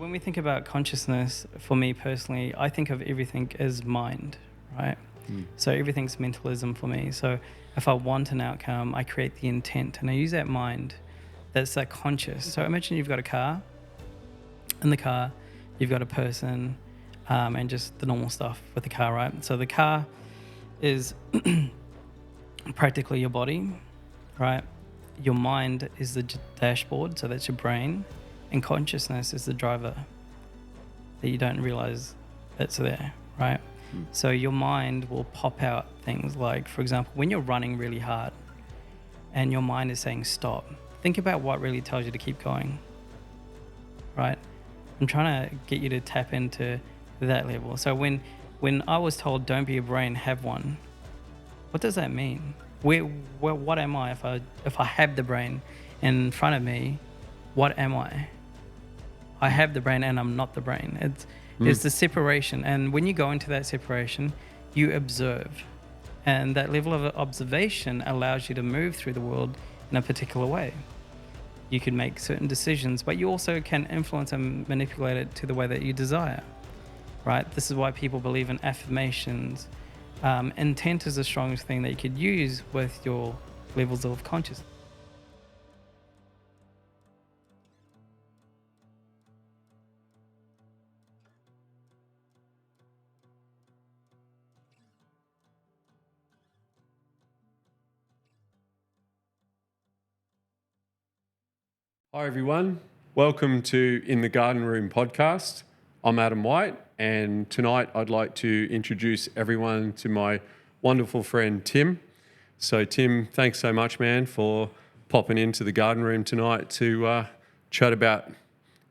when we think about consciousness, for me personally, I think of everything as mind, right? So everything's mentalism for me. So if I want an outcome, I create the intent and I use that mind that's that conscious. So imagine you've got a car. In the car, you've got a person and just the normal stuff with the car, right? So the car is practically your body, right? Your mind is the dashboard, so that's your brain. And consciousness is the driver that you don't realize that's there, right? So your mind will pop out things like, for example, when you're running really hard and your mind is saying stop, think about what really tells you to keep going, right? I'm trying to get you to tap into that level. So when I was told don't be a brain, have one, what does that mean? What am I if I have the brain in front of me? What am I? I have the brain and I'm not the brain. It's the separation. And when you go into that separation, you observe. And that level of observation allows you to move through the world in a particular way. You can make certain decisions, but you also can influence and manipulate it to the way that you desire, right? This is why people believe in affirmations. Intent is the strongest thing that you could use with your levels of consciousness. Hi everyone, welcome to In the Garden Room podcast. I'm Adam White, and tonight I'd like to introduce everyone to my wonderful friend Tim. So Tim, thanks so much, man, for popping into the garden room tonight to chat about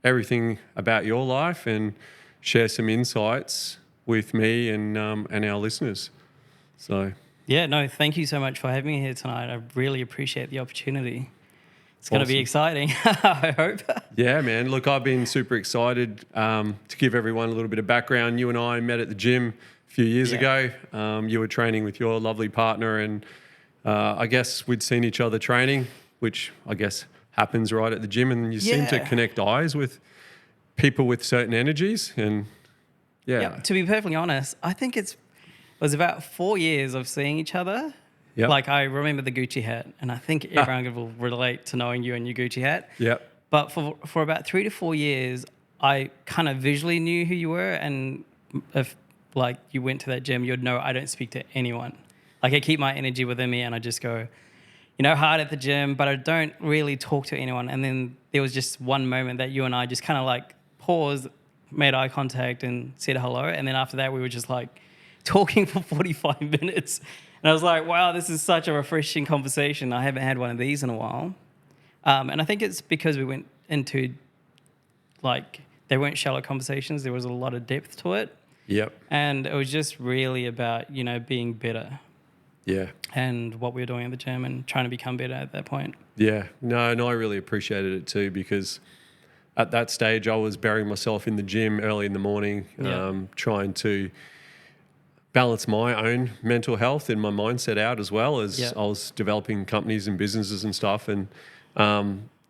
everything about your life and share some insights with me and our listeners. So Yeah, no, thank you so much for having me here tonight. I really appreciate the opportunity. It's going to be exciting, I hope. Yeah, man. Look, I've been super excited to give everyone a little bit of background. You and I met at the gym a few years ago. You were training with your lovely partner, and I guess we'd seen each other training, which I guess happens right at the gym, and you seem to connect eyes with people with certain energies. And To be perfectly honest, I think it was about 4 years of seeing each other. Yep. Like, I remember the Gucci hat, and I think everyone will relate to knowing you and your Gucci hat. Yep. But for about 3 to 4 years, I kind of visually knew who you were, and if like you went to that gym, you'd know I don't speak to anyone. Like, I keep my energy within me, and I just go, hard at the gym, but I don't really talk to anyone. And then there was just one moment that you and I just kind of like paused, made eye contact, and said hello. And then after that, we were just like talking for 45 minutes. And I was like, wow, this is such a refreshing conversation. I haven't had one of these in a while. And I think it's because we went into, like, they weren't shallow conversations. There was a lot of depth to it. Yep. And it was just really about, being better. Yeah. And what we were doing at the gym and trying to become better at that point. Yeah. No, and I really appreciated it too, because at that stage I was burying myself in the gym early in the morning, trying to balance my own mental health and my mindset out, as well as I was developing companies and businesses and stuff. And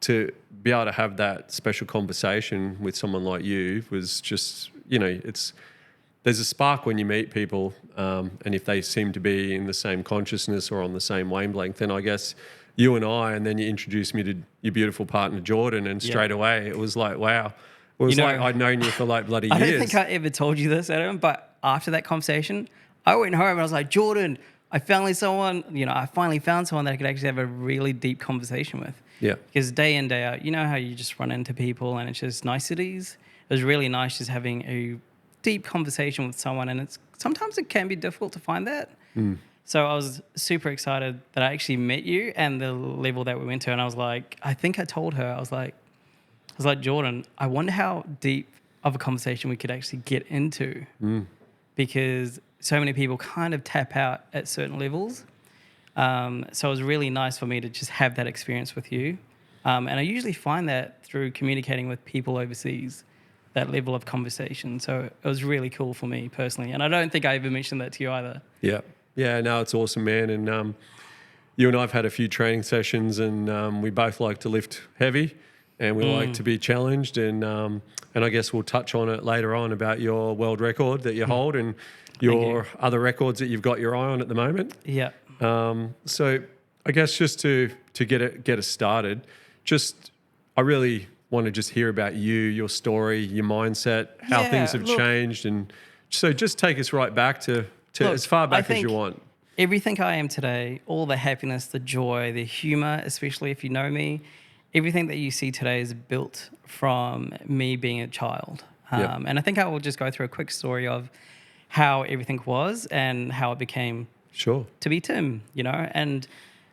to be able to have that special conversation with someone like you was just, there's a spark when you meet people, and if they seem to be in the same consciousness or on the same wavelength, then I guess you and I, and then you introduced me to your beautiful partner Jordan, and straight away it was like, wow. It was like I'd known you for like bloody years. I don't think I ever told you this, Adam, but after that conversation, I went home and I was like, Jordan, I finally found someone that I could actually have a really deep conversation with. Yeah. Because day in, day out, you know how you just run into people and it's just niceties? It was really nice just having a deep conversation with someone, and sometimes it can be difficult to find that. So I was super excited that I actually met you and the level that we went to, and I was like, I think I told her, I was like, Jordan, I wonder how deep of a conversation we could actually get into, because so many people kind of tap out at certain levels. So it was really nice for me to just have that experience with you. And I usually find that through communicating with people overseas, that level of conversation. So it was really cool for me personally. And I don't think I ever mentioned that to you either. Yeah. Yeah, no, it's awesome, man. And you and I have had a few training sessions, and we both like to lift heavy. and we like to be challenged. And I guess we'll touch on it later on about your world record that you hold and your other records that you've got your eye on at the moment. Yeah. So I guess just to get us started, I really want to just hear about you, your story, your mindset, how things have changed, and so just take us right back to as far back as you want. Everything I am today, all the happiness, the joy, the humor, especially if you know me, everything that you see today is built from me being a child. And I think I will just go through a quick story of how everything was and how it became to be Tim, and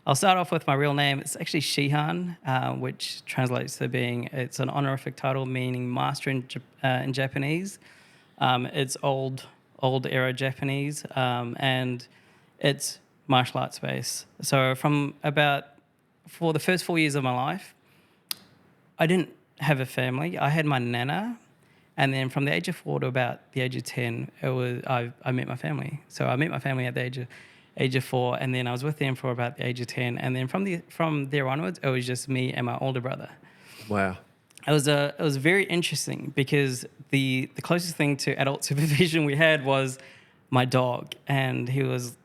I'll start off with my real name. It's actually Shihan, which translates to it's an honorific title meaning master in Japanese. It's old era Japanese, and it's martial arts based. So for the first 4 years of my life, I didn't have a family. I had my nana, and then from the age of 4 to about the age of 10, I met my family. So I met my family at the age of 4, and then I was with them for about the age of 10, and then from there onwards, it was just me and my older brother. Wow. It was very interesting because the closest thing to adult supervision we had was my dog, and he was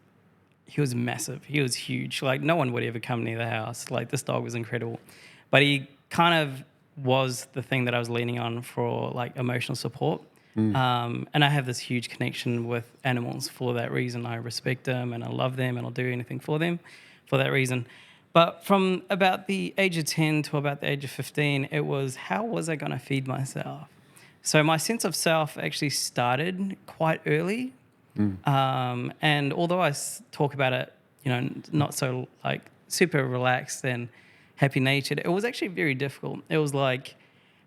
massive. He was huge. Like, no one would ever come near the house. Like, this dog was incredible. But he kind of was the thing that I was leaning on for, like, emotional support. And I have this huge connection with animals for that reason. I respect them and I love them and I'll do anything for them for that reason. But from about the age of 10 to about the age of 15, it was, how was I going to feed myself? So my sense of self actually started quite early. And although I talk about it, not so like super relaxed and happy natured, it was actually very difficult. It was like,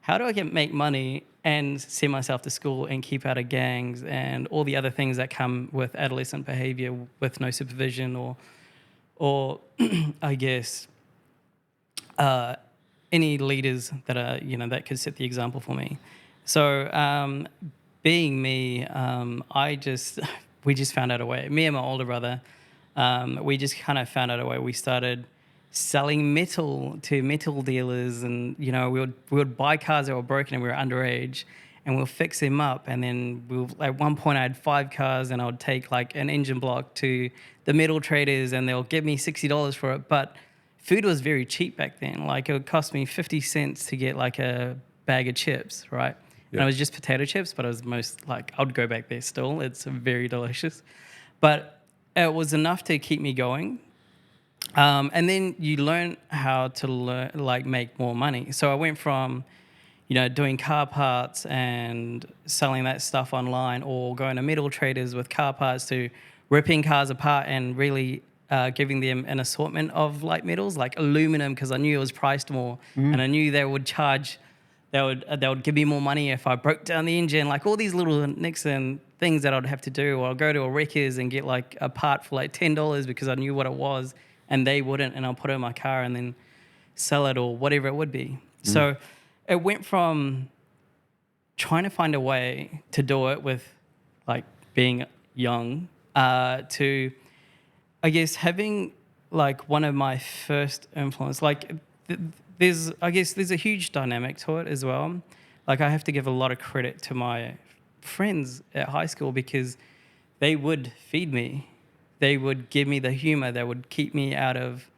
how do I make money and send myself to school and keep out of gangs and all the other things that come with adolescent behavior with no supervision or I guess any leaders that are, that could set the example for me. So being me, we just found out a way. Me and my older brother, we just kind of found out a way. We started selling metal to metal dealers, and we would buy cars that were broken and we were underage, and we'll fix them up. And then at one point I had 5 cars, and I would take like an engine block to the metal traders, and they'll give me $60 for it. But food was very cheap back then. Like, it would cost me 50 cents to get like a bag of chips, right? And it was just potato chips, but it was I would go back there still. It's very delicious. But it was enough to keep me going. And then you learn how to make more money. So I went from, doing car parts and selling that stuff online, or going to metal traders with car parts, to ripping cars apart and really giving them an assortment of light metals, like aluminum, because I knew it was priced more, and I knew they would give me more money if I broke down the engine, like all these little nicks and things that I'd have to do. Or I'll go to a wreckers and get like a part for like $10 because I knew what it was, and they wouldn't, and I'll put it in my car and then sell it or whatever it would be. So it went from trying to find a way to do it with like being young to, I guess, having like one of my first influence. Like there's a huge dynamic to it as well. Like, I have to give a lot of credit to my friends at high school, because they would feed me. They would give me the humor that would keep me out of,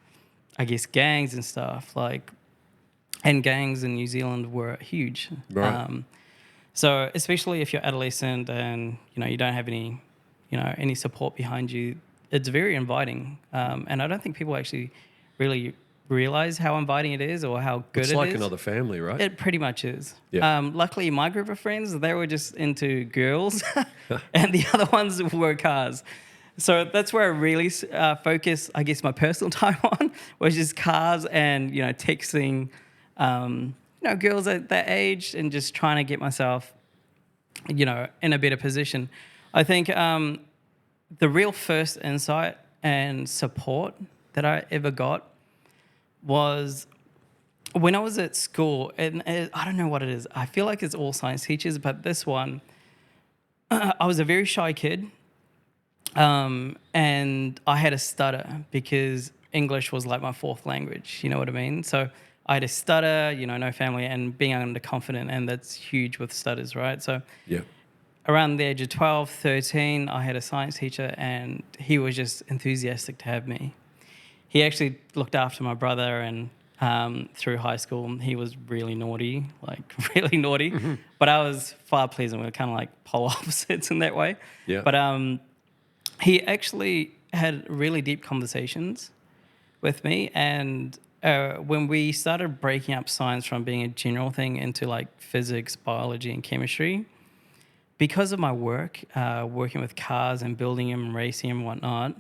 I guess, gangs and stuff. And gangs in New Zealand were huge. Right. So especially if you're adolescent and, you don't have any, any support behind you, it's very inviting. And I don't think people actually really realize how inviting it is or how good it is. It's like another family, right? It pretty much is. Yeah. Luckily, my group of friends, they were just into girls and the other ones were cars. So that's where I really focus, I guess, my personal time on, was just cars and, texting, girls at that age, and just trying to get myself, in a better position. I think the real first insight and support that I ever got was when I was at school, and I don't know what it is. I feel like it's all science teachers, but this one, I was a very shy kid. And I had a stutter because English was like my 4th language, you know what I mean? So I had a stutter, no family, and being underconfident, and that's huge with stutters, right? So Yeah. around the age of 12, 13, I had a science teacher, and he was just enthusiastic to have me. He actually looked after my brother, and through high school, he was really naughty, like really naughty. But I was far pleasant. We were kind of like polar opposites in that way. Yeah. But he actually had really deep conversations with me, and when we started breaking up science from being a general thing into like physics, biology, and chemistry, because of my work, working with cars and building them, racing and whatnot,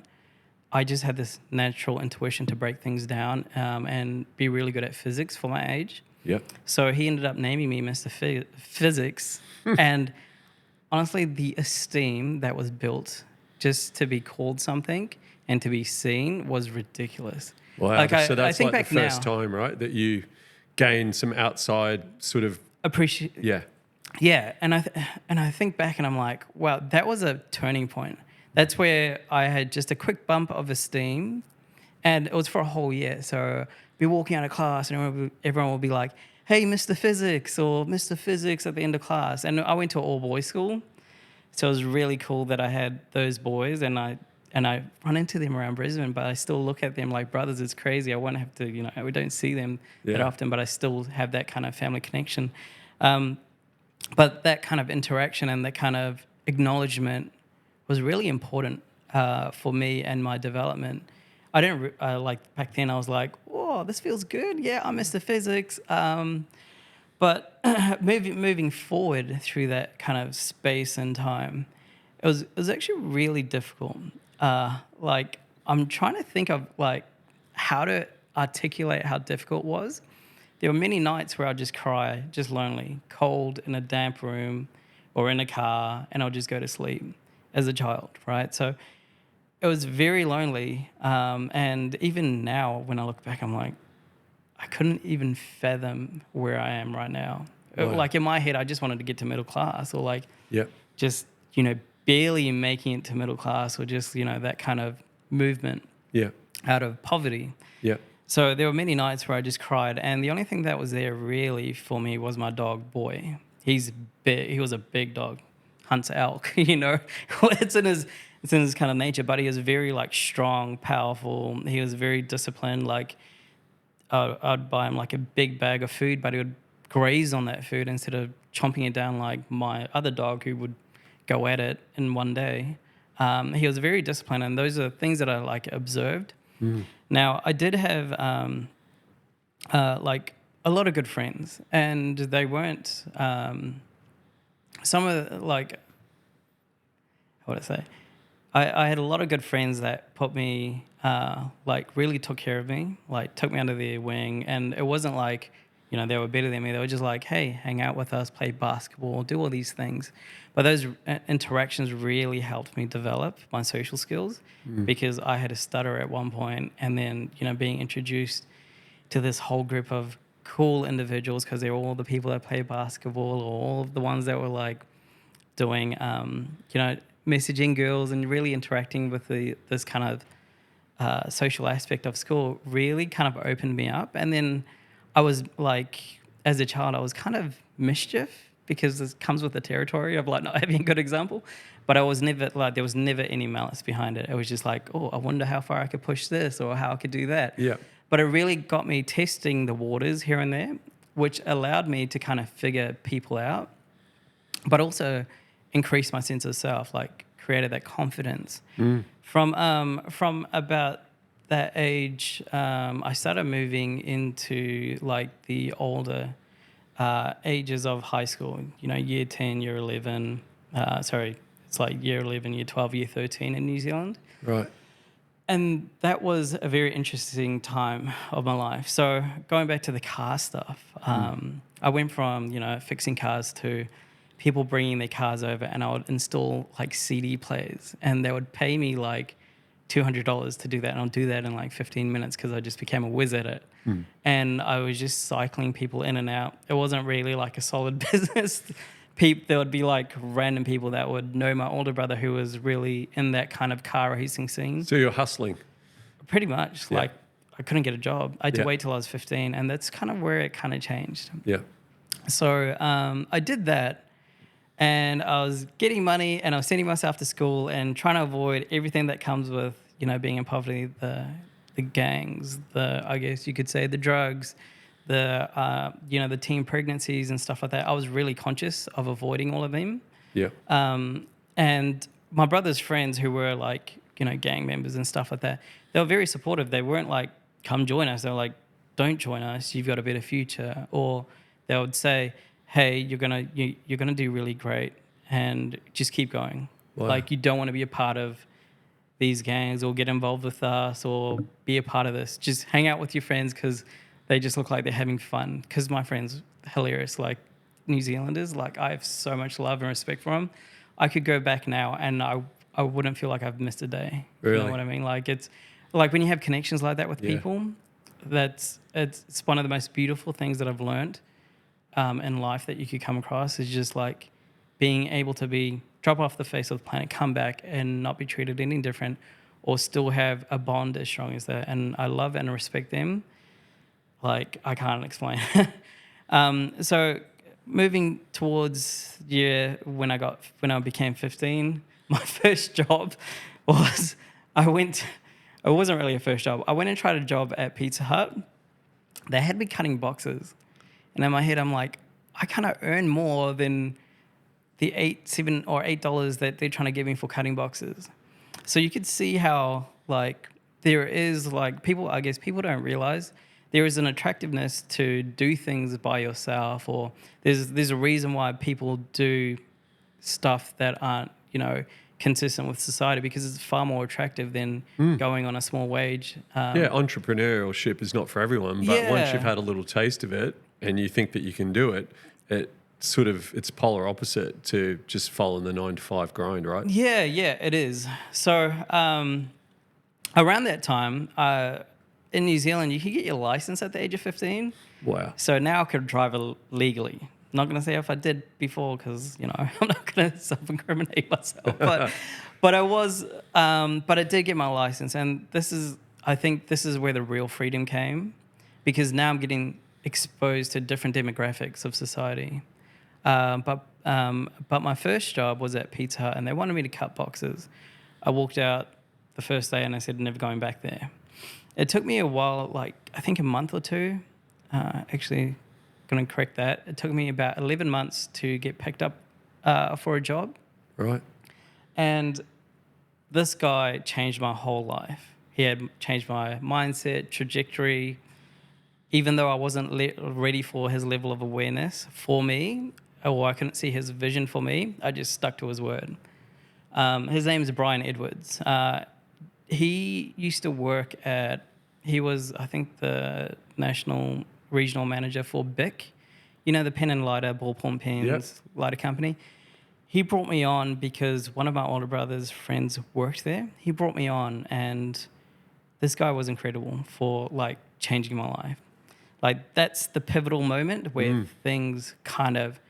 I just had this natural intuition to break things down and be really good at physics for my age. Yep. So he ended up naming me Mr. Physics. And honestly, the esteem that was built just to be called something and to be seen was ridiculous. Wow. I So that's think like back the first now, time, right, that you gained some outside sort of, appreciate. yeah. Yeah, and I think back and I'm like, wow, that was a turning point. That's where I had just a quick bump of esteem, and it was for a whole year. So be walking out of class, and everyone will be like, "Hey, Mr. Physics," or "Mr. Physics" at the end of class. And I went to an all boys school, so it was really cool that I had those boys, and I run into them around Brisbane, but I still look at them like brothers. It's crazy. I won't have to, we don't see them that often, but I still have that kind of family connection. But that kind of interaction and that kind of acknowledgement was really important for me and my development. I didn't like back then. I was like, "Whoa, this feels good. Yeah, I'm Mr. Physics." But moving forward through that kind of space and time, it was actually really difficult. Like I'm trying to think of like how to articulate how difficult it was. There were many nights where I'd just cry, just lonely, cold in a damp room or in a car, and I'll just go to sleep as a child, right? So it was very lonely. And even now, when I look back, I'm like, I couldn't even fathom where I am right now. Wow. Like in my head, I just wanted to get to middle class or like Yep. just, barely making it to middle class or just, that kind of movement Yeah. out of poverty. Yeah. So there were many nights where I just cried, and the only thing that was there really for me was my dog, Boy. He's big. He was a big dog, hunts elk. It's in his kind of nature. But he was very like strong, powerful. He was very disciplined. Like I'd buy him like a big bag of food, but he would graze on that food instead of chomping it down like my other dog who would go at it in one day. He was very disciplined, and those are things that I like observed. Now, I did have like a lot of good friends, and they weren't some of like what would I say? I had a lot of good friends that put me like really took care of me, like took me under their wing, and it wasn't like they were better than me. They were just like, hey, hang out with us, play basketball, do all these things. But those interactions really helped me develop my social skills because I had a stutter at one point, and then being introduced to this whole group of cool individuals because they were all the people that play basketball, or all of the ones that were like doing messaging girls and really interacting with this kind of social aspect of school really kind of opened me up. And then I was like, as a child, I was kind of mischief because this comes with the territory of like not having a good example. But I was never like, there was never any malice behind it. It was just like, oh, I wonder how far I could push this or how I could do that. Yeah. But it really got me testing the waters here and there, which allowed me to kind of figure people out, but also increase my sense of self, like created that confidence. From about that age, I started moving into like the older ages of high school, year 10, year 11, it's like year 11, year 12, year 13 in New Zealand. Right. And that was a very interesting time of my life. So going back to the car stuff, I went from, fixing cars to people bringing their cars over, and I would install like CD players, and they would pay me like $200 to do that. And I'll do that in like 15 minutes because I just became a whiz at it. And I was just cycling people in and out. It wasn't really like a solid business. There would be like random people that would know my older brother who was really in that kind of car racing scene. So you're hustling. Pretty much. Yeah. Like I couldn't get a job. I had to Yeah. wait till I was 15, and that's kind of where it kind of changed. Yeah. So I did that, and I was getting money, and I was sending myself to school and trying to avoid everything that comes with, you know, being in poverty, the gangs, I guess you could say the drugs, you know, the teen pregnancies and stuff like that. I was really conscious of avoiding all of them. Yeah. And my brother's friends who were like, you know, gang members and stuff like that, they were very supportive. They weren't like, come join us. They were like, don't join us. You've got a better future. Or they would say, hey, you're gonna do really great, and just keep going. Wow. Like, you don't want to be a part of these gangs or get involved with us or be a part of this. Just hang out with your friends because they just look like they're having fun. Because my friends, hilarious, like New Zealanders, like I have so much love and respect for them. I could go back now and I wouldn't feel like I've missed a day. Really? You know what I mean? Like, it's like when you have connections like that with people, it's one of the most beautiful things that I've learned in life that you could come across, is just like being able to drop off the face of the planet, come back and not be treated any different, or still have a bond as strong as that. And I love and respect them. Like, I can't explain. So moving towards when I became 15, my first job was it wasn't really a first job. I went and tried a job at Pizza Hut. They had me cutting boxes. And in my head, I'm like, I kind of earn more than the $8 that they're trying to give me for cutting boxes. So you could see how, like, there is, like, people don't realize there is an attractiveness to do things by yourself, or there's a reason why people do stuff that aren't, you know, consistent with society, because it's far more attractive than going on a small wage. Entrepreneurship is not for everyone, but once you've had a little taste of it and you think that you can do it, it's polar opposite to just following the 9-to-5 grind, right? Yeah, it is. So around that time, in New Zealand, you could get your license at the age of 15. Wow. So now I could drive legally. Not going to say if I did before, because, you know, I'm not going to self-incriminate myself. But I did get my license, and I think this is where the real freedom came, because now I'm getting exposed to different demographics of society. But my first job was at Pizza Hut, and they wanted me to cut boxes. I walked out the first day and I said, never going back there. It took me a while, like I think a month or two. Actually, going to correct that. It took me about 11 months to get picked up for a job. Right. And this guy changed my whole life. He had changed my mindset, trajectory. Even though I wasn't ready for his level of awareness for me, or I couldn't see his vision for me, I just stuck to his word. His name is Brian Edwards. He used to work he was, I think, the national regional manager for BIC, you know, the pen and lighter, ballpoint pens, lighter company. He brought me on because one of my older brother's friends worked there. He brought me on, and this guy was incredible for, like, changing my life. Like, that's the pivotal moment where things kind of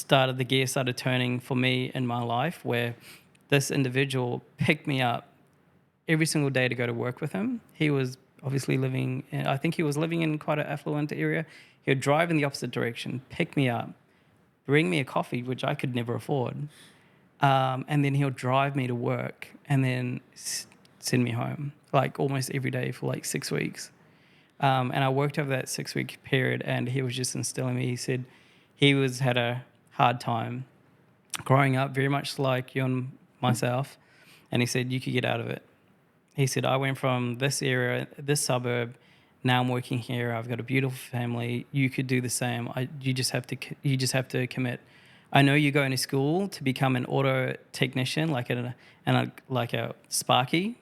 the gear started turning for me in my life, where this individual picked me up every single day to go to work with him. He was obviously living in quite an affluent area. He would drive in the opposite direction, pick me up, bring me a coffee, which I could never afford. And then he'll drive me to work and then send me home, like almost every day for like 6 weeks. And I worked over that 6-week period, and he was just instilling me. He said he had a hard time growing up, very much like you and myself. And he said, you could get out of it. He said, I went from this area, this suburb, now I'm working here. I've got a beautiful family. You could do the same. You just have to commit. I know you're going to school to become an auto technician, like a Sparky,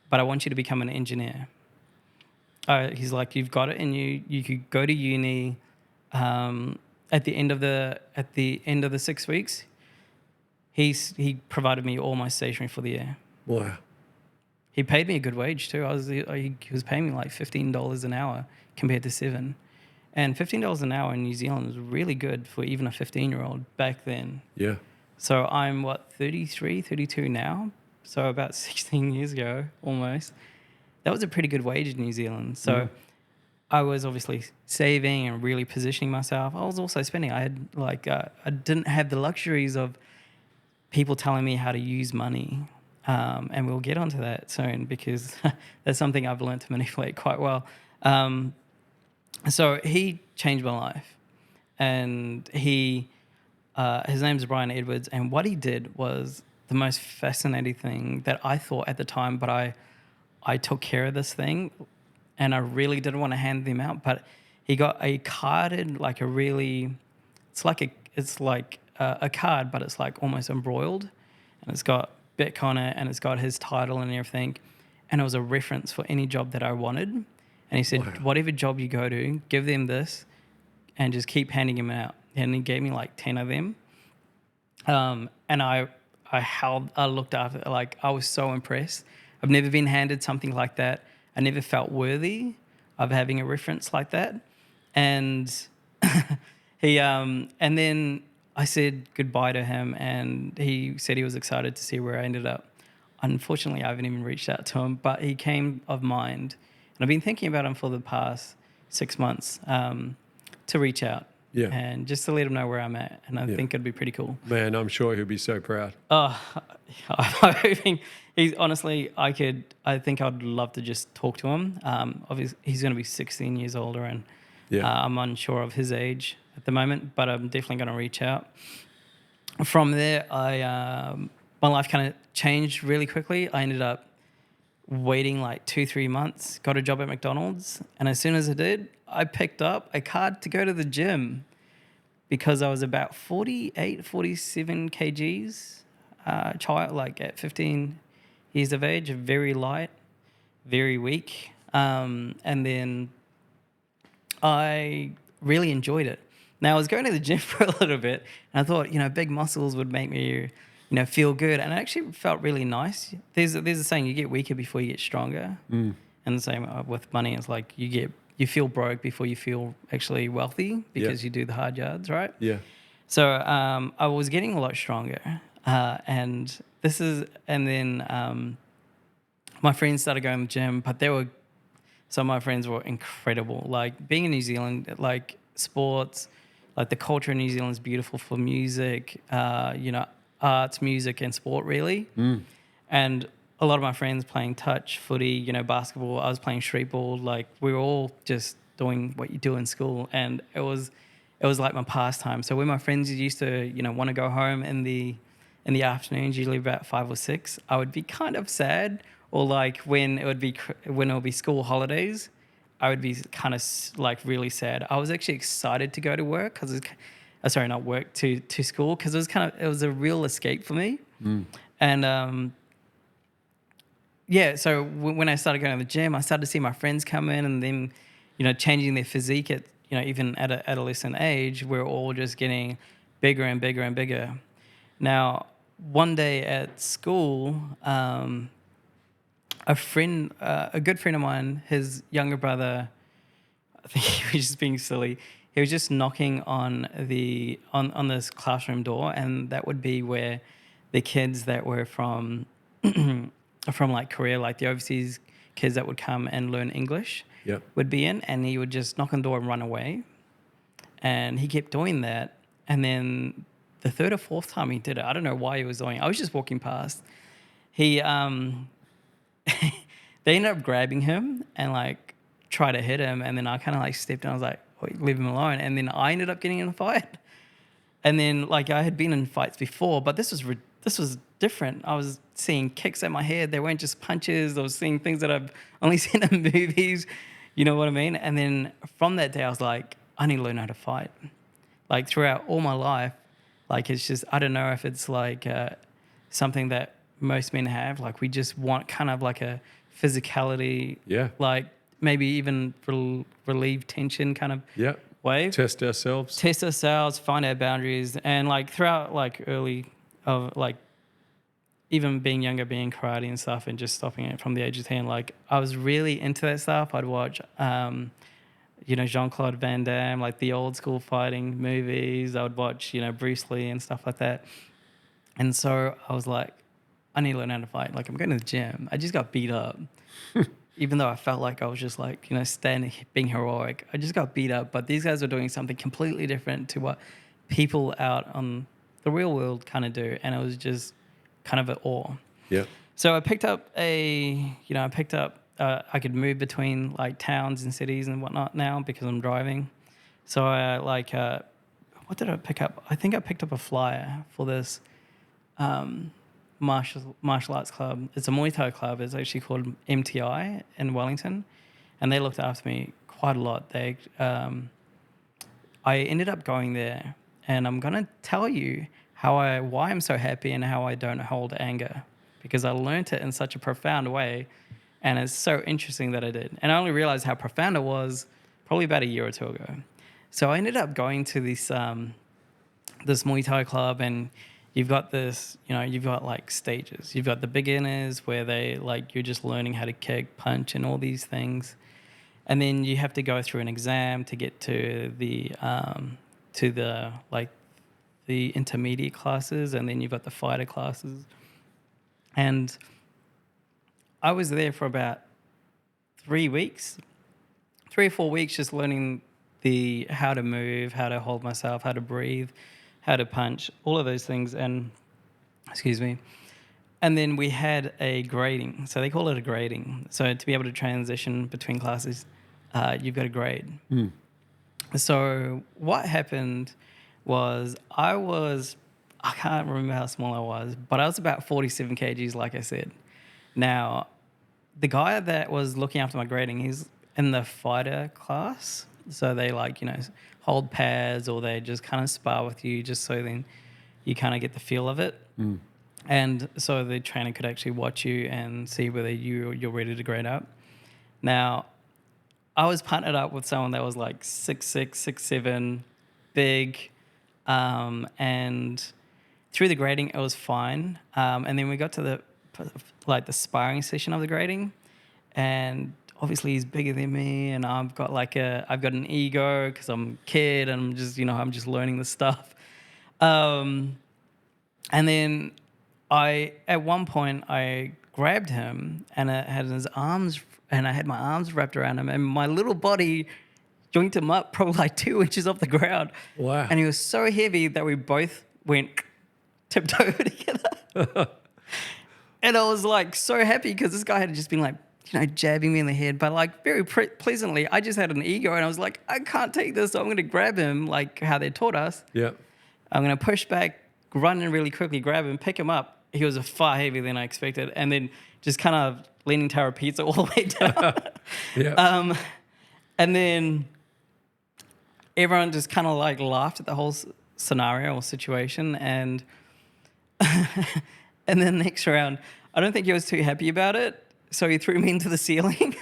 but I want you to become an engineer. He's like, you've got it in you. You could go to uni. At the end of the 6 weeks, he provided me all my stationery for the year. Wow. He paid me a good wage too. He was paying me like $15 an hour compared to $7. And $15 an hour in New Zealand was really good for even a 15-year-old back then. Yeah. So I'm 33, 32 now. So about 16 years ago, almost. that was a pretty good wage in New Zealand. So I was obviously saving and really positioning myself. I was also spending. I had I didn't have the luxuries of people telling me how to use money. And we'll get onto that soon because that's something I've learned to manipulate quite well. So he changed my life, and his name's Brian Edwards, and what he did was the most fascinating thing that I thought at the time, but I took care of this thing, and I really didn't want to hand them out, but he got a carded, like a really, it's like a card, but it's like almost embroiled, and it's got Bic on it, and it's got his title and everything, and it was a reference for any job that I wanted. And he said, Wow. whatever job you go to, give them this, and just keep handing them out. And he gave me like 10 of them, and I looked after it. Like, I was so impressed. I've never been handed something like that. I never felt worthy of having a reference like that, and and then I said goodbye to him, and he said he was excited to see where I ended up. Unfortunately, I haven't even reached out to him, but he came of mind, and I've been thinking about him for the past 6 months to reach out and just to let him know where I'm at, and I think it'd be pretty cool. Man, I'm sure he'll be so proud. I'm hoping he's honestly. I think I'd love to just talk to him. Obviously, he's going to be 16 years older, and I'm unsure of his age at the moment, but I'm definitely going to reach out. From there, my life kind of changed really quickly. I ended up waiting like 2-3 months, got a job at McDonald's, and as soon as I did, I picked up a card to go to the gym because I was about 47 kgs, child, like at 15 years of age, very light, very weak, and then I really enjoyed it. Now, I was going to the gym for a little bit, and I thought, big muscles would make me, feel good. And it actually felt really nice. There's a saying, you get weaker before you get stronger. And the same with money. It's like you feel broke before you feel actually wealthy because you do the hard yards, right? Yeah. So I was getting a lot stronger. And then my friends started going to the gym, but some of my friends were incredible. Like, being in New Zealand, like sports, like the culture in New Zealand is beautiful for music, arts, music, and sport, really. And a lot of my friends playing touch, footy, basketball. I was playing street ball. Like, we were all just doing what you do in school, and it was like my pastime. So when my friends used to, want to go home in the afternoons, usually about 5 or 6, I would be kind of sad. Or like when it would be school holidays, I would be kind of like really sad. I was actually excited to go to work because not work to school, because it was a real escape for me. And so when I started going to the gym, I started to see my friends come in and them, changing their physique at even at an adolescent age. We're all just getting bigger and bigger and bigger. Now, one day at school, a good friend of mine, his younger brother, I think he was just being silly. He was just knocking on this classroom door, and that would be where the kids that were from like Korea, like the overseas kids that would come and learn English, would be in, and he would just knock on the door and run away. And he kept doing that, and then the third or fourth time he did it, I don't know why he was doing it. I was just walking past. He they ended up grabbing him and like try to hit him, and then I kind of like stepped in. I was like, leave him alone. And then I ended up getting in a fight. And then like I had been in fights before, but this was different. I was seeing kicks at my head. They weren't just punches. I was seeing things that I've only seen in movies. You know what I mean? And then from that day, I was like, I need to learn how to fight. Like, throughout all my life, like, it's just, I don't know if it's like something that most men have. Like, we just want kind of like a physicality, like maybe even relieve tension kind of way. Test ourselves, find our boundaries. And like throughout like early of like even being younger, being karate and stuff, and just stopping it from the age of 10, like I was really into that stuff. I'd watch Jean-Claude Van Damme, like the old school fighting movies. I would watch, Bruce Lee and stuff like that. And so I was like, I need to learn how to fight. Like, I'm going to the gym. I just got beat up. even though I felt like I was just like, standing, being heroic, I just got beat up. But these guys were doing something completely different to what people out on the real world kind of do. And it was just kind of an awe. Yeah. So I picked up I could move between like towns and cities and whatnot now because I'm driving. So what did I pick up? I think I picked up a flyer for this martial arts club. It's a Muay Thai club. It's actually called MTI in Wellington, and they looked after me quite a lot. I ended up going there, and I'm gonna tell you why I'm so happy and how I don't hold anger, because I learned it in such a profound way, and it's so interesting that I did. And I only realized how profound it was probably about a year or two ago. So I ended up going to this Muay Thai club, and you've got like stages. You've got the beginners where you're just learning how to kick, punch, and all these things. And then you have to go through an exam to get to the intermediate classes, and then you've got the fighter classes. And I was there for about 3 or 4 weeks, just learning how to move, how to hold myself, how to breathe, how to punch, all of those things. And excuse me. And then we had a grading. So they call it a grading. So to be able to transition between classes, you've got a grade. Mm. So what happened was I can't remember how small I was, but I was about 47 kgs, like I said. Now, the guy that was looking after my grading, he's in the fighter class. So they hold pads, or they just kind of spar with you just so then you kind of get the feel of it. Mm. And so the trainer could actually watch you and see whether you're ready to grade up. Now, I was partnered up with someone that was like 6'6", 6'7", big, and through the grading it was fine. And then we got to the sparring session of the grading, and obviously he's bigger than me, and I've got an ego because I'm a kid and I'm just learning the stuff. And then at one point I grabbed him, and I had my arms wrapped around him, and my little body joinked him up probably like 2 inches off the ground. Wow. And he was so heavy that we both went tipped over together. And I was like so happy because this guy had just been like, jabbing me in the head, but like very pleasantly. I just had an ego, and I was like, I can't take this, so I'm going to grab him like how they taught us. Yeah. I'm going to push back, run in really quickly, grab him, pick him up. He was far heavier than I expected, and then just kind of leaning tower pizza all the way down. Yeah. And then everyone just kind of like laughed at the whole scenario or situation, and and then next round, I don't think he was too happy about it. So he threw me into the ceiling. He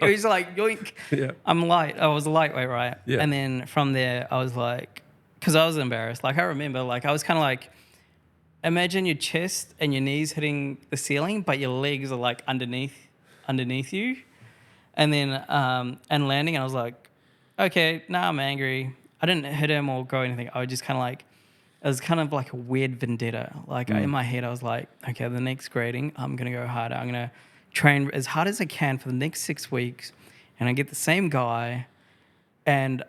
was like, yoink. Yeah. I was a lightweight, right? Yeah. And then from there, I was like, because I was embarrassed. Like I remember, like I was kind of like, imagine your chest and your knees hitting the ceiling, but your legs are like underneath you. And then, and landing, and I was like, okay, now I'm angry. I didn't hit him or go anything. I was just kind of like, it was kind of like a weird vendetta. Like in my head, I was like, okay, the next grading, I'm going to go harder. I'm going to train as hard as I can for the next 6 weeks, and I get the same guy, and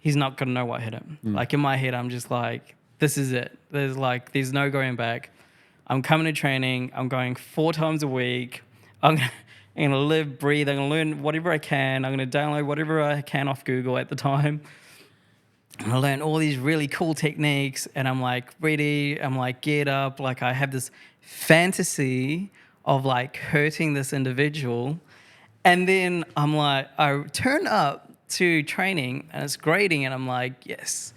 he's not going to know what hit him. Like in my head, I'm just like, this is it. There's no going back. I'm coming to training. I'm going 4 times a week. I'm going to live, breathe. I'm going to learn whatever I can. I'm going to download whatever I can off Google at the time. And I learned all these really cool techniques, and I'm like ready. I'm like geared up. Like I have this fantasy of like hurting this individual. And then I'm like, I turn up to training and it's grading, and I'm like, yes,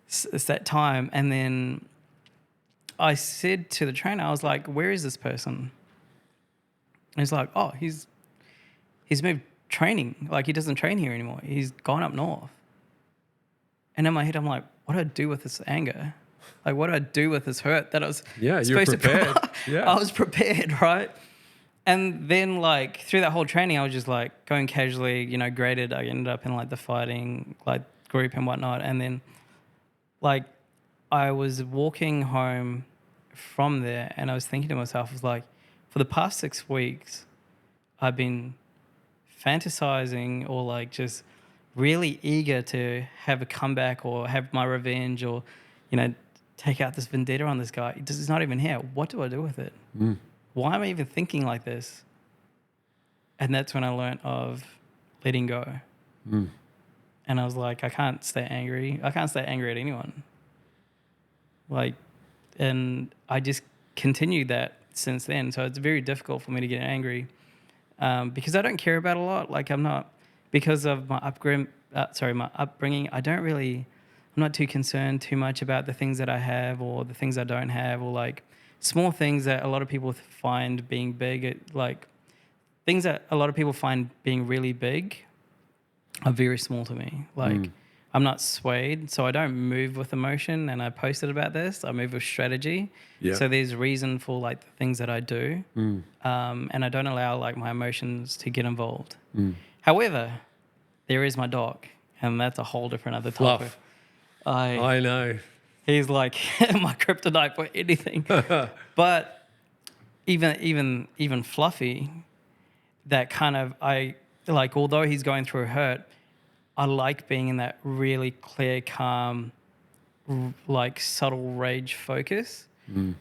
it's that time. And then I said to the trainer, I was like, where is this person? And he's like, oh, he's moved training. Like he doesn't train here anymore. He's gone up north. And in my head, I'm like, what do I do with this anger? Like, what do I do with this hurt that I was supposed to prepared. Yeah. I was prepared, right? And then, like, through that whole training, I was just, like, going casually, graded. I ended up in, like, the fighting, like, group and whatnot. And then, like, I was walking home from there, and I was thinking to myself, I was like, for the past 6 weeks, I've been fantasizing or like just really eager to have a comeback or have my revenge or, take out this vendetta on this guy. It's not even here. What do I do with it? Why am I even thinking like this? And that's when I learned of letting go. And I was like, I can't stay angry. I can't stay angry at anyone. Like, and I just continued that since then. So it's very difficult for me to get angry because I don't care about a lot. Like I'm not, because of my upbringing, I'm not too concerned too much about the things that I have or the things I don't have, or like small things that a lot of people find being big, like things that a lot of people find being really big are very small to me. Like I'm not swayed, so I don't move with emotion. And I posted about this. I move with strategy. Yeah. So there's reason for like the things that I do, and I don't allow like my emotions to get involved. However, there is my dog, and that's a whole different other topic. Fluff. I know. He's like my kryptonite for anything. But even Fluffy, that kind of although he's going through a hurt, I like being in that really clear, calm, like subtle rage focus.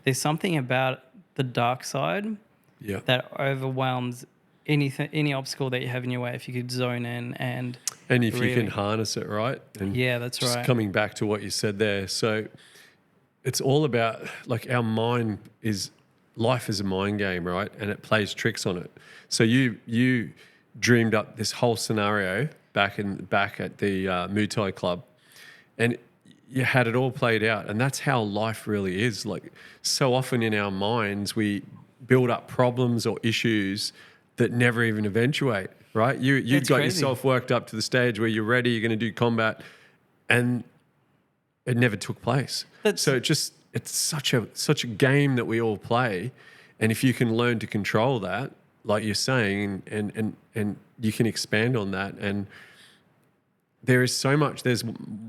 There's something about the dark side that overwhelms any obstacle that you have in your way if you could zone in and if really, you can harness it, right? And that's just right. Coming back to what you said there. So it's all about like our mind life is a mind game, right? And it plays tricks on it. So you dreamed up this whole scenario back at the Muay Thai club, and you had it all played out. And that's how life really is. Like so often in our minds, we build up problems or issues that never even eventuate, right? You got yourself worked up to the stage where you're ready, you're going to do combat, and it never took place. So it's such a game that we all play, and if you can learn to control that, like you're saying, and you can expand on that, and there's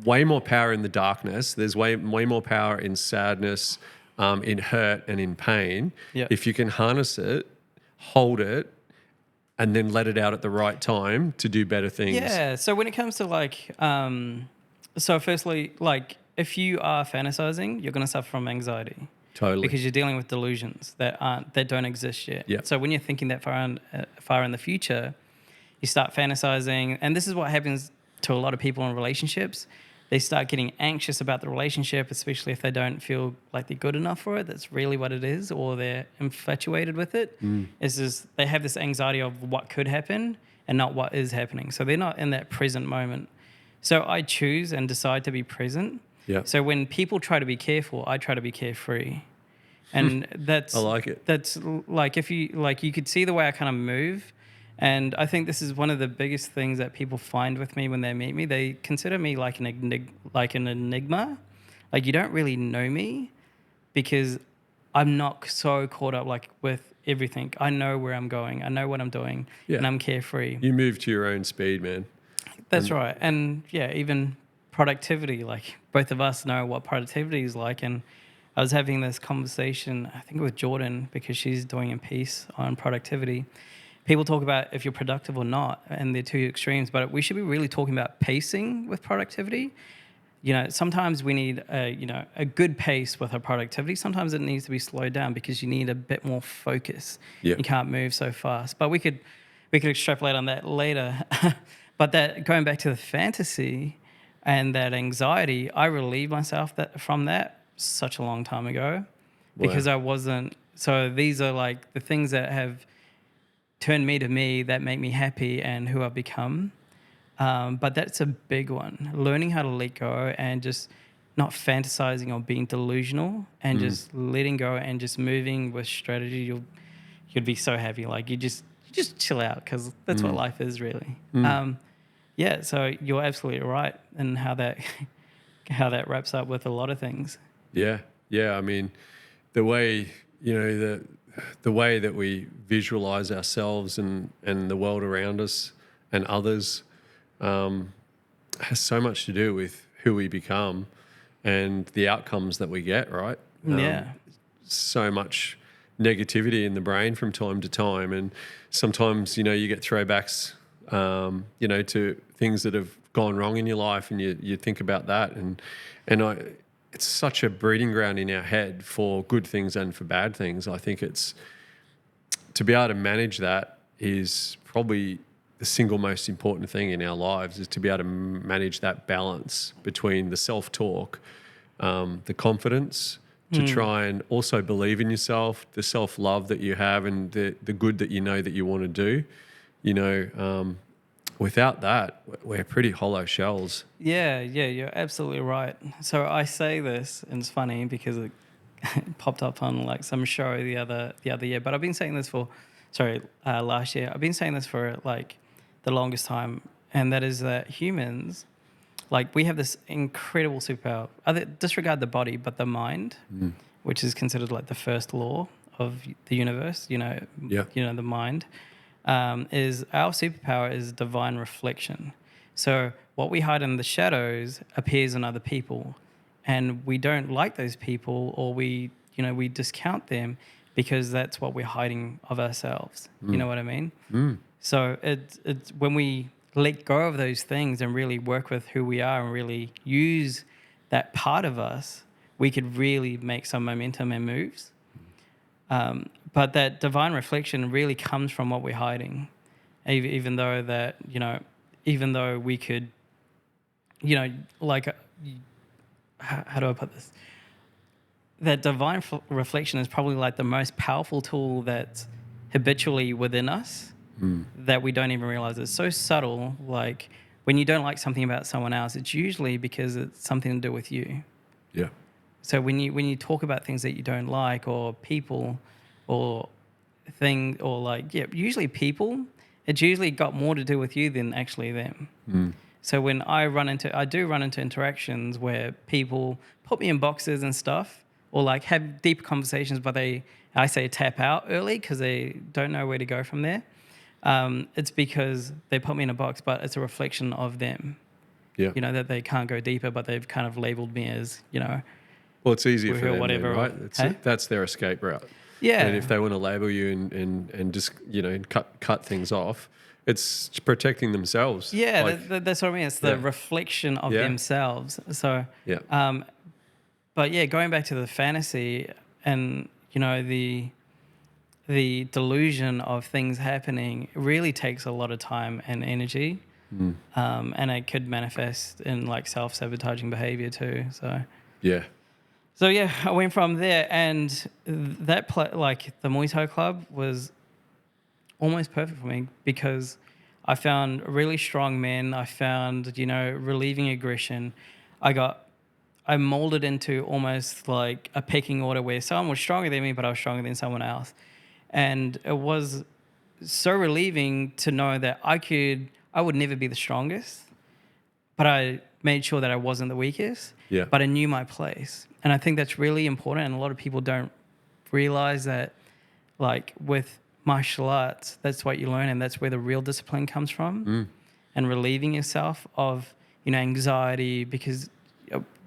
way more power in the darkness. There's way more power in sadness, in hurt and in pain. Yeah. If you can harness it, hold it, and then let it out at the right time to do better things. Yeah. So when it comes to like, so firstly, like if you are fantasizing, you're going to suffer from anxiety. Totally. Because you're dealing with delusions that don't exist yet. Yeah. So when you're thinking that far in the future, you start fantasizing, and this is what happens to a lot of people in relationships. They start getting anxious about the relationship, especially if they don't feel like they're good enough for it. That's really what it is, or they're infatuated with it. It's just they have this anxiety of what could happen and not what is happening. So they're not in that present moment. So I choose and decide to be present. Yeah. So when people try to be careful, I try to be carefree. And that's I like it. That's like if you could see the way I kind of move. And I think this is one of the biggest things that people find with me when they meet me. They consider me like an enigma. Like you don't really know me because I'm not so caught up like with everything. I know where I'm going. I know what I'm doing, and I'm carefree. You move to your own speed, man. That's right. And even productivity, like both of us know what productivity is like. And I was having this conversation, I think with Jordan, because she's doing a piece on productivity. People talk about if you're productive or not, and they're two extremes, but we should be really talking about pacing with productivity. Sometimes we need a good pace with our productivity. Sometimes it needs to be slowed down because you need a bit more focus. Yep. You can't move so fast. But we could extrapolate on that later. But that going back to the fantasy and that anxiety, I relieved myself from that such a long time ago because I wasn't. So these are like the things that have turned me to me that make me happy and who I've become. But that's a big one. Learning how to let go and just not fantasizing or being delusional and just letting go and just moving with strategy. You'd be so happy. Like you just chill out because that's what life is really. So you're absolutely right in how that wraps up with a lot of things. Yeah. I mean, the way the way that we visualize ourselves and the world around us and others has so much to do with who we become and the outcomes that we get, right? So much negativity in the brain from time to time. And sometimes, you get throwbacks to things that have gone wrong in your life, and you think about that, it's such a breeding ground in our head for good things and for bad things. I think it's to be able to manage that is probably the single most important thing in our lives, is to be able to manage that balance between the self-talk, the confidence, to try and also believe in yourself, the self-love that you have, and the good that you know that you want to do. Without that, we're pretty hollow shells. Yeah, you're absolutely right. So I say this, and it's funny because it popped up on like some show the other year. But I've been saying this last year. I've been saying this for like the longest time, and that is that humans, like, we have this incredible superpower. Disregard the body, but the mind, which is considered like the first law of the universe. The mind. Is our superpower is divine reflection. So what we hide in the shadows appears in other people, and we don't like those people, or we discount them because that's what we're hiding of ourselves. You know what I mean? So it's when we let go of those things and really work with who we are and really use that part of us, we could really make some momentum and moves. But that divine reflection really comes from what we're hiding, even though we could, how do I put this? That divine reflection is probably like the most powerful tool that's habitually within us that we don't even realize. It's so subtle. Like when you don't like something about someone else, it's usually because it's something to do with you. Yeah. So when you talk about things that you don't like, or people, or thing, or usually people, it's usually got more to do with you than actually them. So when I do run into interactions where people put me in boxes and stuff, or like have deep conversations, but I say tap out early because they don't know where to go from there. It's because they put me in a box, but it's a reflection of them. Yeah. That they can't go deeper, but they've kind of labeled me as, Well, it's easier for them, whatever, then, right? That's their escape route. Yeah. And if they want to label you and just cut things off, it's protecting themselves. Yeah, that's what I mean. It's the reflection of themselves. So yeah. But yeah, going back to the fantasy and the delusion of things happening really takes a lot of time and energy, and it could manifest in like self-sabotaging behavior too. So yeah. So yeah, I went from there, and that the Muay Thai club was almost perfect for me because I found really strong men. I found relieving aggression. I molded into almost like a pecking order where someone was stronger than me, but I was stronger than someone else, and it was so relieving to know that I would never be the strongest, but I made sure that I wasn't the weakest. Yeah. But I knew my place. And I think that's really important. And a lot of people don't realize that, like with martial arts, that's what you learn. And that's where the real discipline comes from. And relieving yourself of, anxiety, because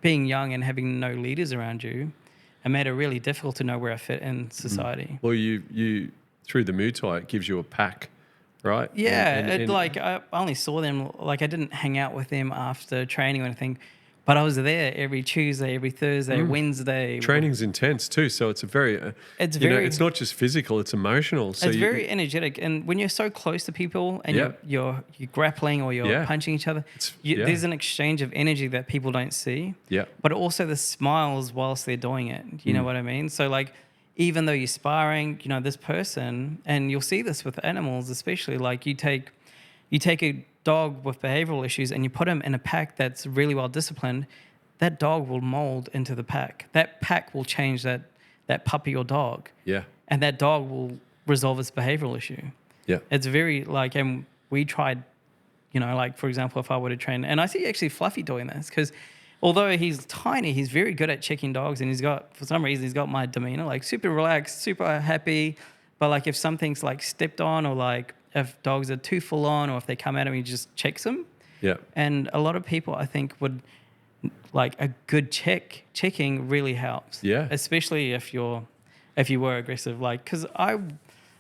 being young and having no leaders around you, it made it really difficult to know where I fit in society. Well, you through the Muay Thai, it gives you a pack, right? Yeah, I only saw them, I didn't hang out with them after training or anything, but I was there every Tuesday, every Thursday, Wednesday. Training's intense too, so it's it's not just physical, it's emotional. So it's very energetic, and when you're so close to people and you're grappling or you're punching each other, there's an exchange of energy that people don't see. Yeah. But also the smiles whilst they're doing it. You know what I mean? So even though you're sparring, this person, and you'll see this with animals, especially you take a dog with behavioral issues and you put him in a pack that's really well disciplined, that dog will mold into the pack. That pack will change that puppy or dog. Yeah. And that dog will resolve its behavioral issue. Yeah. It's very and we tried, for example, if I were to train, and I see actually Fluffy doing this because although he's tiny, he's very good at checking dogs, and for some reason, he's got my demeanor, super relaxed, super happy. But if something's stepped on, or if dogs are too full on, or if they come at him, he just checks them. Yeah. And a lot of people, I think, would a good checking really helps. Yeah. Especially if you were aggressive, because I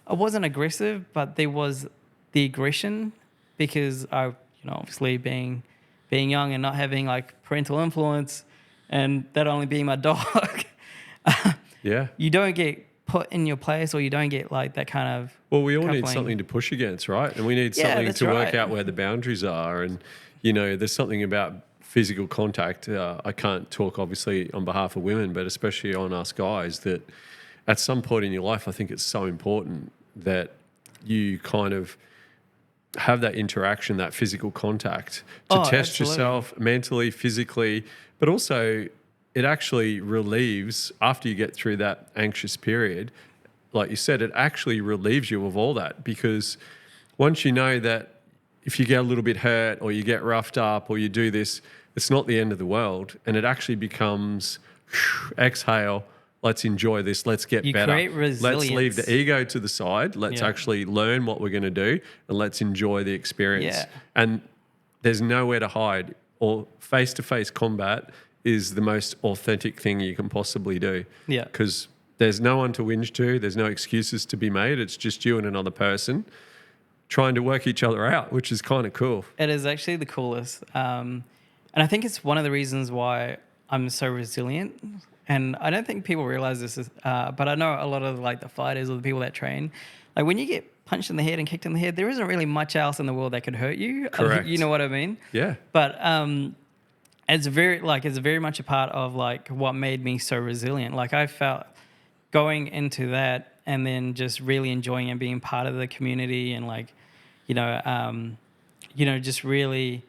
wasn't aggressive, but there was the aggression because obviously being young and not having like parental influence, and that only being my dog, Yeah. you don't get put in your place, or you don't get like that kind of. Well, we all need coupling. something to push against, right? And we need Yeah, something that's to work right. out where the boundaries are. And, there's something about physical contact. I can't talk, obviously, on behalf of women, but especially on us guys, that at some point in your life, I think it's so important that you kind of have that interaction, that physical contact to test Absolutely. yourself mentally, physically, but also it actually relieves after you get through that anxious period. Like you said, it actually relieves you of all that, because once you know that if you get a little bit hurt or you get roughed up or you do this, it's not the end of the world. And it actually becomes exhale. Let's enjoy this. Let's get You better. create resilience. Let's leave the ego to the side. Let's Yeah. actually learn what we're going to do, and let's enjoy the experience. Yeah. And there's nowhere to hide. Or face-to-face combat is the most authentic thing you can possibly do. Yeah. Because there's no one to whinge to. There's no excuses to be made. It's just you and another person trying to work each other out, which is kind of cool. It is actually the coolest. And I think it's one of the reasons why I'm so resilient. And I don't think people realize this, but I know a lot of like the fighters or the people that train, like when you get punched in the head and kicked in the head, there isn't really much else in the world that could hurt you. Correct. You know what I mean? Yeah. But it's very much a part of like what made me so resilient. Like I felt going into that and then just really enjoying and being part of the community, and like, just really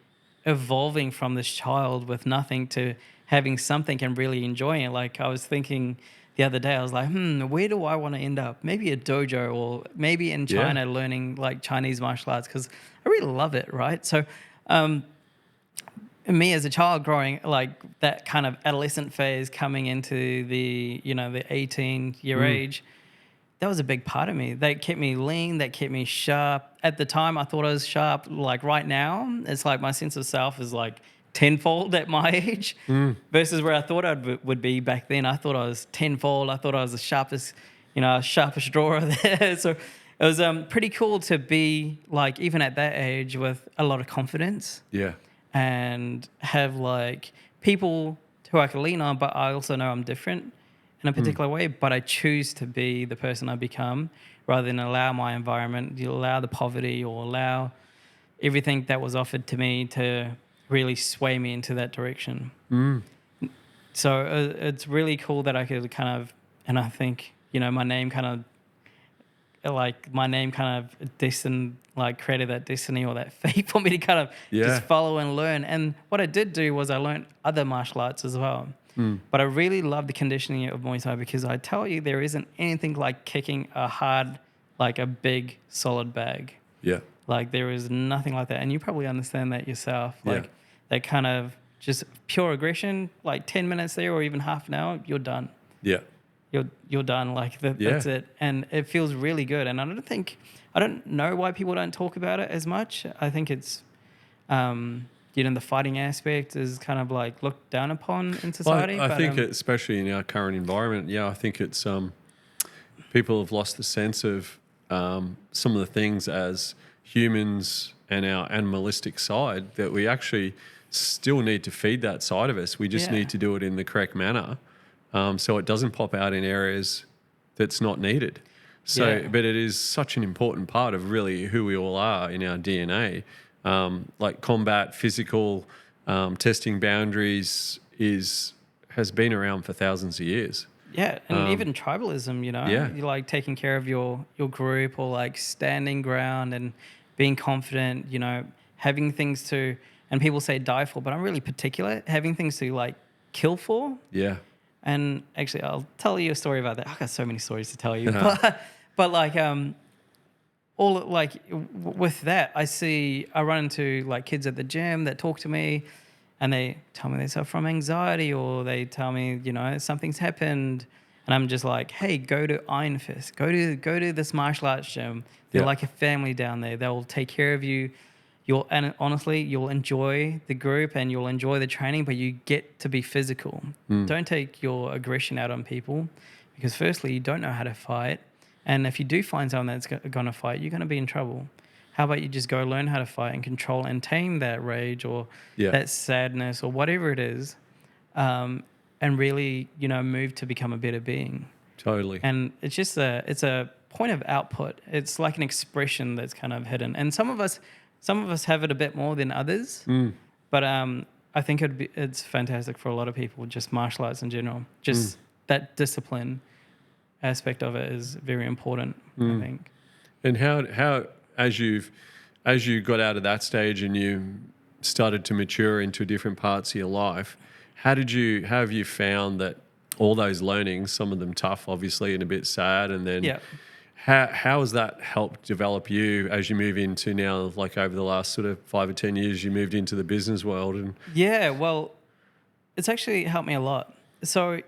evolving from this child with nothing to having something and really enjoying it. Like I was thinking the other day, I was like, where do I want to end up? Maybe a dojo, or maybe in China learning like Chinese martial arts, because I really love it, right? So me as a child growing, like that kind of adolescent phase coming into the 18-year age, that was a big part of me. That kept me lean, that kept me sharp. At the time, I thought I was sharp. Like right now, it's like my sense of self is like tenfold at my age versus where I thought I would be back then. I thought I was tenfold. I thought I was the sharpest drawer there. So it was pretty cool to be like, even at that age, with a lot of confidence. Yeah. And have like people who I can lean on, but I also know I'm different in a particular way, but I choose to be the person I become rather than allow my environment, allow the poverty, or allow everything that was offered to me to really sway me into that direction. So it's really cool that I could kind of, and I think, my name kind of created that destiny or that fate for me to kind of just follow and learn. And what I did do was I learned other martial arts as well. But I really love the conditioning of Muay Thai, because I tell you, there isn't anything like kicking a hard, like a big solid bag. Yeah. Like there is nothing like that. And you probably understand that yourself. Like that kind of just pure aggression, like 10 minutes there or even half an hour, you're done. Yeah. You're done. Like that's it. And it feels really good. And I don't know why people don't talk about it as much. I think it's, the fighting aspect is kind of like looked down upon in society. I think especially in our current environment, I think it's people have lost the sense of some of the things as humans and our animalistic side, that we actually still need to feed that side of us. We just need to do it in the correct manner, so it doesn't pop out in areas that's not needed. So, but it is such an important part of really who we all are in our DNA. Like combat, physical, testing boundaries has been around for thousands of years. Yeah, and even tribalism, you like taking care of your group, or like standing ground and being confident, having things to, and people say die for, but I'm really particular, having things to like kill for. Yeah. And actually, I'll tell you a story about that. I've got so many stories to tell you, but like, all like with that, I run into like kids at the gym that talk to me, and they tell me they suffer from anxiety, or they tell me, something's happened, and I'm just like, hey, go to Iron Fist, go to this martial arts gym. They're like a family down there. They'll take care of you. And honestly, you'll enjoy the group and you'll enjoy the training, but you get to be physical. Don't take your aggression out on people, because firstly, you don't know how to fight. And if you do find someone that's going to fight, you're going to be in trouble. How about you just go learn how to fight and control and tame that rage or that sadness or whatever it is, and really, move to become a better being. Totally. And it's just it's a point of output. It's like an expression that's kind of hidden. And some of us have it a bit more than others. But I think it's fantastic for a lot of people, just martial arts in general. Just that discipline aspect of it is very important, I think. And how as you got out of that stage and you started to mature into different parts of your life, how have you found that all those learnings, some of them tough, obviously, and a bit sad, and then how has that helped develop you as you move into now, like over the last sort of 5 or 10 years, you moved into the business world? And well, it's actually helped me a lot. So,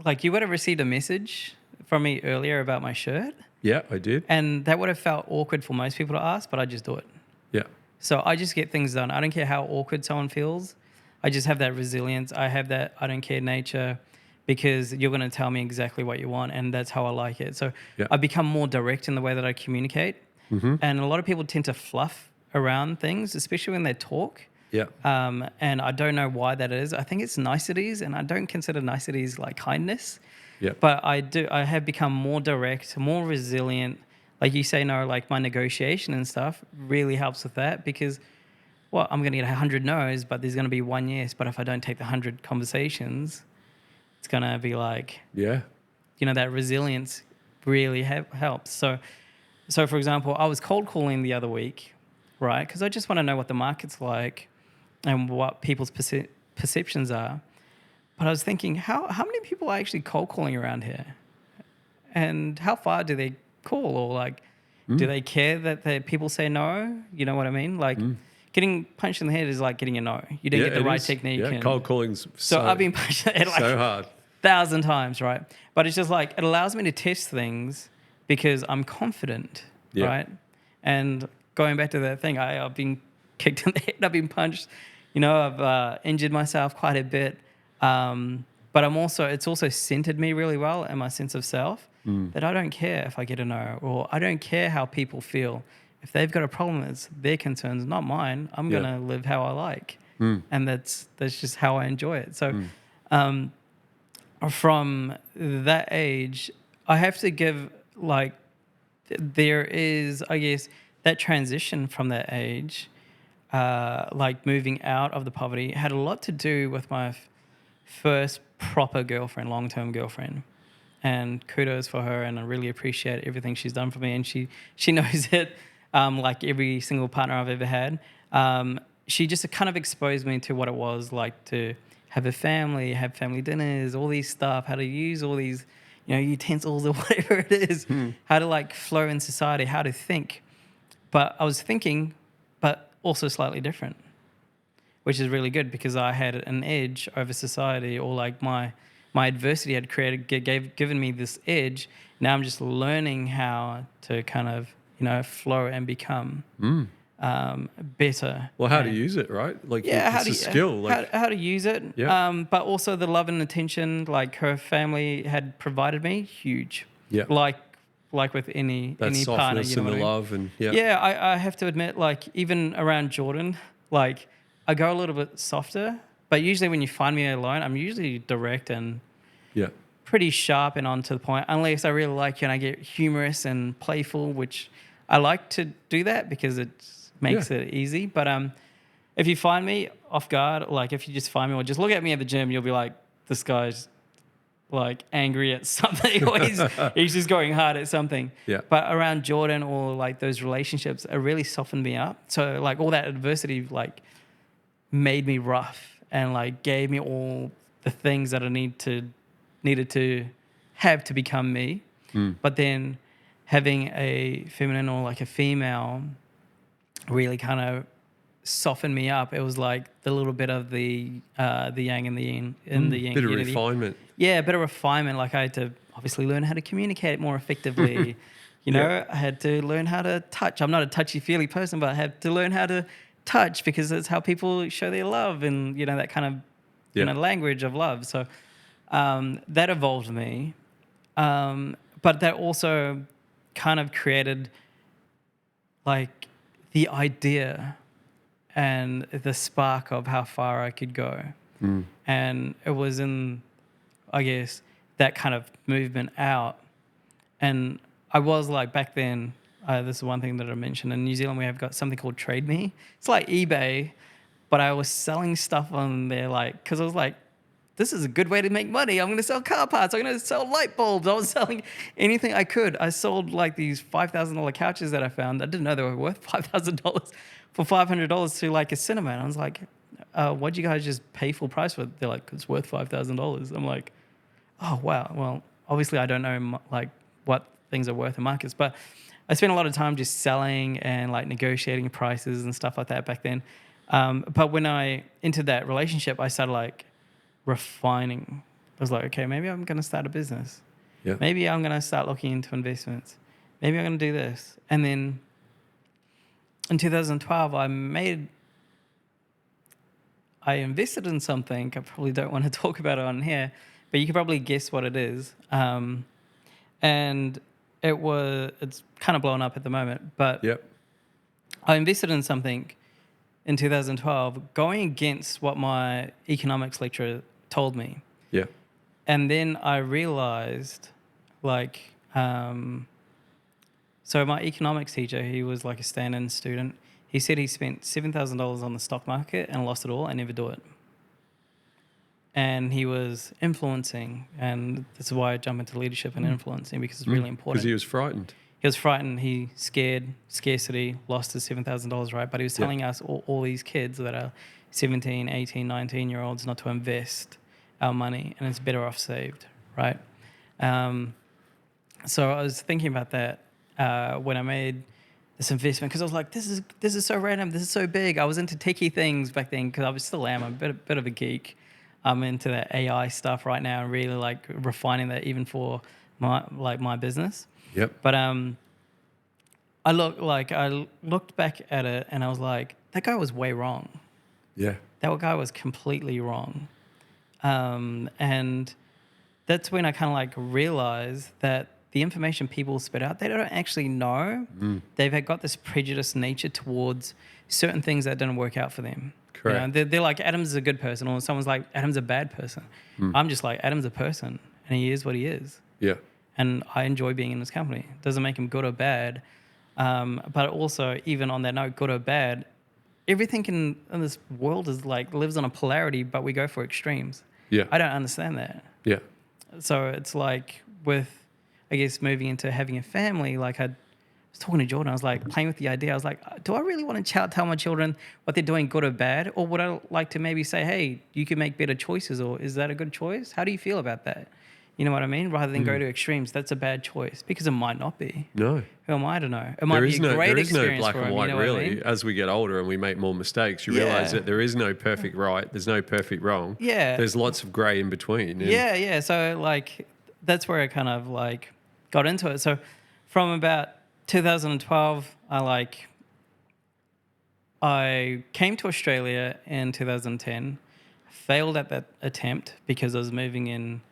like, you would have received a message from me earlier about my shirt. Yeah, I did. And that would have felt awkward for most people to ask, but I just do it. Yeah. So I just get things done. I don't care how awkward someone feels. I just have that resilience. I have that I don't care nature, because you're going to tell me exactly what you want, and that's how I like it. So I become more direct in the way that I communicate. And a lot of people tend to fluff around things, especially when they talk. Yeah. And I don't know why that is. I think it's niceties, and I don't consider niceties like kindness. Yeah. But I have become more direct, more resilient. Like you say, like my negotiation and stuff really helps with that, because I'm going to get 100 no's, but there's going to be one yes. But if I don't take the 100 conversations, it's going to be like, that resilience really helps. So for example, I was cold calling the other week, right? Because I just want to know what the market's like and what people's perceptions are. But I was thinking, how many people are actually cold calling around here? And how far do they call? Or like, do they care that people say no? You know what I mean? Like, getting punched in the head is like getting a no. You didn't get the right technique. Yeah, cold calling's so I've been punched in the head like so hard. 1,000 times, right? But it's just like, it allows me to test things because I'm confident, right? And going back to that thing, I've been kicked in the head, I've been punched, I've injured myself quite a bit. But it's also centered me really well in my sense of self, that I don't care if I get a no, or I don't care how people feel. If they've got a problem, it's their concerns, not mine. I'm going to live how I like. And that's just how I enjoy it. So from that age, I have to give, like, there is, I guess, that transition from that age, like moving out of the poverty, had a lot to do with my first proper girlfriend, long-term girlfriend. And kudos for her, and I really appreciate everything she's done for me. And she knows it, like every single partner I've ever had. She just kind of exposed me to what it was like to have a family, have family dinners, all these stuff, how to use all these, utensils or whatever it is, how to like flow in society, how to think. But I was thinking, but also slightly different, which is really good, because I had an edge over society, or like my adversity had given me this edge. Now I'm just learning how to kind of, flow and become better. Well, how to use it, right? Like, it's a skill. Like, how to use it. Yeah. But also the love and attention, like her family had provided me, huge. Yeah. Like with any that partner, softness and the love, and I have to admit, like even around Jordan, like I go a little bit softer, but usually when you find me alone, I'm usually direct and pretty sharp and on to the point, unless I really like you and I get humorous and playful, which I like to do that because it makes it easy. But if you find me off guard, like if you just find me or just look at me at the gym, you'll be like, this guy's like angry at something, or he's just going hard at something. Yeah. But around Jordan, or like those relationships, it really softened me up. So like all that adversity like made me rough and like gave me all the things that I needed to have to become me. But then having a feminine or like a female really kind of softened me up. It was like the little bit of the yang and the yin in the yin. Bit of refinement. Yeah, a bit of refinement. Like I had to obviously learn how to communicate more effectively. I had to learn how to touch. I'm not a touchy-feely person, but I had to learn how to touch, because it's how people show their love, and that kind of language of love. So that evolved me, but that also kind of created like the idea and the spark of how far I could go. And it was in, I guess, that kind of movement out. And I was like, back then, this is one thing that I mentioned, in New Zealand we have got something called Trade Me. It's like eBay, but I was selling stuff on there, like, because I was like, this is a good way to make money. I'm going to sell car parts. I'm going to sell light bulbs. I was selling anything I could. I sold like these $5,000 couches that I found. I didn't know they were worth $5,000 for $500 to like a cinema. And I was like, what'd you guys just pay full price for it? They're like, it's worth $5,000. I'm like, oh, wow. Well, obviously I don't know like what things are worth in markets, but I spent a lot of time just selling and like negotiating prices and stuff like that back then. But when I entered that relationship, I started like refining. I was like, okay, maybe I'm going to start a business. Yeah. Maybe I'm going to start looking into investments. Maybe I'm going to do this. And then in 2012, I invested in something. I probably don't want to talk about it on here, but you can probably guess what it is. And it's kind of blown up at the moment, but Yep. I invested in something in 2012 going against what my economics lecturer told me. Yeah. And then I realized, like, so my economics teacher, he was like a stand-in student. He said he spent $7,000 on the stock market and lost it all and never do it. And he was influencing, and this is why I jump into leadership and influencing, because it's really important. Because he was frightened. He was frightened. He scared scarcity, lost his $7,000, right? But he was telling us, all these kids that are 17, 18, 19-year-olds, not to invest our money, and it's better off saved, right? So I was thinking about that when I made this investment, because I was like, this is so random. This is so big. I was into techie things back then, because I still am. I'm a bit of a geek. I'm into that AI stuff right now and really like refining that even for my business. Yep. But I looked back at it and I was like, that guy was way wrong. Yeah. That guy was completely wrong. And that's when I kind of like realized that the information people spit out, they don't actually know. They've got this prejudiced nature towards certain things that didn't work out for them. Correct. You know, they're like, Adam's a good person, or someone's like, Adam's a bad person. I'm just like, Adam's a person, and he is what he is. Yeah. And I enjoy being in his company. Doesn't make him good or bad. But also, even on that note, good or bad, everything in this world is like lives on a polarity, but we go for extremes. Yeah. I don't understand that. Yeah. So it's like with, I guess, moving into having a family, like I was talking to Jordan, I was like playing with the idea. I was like, do I really want to tell my children what they're doing, good or bad? Or would I like to maybe say, hey, you can make better choices, or is that a good choice? How do you feel about that? You know what I mean? Rather than go to extremes, that's a bad choice, because it might not be. No. Who am I to know? It might be a great experience there is no black for and him, white, you know what I really. mean? As we get older and we make more mistakes, you realize that there is no perfect right. There's no perfect wrong. Yeah. There's lots of grey in between. Yeah. So like, that's where I kind of like got into it. So from about 2012, I came to Australia in 2010, failed at that attempt because I was moving in.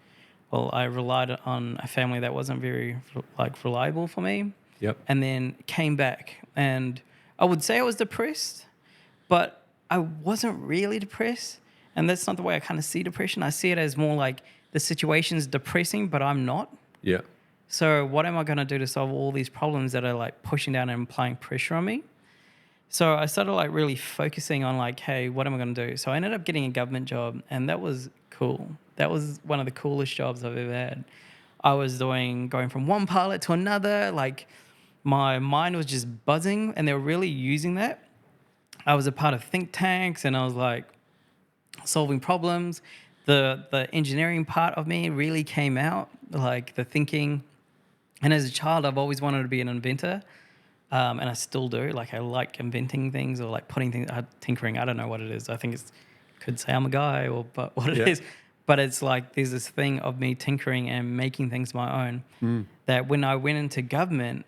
Well, I relied on a family that wasn't very reliable for me. Yep. And then came back, and I would say I was depressed, but I wasn't really depressed. And that's not the way I kind of see depression. I see it as more like the situation's depressing, but I'm not. Yeah. So what am I going to do to solve all these problems that are like pushing down and applying pressure on me? So I started like really focusing on like, hey, what am I going to do? So I ended up getting a government job, and that was cool. That was one of the coolest jobs I've ever had. I was going from one pilot to another. Like my mind was just buzzing, and they were really using that. I was a part of think tanks, and I was like solving problems. The engineering part of me really came out, like the thinking. And as a child, I've always wanted to be an inventor. And I still do. Like I like inventing things, or like putting things, tinkering. I don't know what it is. I think could say I'm a guy, but what it is. But it's like there's this thing of me tinkering and making things my own. That when I went into government,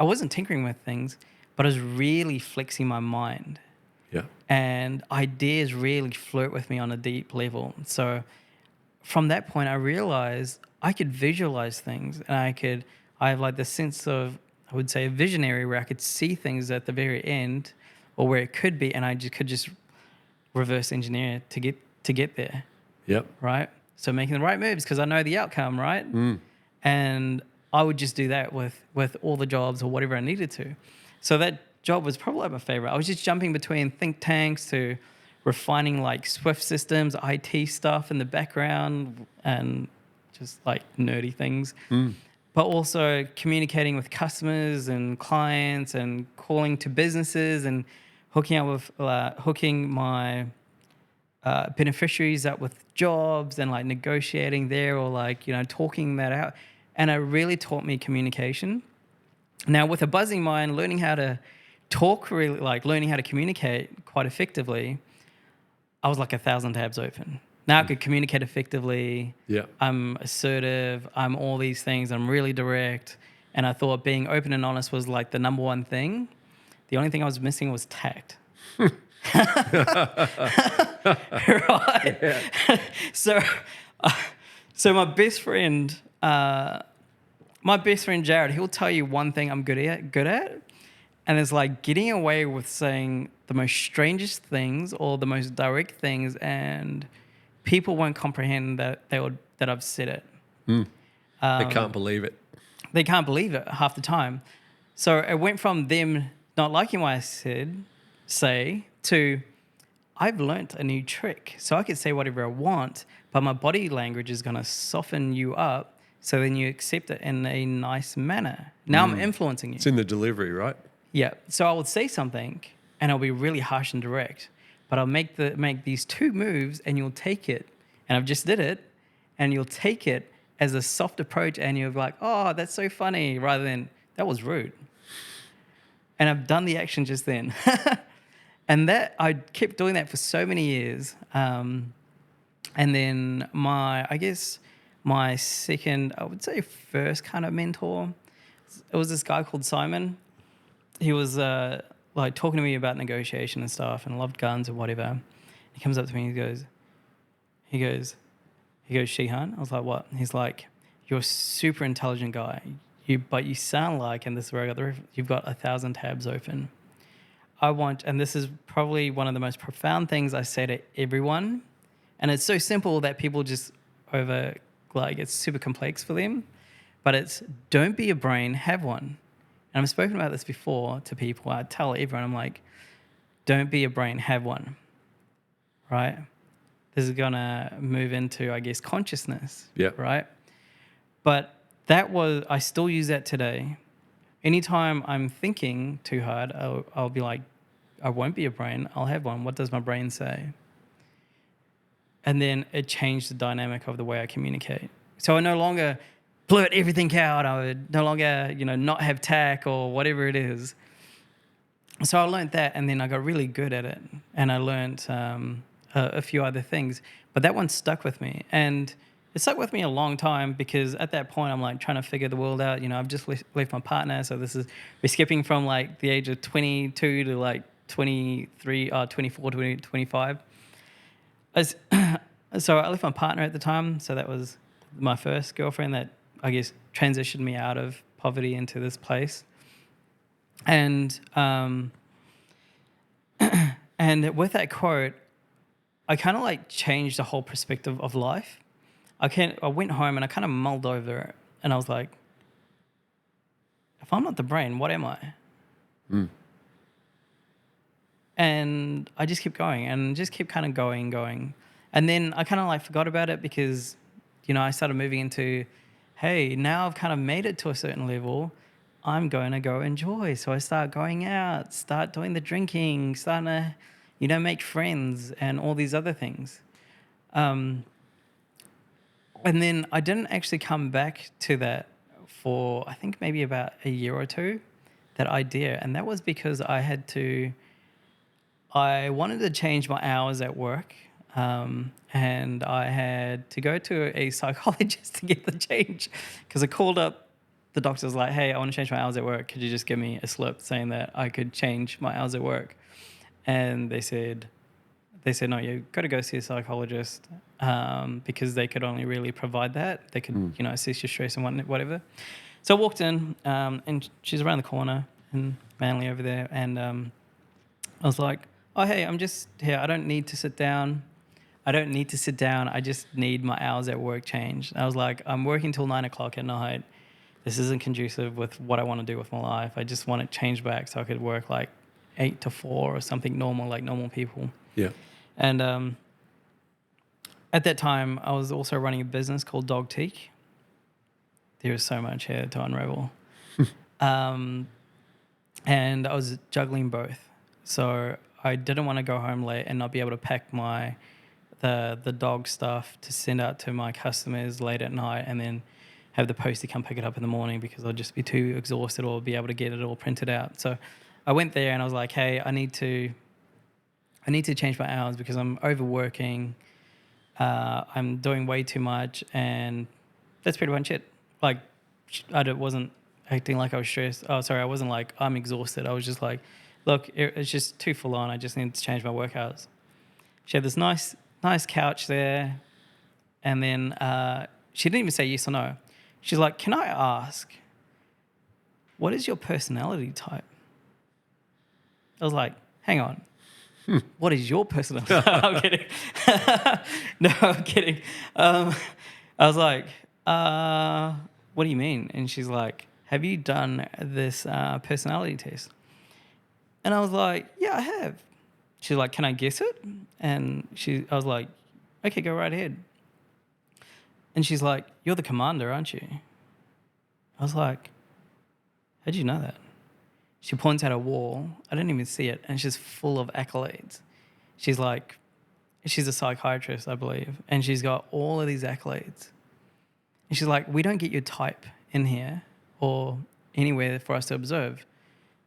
I wasn't tinkering with things, but I was really flexing my mind. Yeah. And ideas really flirt with me on a deep level. So from that point, I realized I could visualize things, and I have like the sense of I would say, a visionary where I could see things at the very end or where it could be, and I could just reverse engineer it to get there, Yep. right? So making the right moves because I know the outcome, right? And I would just do that with all the jobs or whatever I needed to. So that job was probably my favorite. I was just jumping between think tanks to refining like Swift systems, IT stuff in the background, and just like nerdy things. But also communicating with customers and clients and calling to businesses and hooking up with hooking my beneficiaries up with jobs and like negotiating there or like, you know, talking that out. And it really taught me communication. Now with a buzzing mind, learning how to talk, really like learning how to communicate quite effectively, I was like 1,000 tabs open. Now I could communicate effectively. Yeah. I'm assertive. I'm all these things. I'm really direct. And I thought being open and honest was like the number one thing. The only thing I was missing was tact. Right? Yeah. So my best friend Jared, he'll tell you one thing I'm good at, and it's like getting away with saying the most strangest things or the most direct things, and people won't comprehend that I've said it. They can't believe it. They can't believe it half the time. So it went from them not liking what I say to I've learnt a new trick. So I could say whatever I want, but my body language is going to soften you up so then you accept it in a nice manner. Now I'm influencing you. It's in the delivery, right? Yeah. So I would say something and I'll be really harsh and direct, but I'll make these two moves and you'll take it. And I've just did it and you'll take it as a soft approach and you'll be like, oh, that's so funny, rather than that was rude. And I've done the action just then. And that I kept doing that for so many years. And then my second, I would say first kind of mentor, it was this guy called Simon. He was like talking to me about negotiation and stuff and loved guns or whatever. He comes up to me and he goes, Shihan? I was like, what? He's like, you're a super intelligent guy. But you sound like, and this is where I got the reference, you've got 1,000 tabs open. And this is probably one of the most profound things I say to everyone. And it's so simple that people just it's super complex for them. But it's, don't be a brain, have one. And I've spoken about this before to people. I tell everyone, I'm like, don't be a brain, have one. Right? This is going to move into, I guess, consciousness. Yeah. Right? But I still use that today. Anytime I'm thinking too hard, I'll be like, I won't be a brain, I'll have one. What does my brain say? And then it changed the dynamic of the way I communicate. So I no longer blurt everything out. I would no longer, not have tact or whatever it is. So I learned that, and then I got really good at it. And I learned a few other things. But that one stuck with me. And it stuck with me a long time because at that point, I'm like trying to figure the world out. I've just left my partner. So we're skipping from like the age of 22 to like 23, 24, 25. So I left my partner at the time. So that was my first girlfriend that I guess transitioned me out of poverty into this place. And and with that quote, I kind of like changed the whole perspective of life. I went home and I kind of mulled over it, and I was like, if I'm not the brain, what am I? And I just kept going and just kept kind of going. And then I kind of like forgot about it because, I started moving into, hey, now I've kind of made it to a certain level. I'm going to go enjoy. So I start going out, start doing the drinking, starting to, make friends and all these other things. And then I didn't actually come back to that for, I think, maybe about a year or two, that idea. And that was because I wanted to change my hours at work. And I had to go to a psychologist to get the change because I called up. The doctor was like, hey, I want to change my hours at work. Could you just give me a slip saying that I could change my hours at work? And they said, no, you've got to go see a psychologist because they could only really provide that. They could, assess your stress and whatever. So I walked in, and she's around the corner in Manly over there, and I was like, "Oh, hey, I'm just here. I don't need to sit down. I just need my hours at work changed." I was like, "I'm working till 9 o'clock at night. This isn't conducive with what I want to do with my life. I just want it changed back so I could work like 8 to 4 or something normal, like normal people." Yeah. And at that time, I was also running a business called Dog Teak. There is so much here to unravel. And I was juggling both. So I didn't want to go home late and not be able to pack the dog stuff to send out to my customers late at night, and then have the postie come pick it up in the morning because I'd just be too exhausted or be able to get it all printed out. So I went there and I was like, "Hey, I need to change my hours because I'm overworking. I'm doing way too much," and that's pretty much it. Like, wasn't acting like I was stressed. Oh, sorry, I wasn't like I'm exhausted. I was just like, "Look, it's just too full on. I just need to change my work hours." She had this nice couch there, and then she didn't even say yes or no. She's like, "Can I ask, what is your personality type?" I was like, "Hang on. What is your personality type?" I'm kidding. No, I'm kidding. I was like, "What do you mean?" And she's like, "Have you done this personality test?" And I was like, "Yeah, I have." She's like, "Can I guess it?" And I was like, "Okay, go right ahead." And she's like, "You're the commander, aren't you?" I was like, "How'd you know that?" She points at a wall. I didn't even see it. And she's full of accolades. She's like, she's a psychiatrist, I believe. And she's got all of these accolades. And she's like, "We don't get your type in here or anywhere for us to observe.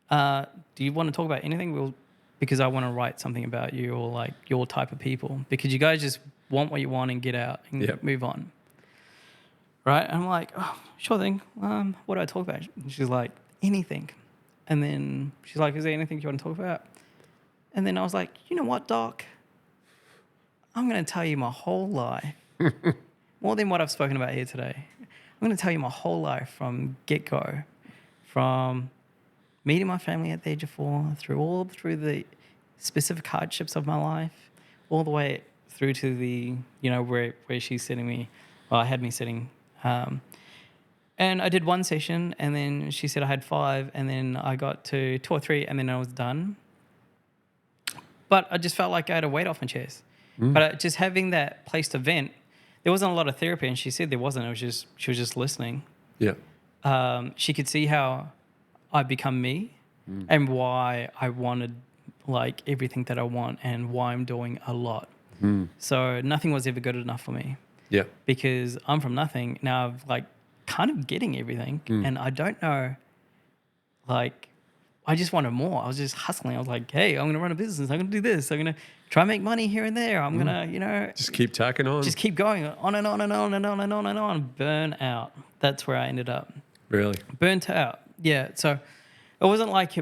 Do you want to talk about anything? Because I want to write something about you or like your type of people. Because you guys just want what you want and get out and move on." Right? And I'm like, "Oh, sure thing. What do I talk about?" And she's like, "Anything." And then she's like, "Is there anything you want to talk about?" And then I was like, "You know what, Doc? I'm going to tell you my whole life. More than what I've spoken about here today. I'm going to tell you my whole life from get-go. From meeting my family at the age of 4, through the specific hardships of my life, all the way through to the, where she's sitting me, well, had me sitting. And I did one session, and then she said I had 5, and then I got to 2 or 3, and then I was done. But I just felt like I had a weight off my chest. But just having that place to vent, there wasn't a lot of therapy, and she said there wasn't. She was just listening. Yeah. She could see how I've become me and why I wanted like everything that I want and why I'm doing a lot. So nothing was ever good enough for me. Yeah. Because I'm from nothing. Now I'm like kind of getting everything, and I don't know, like, I just wanted more. I was just hustling. I was like, "Hey, I'm going to run a business. I'm going to do this. I'm going to try and make money here and there. I'm going to, Just keep tacking on. just keep going on and on and on and on and on and on. Burn out." That's where I ended up. Really? Burnt out. Yeah. So it wasn't like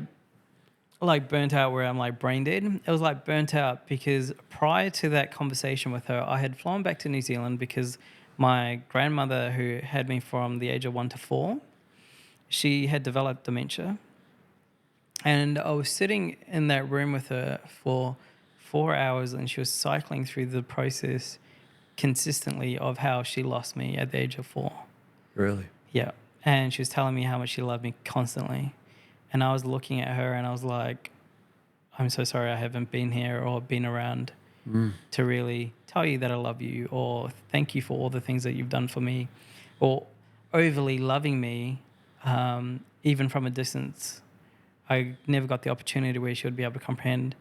burnt out where I'm like brain dead. It was like burnt out because prior to that conversation with her, I had flown back to New Zealand because my grandmother, who had me from the age of 1 to 4, she had developed dementia. And I was sitting in that room with her for 4 hours, and she was cycling through the process consistently of how she lost me at the age of 4. Really? Yeah. And she was telling me how much she loved me constantly. And I was looking at her and I was like, "I'm so sorry I haven't been here or been around to really tell you that I love you or thank you for all the things that you've done for me or overly loving me, even from a distance." I never got the opportunity where she would be able to comprehend.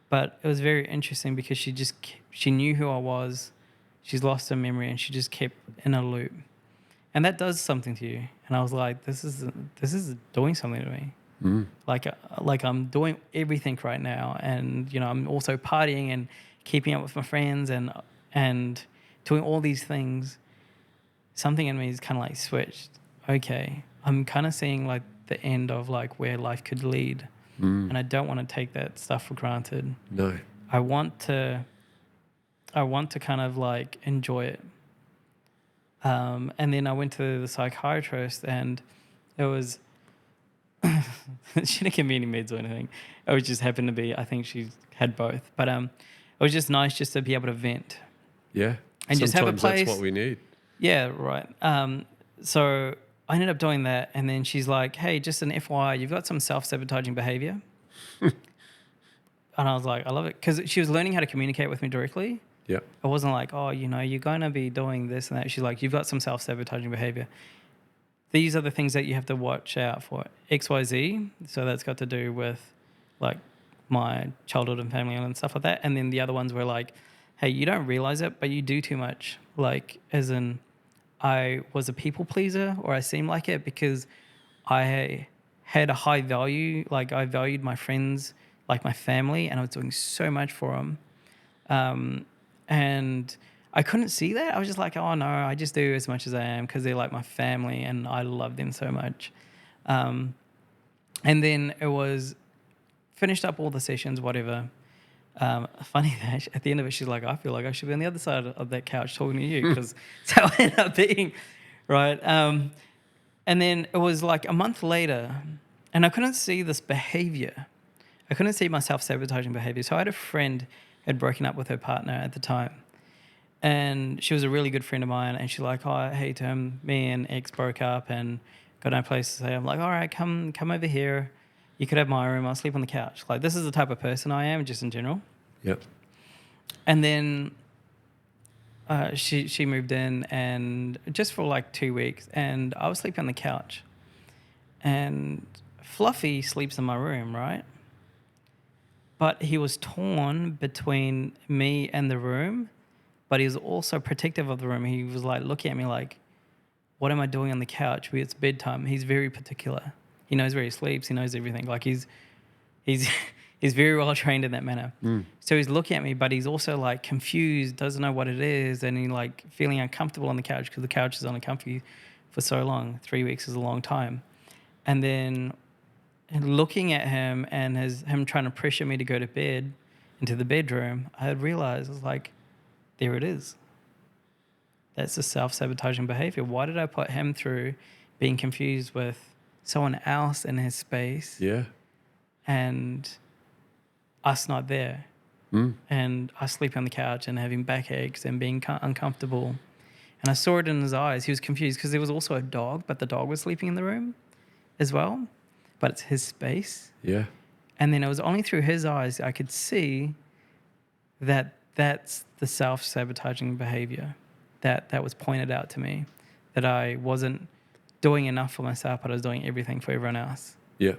But it was very interesting because she knew who I was. She's lost her memory and she just kept in a loop. And that does something to you. And I was like, this is doing something to me. Like I'm doing everything right now, and I'm also partying and keeping up with my friends and doing all these things. Something in me is kind of like switched. Okay, I'm kind of seeing like the end of like where life could lead, and I don't want to take that stuff for granted. No. I want to kind of like enjoy it. And then I went to the psychiatrist, and it was she didn't give me any meds or anything. It was just happened to be, I think she had both. But it was just nice just to be able to vent. Yeah. And just have a place. That's what we need. Yeah, right. So I ended up doing that, and then she's like, "Hey, just an FYI, you've got some self-sabotaging behavior." And I was like, I love it, because she was learning how to communicate with me directly. Yeah. It wasn't like, oh, you're going to be doing this and that. She's like, you've got some self-sabotaging behavior. These are the things that you have to watch out for. XYZ. So that's got to do with like my childhood and family and stuff like that. And then the other ones were like, hey, you don't realize it, but you do too much. Like, as in, I was a people pleaser, or I seemed like it, because I had a high value. Like, I valued my friends like my family, and I was doing so much for them. And I couldn't see that. I was just like, oh no, I just do as much as I am because they're like my family and I love them so much. And then it was finished up all the sessions, whatever. Funny that at the end of it, she's like, I feel like I should be on the other side of that couch talking to you, because that's how it ended up being, right? And then it was like a month later, and I couldn't see this behavior. I couldn't see my self-sabotaging behavior. So I had a friend who had broken up with her partner at the time. And she was a really good friend of mine. And she's like, oh, hey, Tim, me and ex broke up and got no place to stay. I'm like, all right, come over here. You could have my room. I'll sleep on the couch. Like, this is the type of person I am, just in general. Yep. And then she moved in, and just for like 2 weeks, and I was sleeping on the couch. And Fluffy sleeps in my room, right? But he was torn between me and the room, but he was also protective of the room. He was like looking at me like, what am I doing on the couch? It's bedtime. He's very particular. He knows where he sleeps. He knows everything. Like, he's very well trained in that manner. So he's looking at me, but he's also like confused, doesn't know what it is, and he like feeling uncomfortable on the couch because the couch is only comfy for so long. 3 weeks is a long time. And then looking at him and him trying to pressure me to go to bed, into the bedroom, I had realized, I was like, there it is. That's the self-sabotaging behavior. Why did I put him through being confused with someone else in his space? Yeah. And us not there. And us sleeping on the couch and having backaches and being uncomfortable. And I saw it in his eyes. He was confused because there was also a dog, but the dog was sleeping in the room as well. But it's his space. Yeah. And then it was only through his eyes I could see that that's the self-sabotaging behavior that was pointed out to me, that I wasn't doing enough for myself, but I was doing everything for everyone else. Yeah.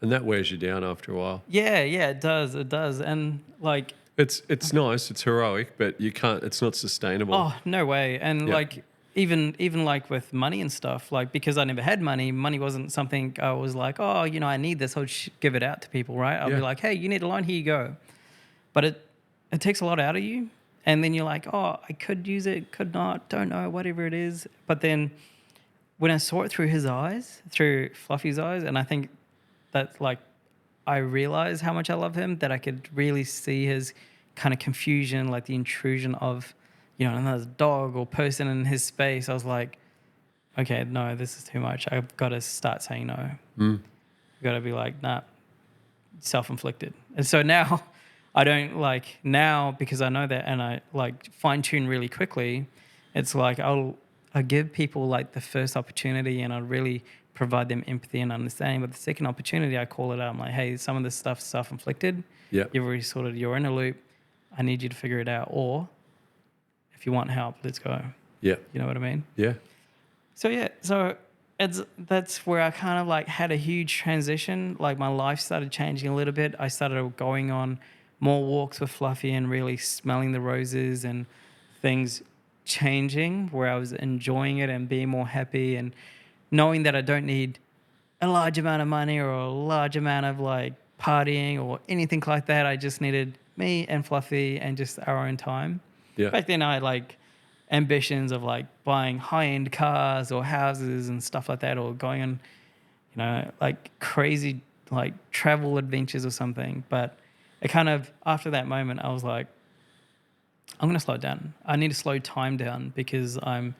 And that wears you down after a while. Yeah, it does. And like... It's nice, it's heroic, but you can't, it's not sustainable. Oh, no way. And like... Even like with money and stuff, like, because I never had money wasn't something I was like, oh, I need this, I'll give it out to people, right? I'll be like, hey, you need a loan, here you go. But it takes a lot out of you. And then you're like, oh, I could use it, could not, don't know, whatever it is. But then when I saw it through his eyes, through Fluffy's eyes, and I think that, like, I realized how much I love him, that I could really see his kind of confusion, like the intrusion of, another dog or person in his space. I was like, okay, no, this is too much. I've got to start saying no. I've got to be like, nah, self-inflicted. And so now I don't now, because I know that and I like fine tune really quickly, it's like I give people like the first opportunity and I really provide them empathy and understanding. But the second opportunity, I call it out. I'm like, hey, some of this stuff's self-inflicted. Yeah. You've already sorted, you're in a loop. I need you to figure it out. Or if you want help, let's go. Yeah. You know what I mean? Yeah. So that's where I kind of like had a huge transition. Like, my life started changing a little bit. I started going on more walks with Fluffy and really smelling the roses and things changing, where I was enjoying it and being more happy and knowing that I don't need a large amount of money or a large amount of like partying or anything like that. I just needed me and Fluffy and just our own time. Yeah. Back then I had like ambitions of like buying high-end cars or houses and stuff like that, or going on, like crazy like travel adventures or something. But it kind of, after that moment, I was like, I'm going to slow it down. I need to slow time down because I'm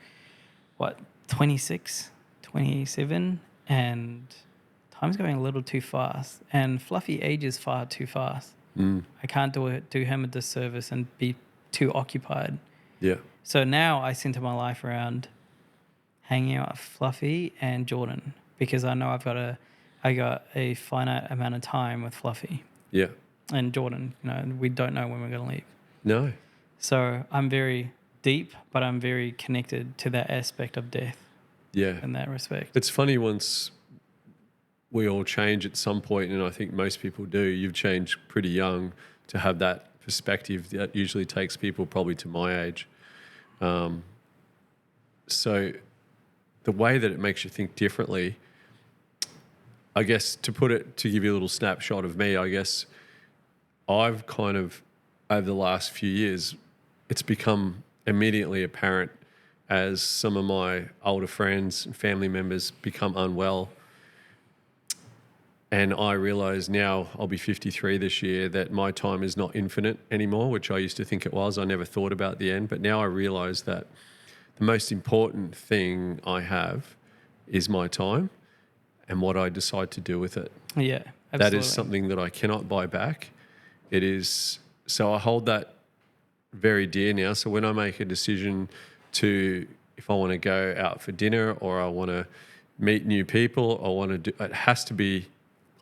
26, 27, and time's going a little too fast, and Fluffy ages far too fast. I can't do him a disservice and be too occupied. Yeah. So now I center my life around hanging out with Fluffy and Jordan, because I know I got a finite amount of time with Fluffy. Yeah. And Jordan, we don't know when we're going to leave. No. So I'm very deep, but I'm very connected to that aspect of death. Yeah. In that respect. It's funny, once we all change at some point, and I think most people do. You've changed pretty young to have that perspective. That usually takes people probably to my age. So the way that it makes you think differently, I guess, to give you a little snapshot of me, I guess I've kind of, over the last few years, it's become immediately apparent as some of my older friends and family members become unwell. And I realise now, I'll be 53 this year, that my time is not infinite anymore, which I used to think it was. I never thought about the end. But now I realise that the most important thing I have is my time and what I decide to do with it. Yeah, absolutely. That is something that I cannot buy back. It is, so I hold that very dear now. So when I make a decision if I want to go out for dinner, or I want to meet new people, or want to do, it has to be,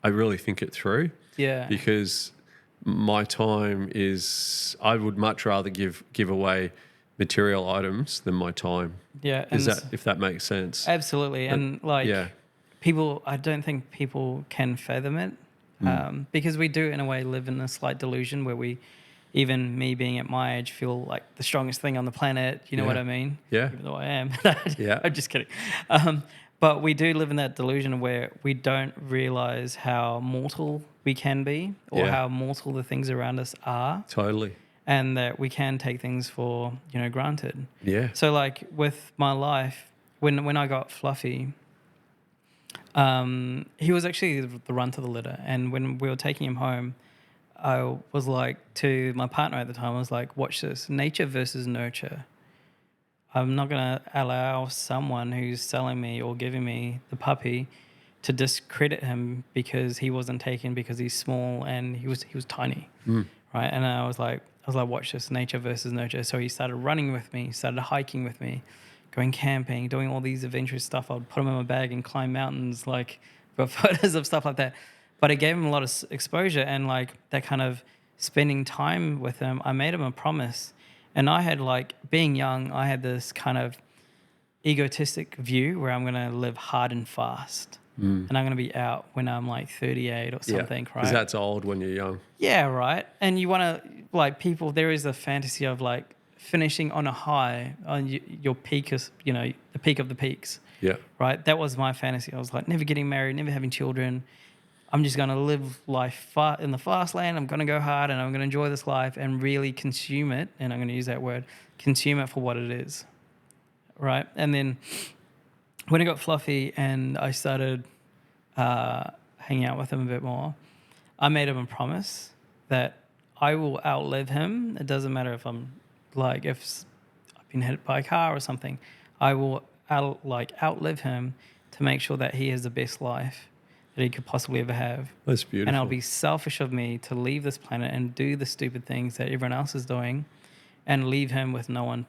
I really think it through. Yeah. Because my time is, I would much rather give away material items than my time. Yeah. If that makes sense? Absolutely. And people, I don't think people can fathom it, because we do in a way live in a slight delusion where even me being at my age, feel like the strongest thing on the planet. You know what I mean? Yeah. Even though I am. Yeah. I'm just kidding. But we do live in that delusion where we don't realize how mortal we can be, or how mortal the things around us are. Totally. And that we can take things for, granted. Yeah. So like with my life, when I got Fluffy, he was actually the runt of the litter. And when we were taking him home, I was like, to my partner at the time, I was like, watch this, nature versus nurture. I'm not going to allow someone who's selling me or giving me the puppy to discredit him because he wasn't taken because he's small and he was tiny, right? And I was like, watch this, nature versus nurture. So he started running with me, started hiking with me, going camping, doing all these adventurous stuff. I'd put him in my bag and climb mountains, like, got photos of stuff like that. But it gave him a lot of exposure, and like that kind of spending time with him, I made him a promise. And I had, like, being young, I had this kind of egotistic view where I'm going to live hard and fast. And I'm going to be out when I'm like 38 or something, right? Because that's old when you're young. Yeah, right. And you want to, like, people, there is a fantasy of like finishing on a high on your peak, is, the peak of the peaks. Yeah. Right. That was my fantasy. I was like, never getting married, never having children. I'm just going to live life in the fast lane. I'm going to go hard and I'm going to enjoy this life and really consume it. And I'm going to use that word, consume it for what it is. Right. And then when I got Fluffy and I started hanging out with him a bit more, I made him a promise that I will outlive him. It doesn't matter if I'm like, if I've been hit by a car or something, I will outlive him to make sure that he has the best life that he could possibly ever have. That's beautiful. And it'll be selfish of me to leave this planet and do the stupid things that everyone else is doing and leave him with no one.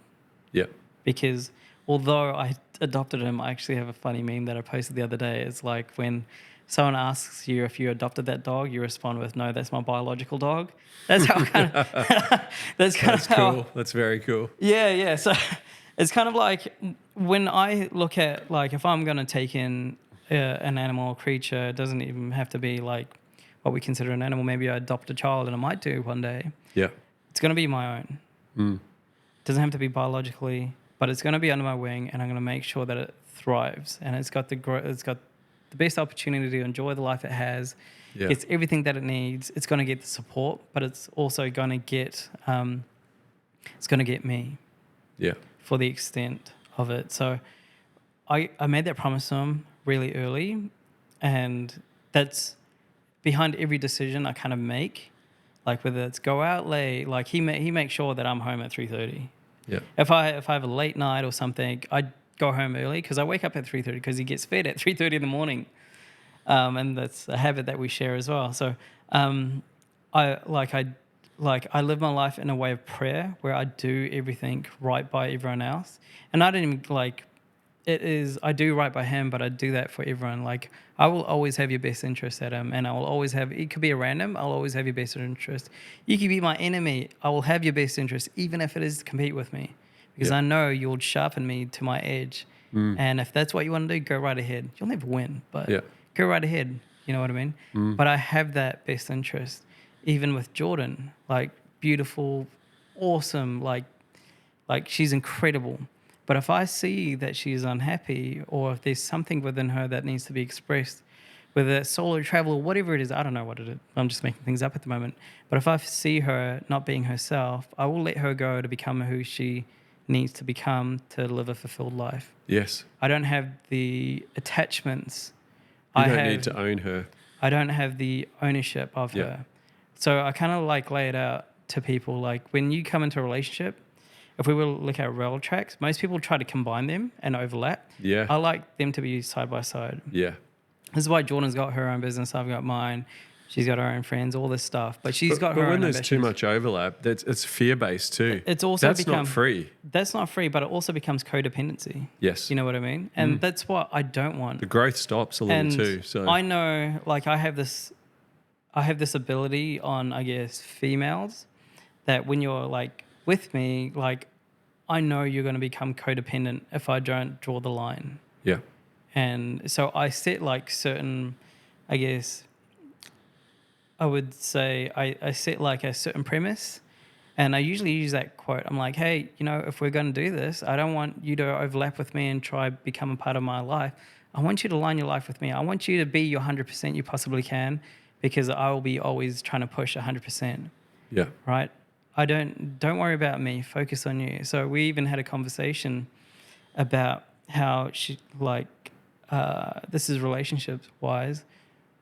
Yeah. Because although I adopted him, I actually have a funny meme that I posted the other day. It's like when someone asks you if you adopted that dog, you respond with, no, that's my biological dog. That's how kind of... that's cool. That's very cool. Yeah. So it's kind of like when I look at, like, if I'm going to take in an animal or creature, it doesn't even have to be like what we consider an animal. Maybe I adopt a child, and I might do one day. Yeah. It's going to be my own. It doesn't have to be biologically, but it's going to be under my wing, and I'm going to make sure that it thrives, and it's got the best opportunity to enjoy the life it has. Yeah. It's everything that it needs. It's going to get the support, but it's also going to get me. Yeah. For the extent of it. So I made that promise to him really early, and that's behind every decision I kind of make, like whether it's go out late, like he makes sure that I'm home at 3:30. Yeah. If I have a late night or something, I go home early because I wake up at 3:30 because he gets fed at 3:30 in the morning, and that's a habit that we share as well. So I live my life in a way of prayer where I do everything right by everyone else, and I don't even like. It is, I do right by him, but I do that for everyone. Like, I will always have your best interest at him, and I will always have, it could be a random, I'll always have your best interest. You could be my enemy, I will have your best interest, even if it is to compete with me, because I know you'll sharpen me to my edge. And if that's what you want to do, go right ahead. You'll never win, but go right ahead. You know what I mean? But I have that best interest, even with Jordan, like beautiful, awesome, like she's incredible. But if I see that she is unhappy or if there's something within her that needs to be expressed, whether it's solo travel or whatever it is, I don't know what it is. I'm just making things up at the moment. But if I see her not being herself, I will let her go to become who she needs to become to live a fulfilled life. Yes. I don't have the attachments. You don't need to own her. I don't have the ownership of her. So I kind of like lay it out to people. Like when you come into a relationship, if we were to look at rail tracks, most people try to combine them and overlap. Yeah. I like them to be side by side. Yeah. This is why Jordan's got her own business. I've got mine. She's got her own friends, all this stuff. But she's got her own when there's ambitions. too much overlap, it's fear-based too. It's also That's not free. That's not free, but it also becomes codependency. Yes. You know what I mean? And that's what I don't want. The growth stops a little too. So I know, like I have this ability on, I guess, females that when you're like with me, like I know you're going to become codependent if I don't draw the line. Yeah. And so I set like certain, I guess, I would say I set like a certain premise, and I usually use that quote. I'm like, hey, you know, if we're going to do this, I don't want you to overlap with me and try become a part of my life. I want you to line your life with me. I want you to be your 100% you possibly can, because I will be always trying to push 100%. Yeah. Right? Don't worry about me. Focus on you. So we even had a conversation about how she this is relationships wise,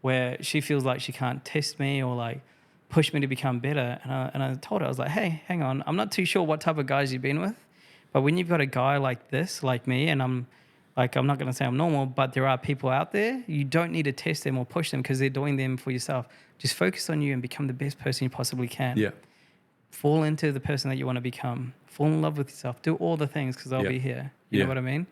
where she feels like she can't test me or like push me to become better. And I told her, I was like, hey, hang on. I'm not too sure what type of guys you've been with, but when you've got a guy like this, like me, and I'm not going to say I'm normal, but there are people out there, you don't need to test them or push them because they're doing them for yourself. Just focus on you and become the best person you possibly can. Yeah. Fall into the person that you want to become. Fall in love with yourself. Do all the things because I'll be here. You know what I mean?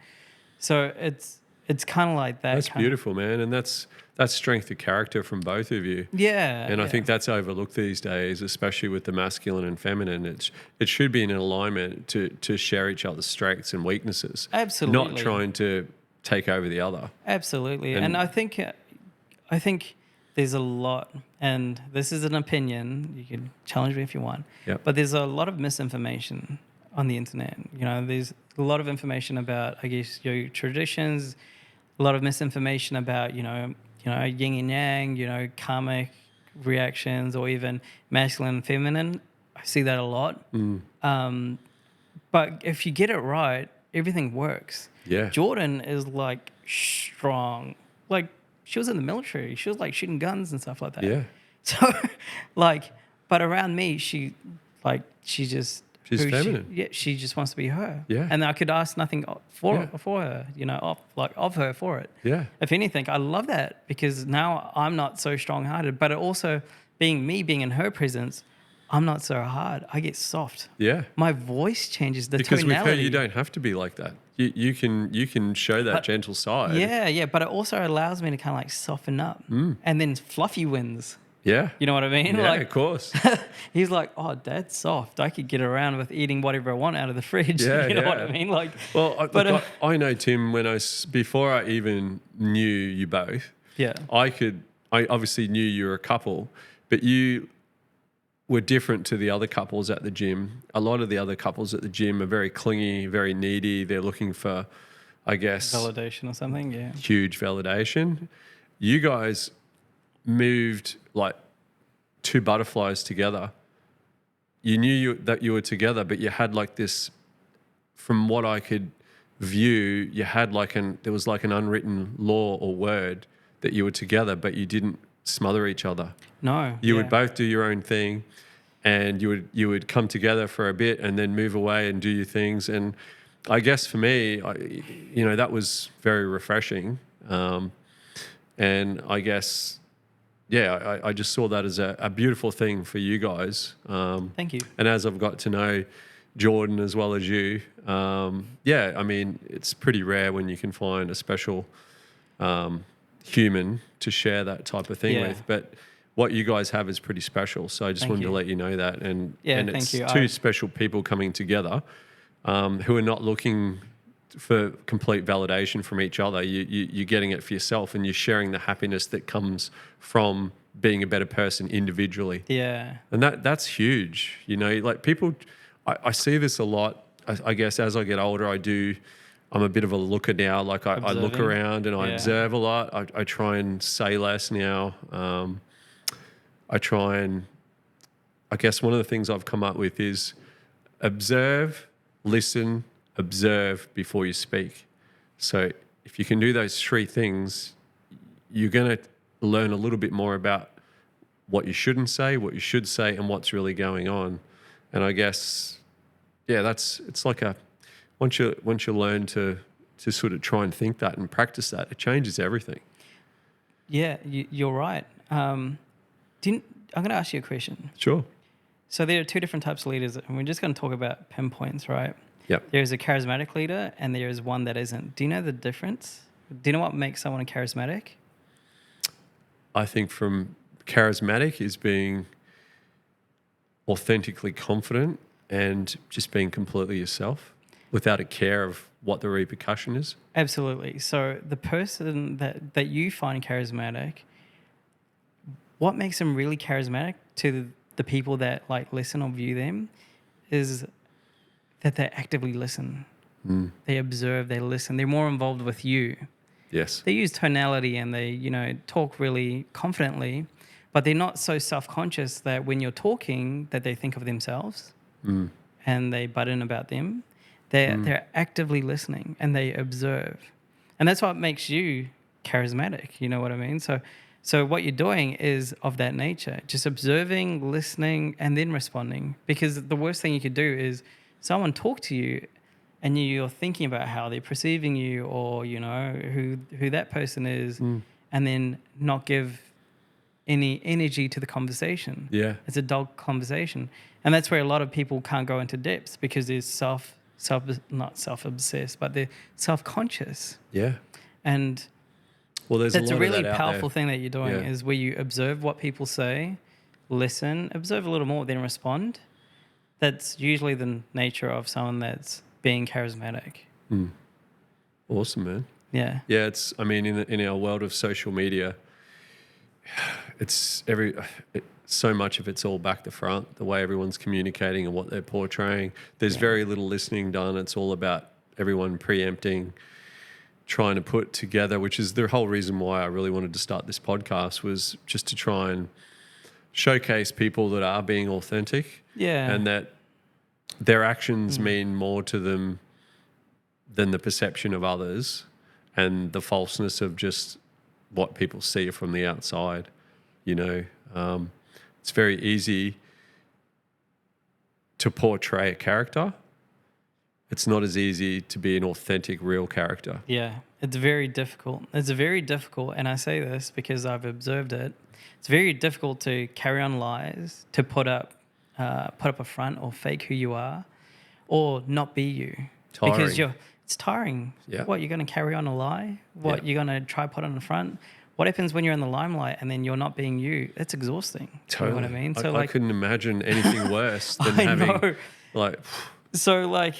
So it's kind of like that. That's beautiful, man. And that's strength of character from both of you. Yeah. And I think that's overlooked these days, especially with the masculine and feminine. It should be in alignment to share each other's strengths and weaknesses. Absolutely. Not trying to take over the other. Absolutely. And I think there's a lot, and this is an opinion, you can challenge me if you want, but there's a lot of misinformation on the internet. You know, there's a lot of information about, I guess, your traditions, a lot of misinformation about, you know, yin and yang, you know, karmic reactions, or even masculine and feminine. I see that a lot. But if you get it right, everything works. Yeah. Jordan is like strong. Like, she was in the military. She was like shooting guns and stuff like that. Yeah. So, like, but around me, she's feminine. She just wants to be her. Yeah. And I could ask nothing for her, you know, of her for it. Yeah. If anything, I love that because now I'm not so strong-hearted, but it also being in her presence, I'm not so hard. I get soft. Yeah. My voice changes. The because tonality. with her, you don't have to be like that. You can show that gentle side. Yeah. But it also allows me to kind of like soften up, and then Fluffy wins. Yeah. You know what I mean? Yeah, like, of course. He's like, oh, Dad's soft. I could get around with eating whatever I want out of the fridge. Yeah, you know what I mean? Like, well, I know, Tim, before I even knew you both, I obviously knew you were a couple, but you were different to the other couples at the gym. A lot of the other couples at the gym are very clingy, very needy. They're looking for, I guess, validation or something. Yeah. Huge validation. You guys moved like two butterflies together. You knew that you were together, but you had like this, from what I could view, you had there was like an unwritten law or word that you were together, but you didn't smother each other. No. You would both do your own thing, and you would come together for a bit and then move away and do your things. And I guess for me, that was very refreshing. And I guess, yeah, I just saw that as a beautiful thing for you guys. Thank you. And as I've got to know Jordan as well as you, yeah, I mean, it's pretty rare when you can find a special human to share that type of thing with. But what you guys have is pretty special. So I just wanted to let you know that. And it's two special people coming together who are not looking for complete validation from each other. You're getting it for yourself, and you're sharing the happiness that comes from being a better person individually. Yeah. And that's huge. Like people, I see this a lot. I guess as I get older, I'm a bit of a looker now. Like I look around and I observe a lot. I try and say less now. I guess one of the things I've come up with is observe, listen, observe before you speak. So if you can do those three things, you're going to learn a little bit more about what you shouldn't say, what you should say, and what's really going on. And I guess, yeah, it's like once you learn to sort of try and think that and practice that, it changes everything. Yeah, you're right. I'm going to ask you a question. Sure. So there are two different types of leaders, and we're just going to talk about pinpoints, right? Yep. There's a charismatic leader, and there is one that isn't. Do you know the difference? Do you know what makes someone charismatic? I think from charismatic is being authentically confident and just being completely yourself without a care of what the repercussion is. Absolutely. So the person that you find charismatic, what makes them really charismatic to the people that like listen or view them is that they actively listen. They observe, they listen. They're more involved with you. Yes. They use tonality and they, talk really confidently, but they're not so self-conscious that when you're talking that they think of themselves and they butt in about them. They're actively listening and they observe. And that's what makes you charismatic, you know what I mean? So what you're doing is of that nature, just observing, listening, and then responding. Because the worst thing you could do is someone talk to you and you're thinking about how they're perceiving you or, who that person is, and then not give any energy to the conversation. Yeah. It's a dull conversation. And that's where a lot of people can't go into depths because they're not self-obsessed, but they're self-conscious. Yeah. And there's that's a really that powerful thing that you're doing is where you observe what people say, listen, observe a little more, then respond. That's usually the nature of someone that's being charismatic. Awesome, man. Yeah. Yeah, in our world of social media, so much of it's all back to front, the way everyone's communicating and what they're portraying. There's very little listening done. It's all about everyone preempting, trying to put together, which is the whole reason why I really wanted to start this podcast, was just to try and showcase people that are being authentic. Yeah. And that their actions mean more to them than the perception of others and the falseness of just what people see from the outside. It's very easy to portray a character. It's not as easy to be an authentic, real character. Yeah, it's very difficult. It's very difficult, and I say this because I've observed it. It's very difficult to carry on lies, to put up a front or fake who you are, or not be you. Tiring. Because it's tiring. Yeah. What, you're going to carry on a lie? What, you're going to try put on the front? What happens when you're in the limelight and then you're not being you? It's exhausting. Totally. You know what I mean? So I couldn't imagine anything worse than know. So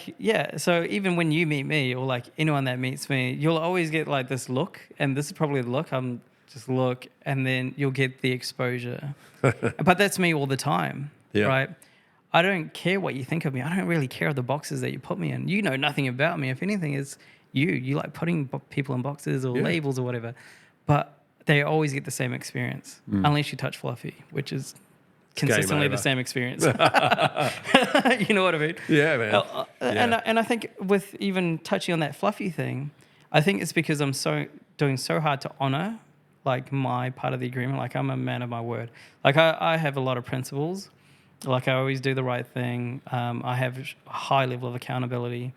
So even when you meet me or like anyone that meets me, you'll always get like this look, and this is probably the look. I'm just look, and then you'll get the exposure. But that's me all the time, right? I don't care what you think of me. I don't really care of the boxes that you put me in. You know nothing about me. If anything, it's you. You like putting people in boxes or labels or whatever. But they always get the same experience, unless you touch Fluffy, which is consistently the same experience. You know what I mean? Yeah, man. And I think with even touching on that Fluffy thing, I think it's because I'm doing so hard to honor like my part of the agreement. Like I'm a man of my word. Like I have a lot of principles. Like I always do the right thing. I have a high level of accountability,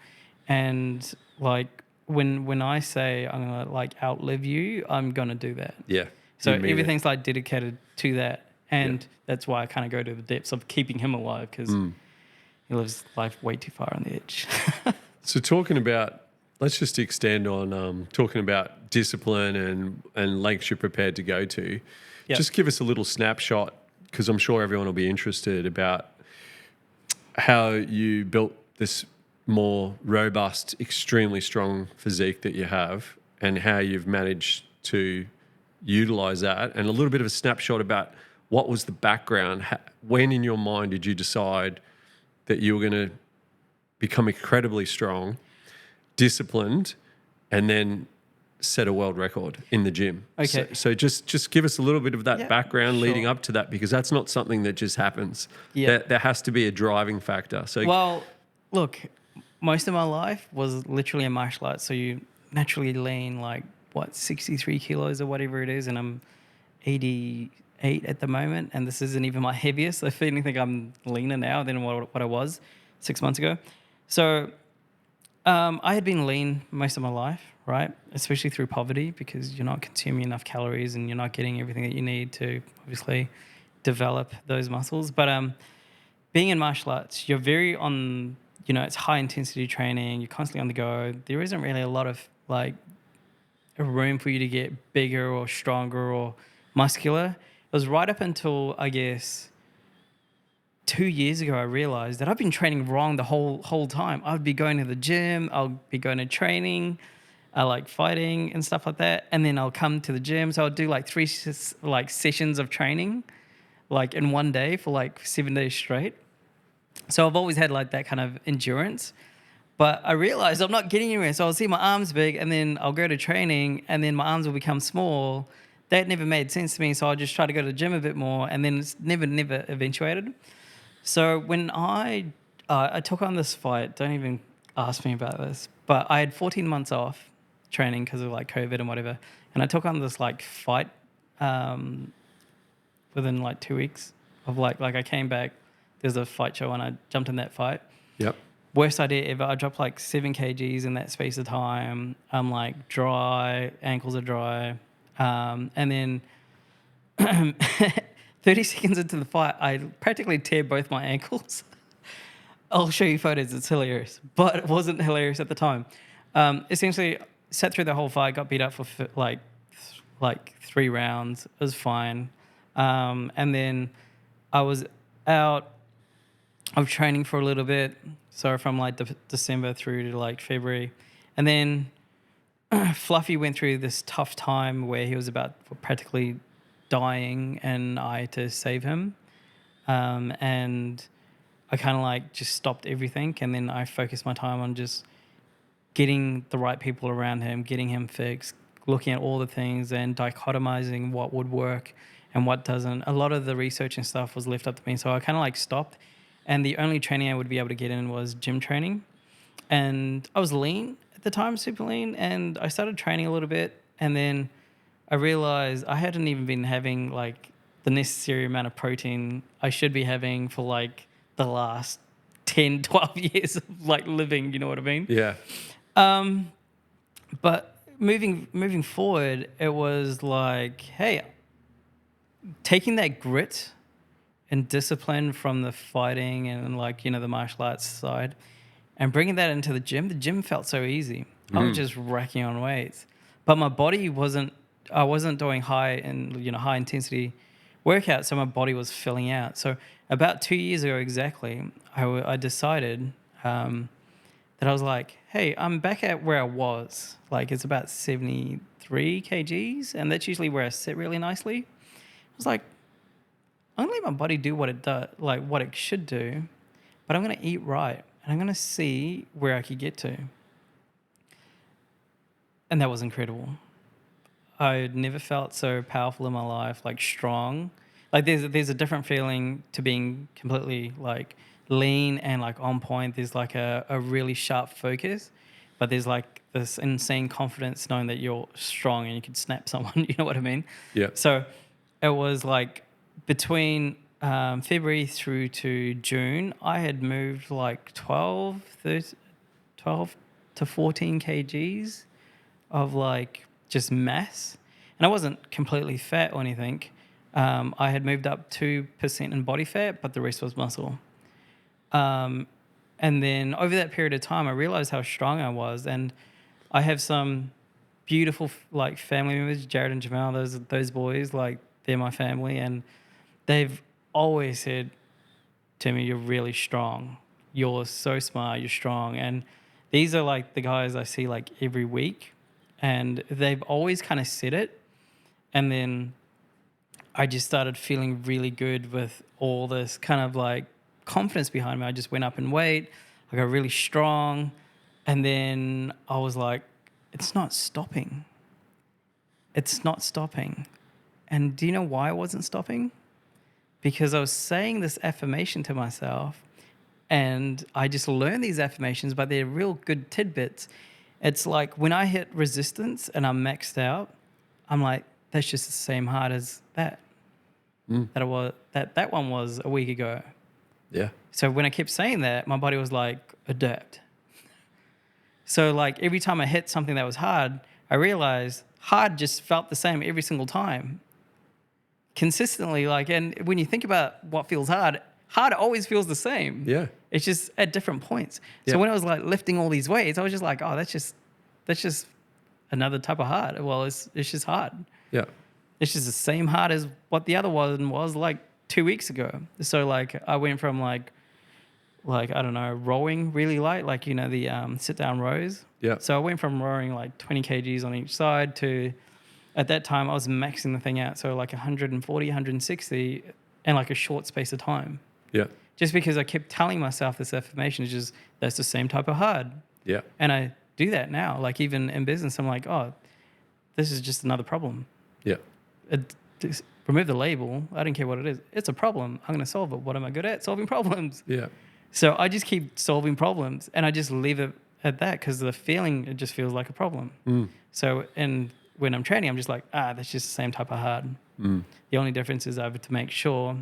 And like when I say I'm gonna like outlive you, I'm gonna do that. Yeah. So You mean it. everything's like dedicated to that, and that's why I kind of go to the depths of keeping him alive, because he lives life way too far on the edge. So talking about, let's just extend on talking about discipline and lengths you're prepared to go to. Yep. Just give us a little snapshot, because I'm sure everyone will be interested about how you built this more robust, extremely strong physique that you have, and how you've managed to utilize that, and a little bit of a snapshot about what was the background. When in your mind did you decide that you were going to become incredibly strong, disciplined, and then set a world record in the gym? Okay. So just give us a little bit of that background leading sure. up to that, because that's not something that just happens. Yeah. There has to be a driving factor. So Well, look, most of my life was literally a martial arts. So you naturally lean like, 63 kilos or whatever it is. And I'm 88 at the moment. And this isn't even my heaviest. If anything, I'm leaner now than what I was 6 months ago. So I had been lean most of my life, right? Especially through poverty, because you're not consuming enough calories and you're not getting everything that you need to obviously develop those muscles. But being in martial arts, you're very on, it's high intensity training. You're constantly on the go. There isn't really a lot of like a room for you to get bigger or stronger or muscular. It was right up until, I guess, 2 years ago, I realized that I've been training wrong the whole time. I'd be going to the gym, I'll be going to training, I like fighting and stuff like that, and then I'll come to the gym. So I'll do like 3 sessions of training, like in one day for like 7 days straight. So I've always had like that kind of endurance, but I realized I'm not getting anywhere. So I'll see my arms big, and then I'll go to training, and then my arms will become small. That never made sense to me, so I'll just try to go to the gym a bit more, and then it's never eventuated. So when I took on this fight, don't even ask me about this, but I had 14 months off training because of like COVID and whatever, and I took on this like fight within like 2 weeks of like I came back. There's a fight show and I jumped in that fight. Yep. Worst idea ever. I dropped like 7 kgs in that space of time. I'm like dry, ankles are dry, and then 30 seconds into the fight, I practically tear both my ankles. I'll show you photos. It's hilarious, but it wasn't hilarious at the time. Essentially, sat through the whole fight, got beat up for like 3 rounds. It was fine. And then I was out of training for a little bit. So from like December through to like February. And then Fluffy went through this tough time where he was about practically dying, and I had to save him. And I kind of like just stopped everything, and then I focused my time on just getting the right people around him, getting him fixed, looking at all the things and dichotomizing what would work and what doesn't. A lot of the research and stuff was left up to me, so I kind of like stopped, and the only training I would be able to get in was gym training. And I was lean at the time, super lean, and I started training a little bit, and then I realized I hadn't even been having like the necessary amount of protein I should be having for like the last 10, 12 years of like living, you know what I mean? Yeah. But moving forward, it was like, hey, taking that grit and discipline from the fighting and like, the martial arts side and bringing that into the gym felt so easy. I was just racking on weights, but my body I wasn't doing high intensity workouts, so my body was filling out. So about 2 years ago exactly, I decided that I was like, hey, I'm back at where I was. Like it's about 73 kgs, and that's usually where I sit really nicely. I was like, I'm gonna let my body do what it does, like what it should do, but I'm gonna eat right, and I'm gonna see where I could get to. And that was incredible. I never felt so powerful in my life, like strong. Like there's a different feeling to being completely like lean and like on point. There's like a really sharp focus, but there's like this insane confidence knowing that you're strong and you can snap someone. You know what I mean? Yeah. So it was like between February through to June, I had moved like 12 to 14 kgs of like just mass. And I wasn't completely fat or anything. I had moved up 2% in body fat, but the rest was muscle. And then over that period of time, I realized how strong I was. And I have some beautiful like family members, Jared and Jamal, those boys, like they're my family. And they've always said to me, you're really strong. You're so smart, you're strong. And these are like the guys I see like every week. And they've always kind of said it. And then I just started feeling really good with all this kind of like confidence behind me. I just went up in weight. I got really strong. And then I was like, it's not stopping. It's not stopping. And do you know why it wasn't stopping? Because I was saying this affirmation to myself, and I just learned these affirmations, but they're real good tidbits. It's like when I hit resistance and I'm maxed out, I'm like, that's just the same hard as that. That one was a week ago. Yeah. So when I kept saying that, my body was like, adapt. So like every time I hit something that was hard, I realized hard just felt the same every single time. Consistently, like, and when you think about what feels hard always feels the same. Yeah. It's just at different points. Yeah. So when I was like lifting all these weights, I was just like, oh, that's just another type of hard. Well, it's just hard. Yeah. It's just the same hard as what the other one was like 2 weeks ago. So like I went from like I don't know, rowing really light, like you know the sit down rows. Yeah. So I went from rowing like 20 kgs on each side to at that time I was maxing the thing out, so like 140, 160 in like a short space of time. Yeah. Just because I kept telling myself this affirmation is just that's the same type of hard. Yeah. And I do that now. Like even in business, I'm like, oh, this is just another problem. Yeah. Just remove the label. I don't care what it is. It's a problem. I'm going to solve it. What am I good at? Solving problems. Yeah. So I just keep solving problems and I just leave it at that because the feeling, it just feels like a problem. So when I'm training, I'm just like, that's just the same type of hard. The only difference is I have to make sure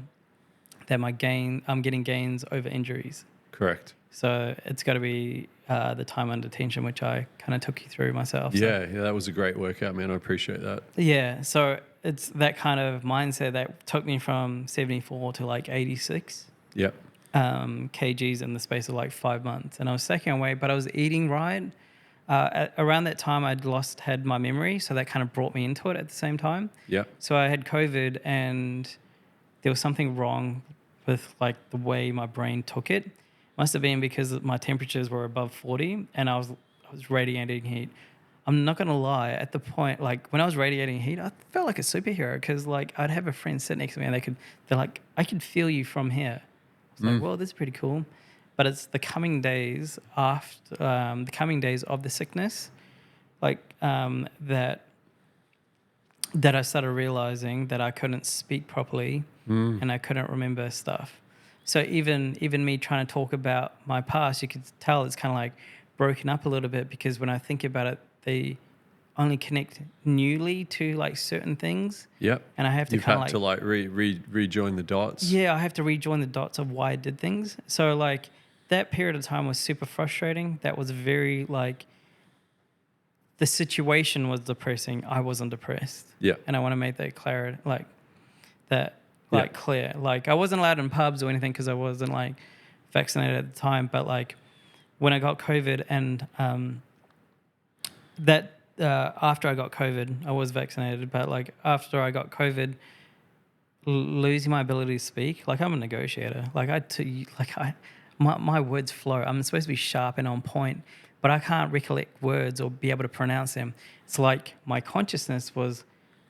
that I'm getting gains over injuries. Correct. So it's got to be the time under tension, which I kind of took you through myself. Yeah, that was a great workout, man. I appreciate that. Yeah, so it's that kind of mindset that took me from 74 to like 86 Yeah. kgs in the space of like 5 months. And I was stacking on weight, but I was eating right. Around that time, had my memory, so that kind of brought me into it at the same time. Yeah. So I had COVID, and there was something wrong with like the way my brain took it. Must have been because my temperatures were above 40, and I was radiating heat. I'm not gonna lie. At the point, like when I was radiating heat, I felt like a superhero because like I'd have a friend sit next to me, and they're like, I can feel you from here. I was like, well, this is pretty cool. But it's the coming days after the coming days of the sickness, like that I started realizing that I couldn't speak properly and I couldn't remember stuff. So even me trying to talk about my past, you could tell it's kind of like broken up a little bit because when I think about it, they only connect newly to like certain things. Yep. And I have to You've kind of had to like rejoin the dots. Yeah, I have to rejoin the dots of why I did things. So like that period of time was super frustrating. That was very like the situation was depressing. I wasn't depressed. Yeah. And I want to make that clear, clear. Like I wasn't allowed in pubs or anything because I wasn't like vaccinated at the time. But like when I got COVID and after I got COVID, I was vaccinated. But like after I got COVID, losing my ability to speak, like I'm a negotiator. My words flow. I'm supposed to be sharp and on point, but I can't recollect words or be able to pronounce them. It's like my consciousness was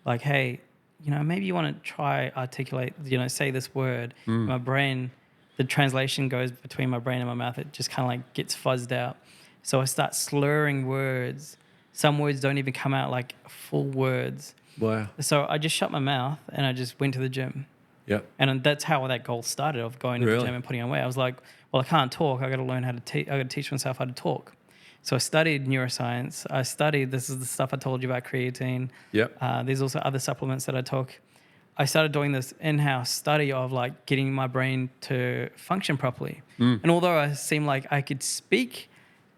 like, hey, maybe you want to try articulate, say this word. My brain, the translation goes between my brain and my mouth. It just kind of like gets fuzzed out. So I start slurring words. Some words don't even come out like full words. Wow. So I just shut my mouth and I just went to the gym. Yep. And that's how that goal started of going to the gym and putting on weight. I was like, well, I can't talk. I got to learn how to I got to teach myself how to talk. So I studied neuroscience. This is the stuff I told you about, creatine. Yep. There's also other supplements that I took. I started doing this in-house study of like getting my brain to function properly. And although I seemed like I could speak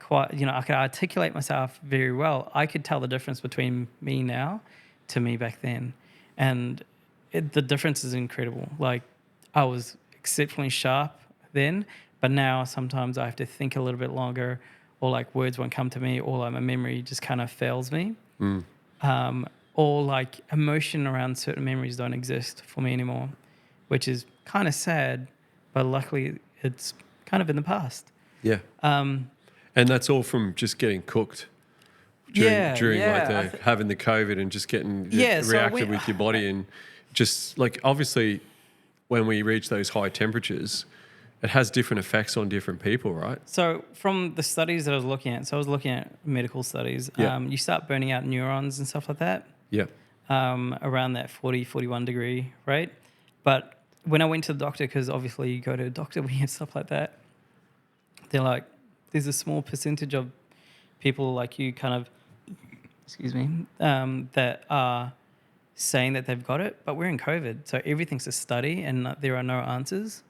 quite, I could articulate myself very well. I could tell the difference between me now to me back then. And the difference is incredible. Like, I was exceptionally sharp then, but now sometimes I have to think a little bit longer, or like words won't come to me, or like my memory just kind of fails me. Or like emotion around certain memories don't exist for me anymore, which is kind of sad, but luckily it's kind of in the past. Yeah. And that's all from just getting cooked during like having the COVID and just getting reacted with your body, and just like, obviously when we reach those high temperatures, it has different effects on different people, right? So from the studies that I was looking at, so I was looking at medical studies, you start burning out neurons and stuff like that. Yeah. Around that 40, 41 degree, right? But when I went to the doctor, because obviously you go to a doctor when you have stuff like that, they're like, there's a small percentage of people like you kind of, that are saying that they've got it, but we're in COVID, so everything's a study and there are no answers.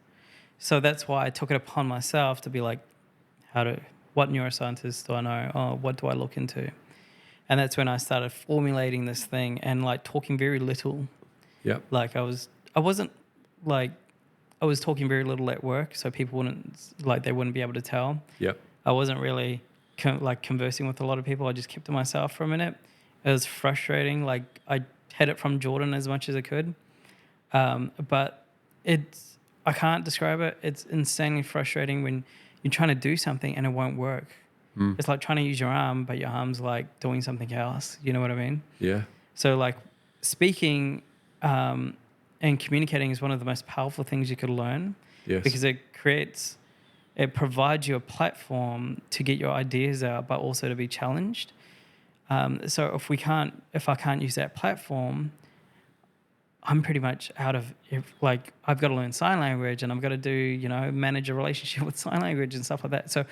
So that's why I took it upon myself to be like, what neuroscientists do I know? Oh, what do I look into? And that's when I started formulating this thing and like talking very little. Yeah. Like I was talking very little at work, so people they wouldn't be able to tell. Yeah. I wasn't really conversing with a lot of people. I just kept to myself for a minute. It was frustrating. Like, I hid it from Jordan as much as I could. But I can't describe it. It's insanely frustrating when you're trying to do something and it won't work. It's like trying to use your arm, but your arm's like doing something else. You know what I mean? Yeah. So like speaking and communicating is one of the most powerful things you could learn. Yes. Because it provides you a platform to get your ideas out, but also to be challenged. So if I can't use that platform, I'm pretty much out of, I've got to learn sign language, and I've got to do, manage a relationship with sign language and stuff like that. So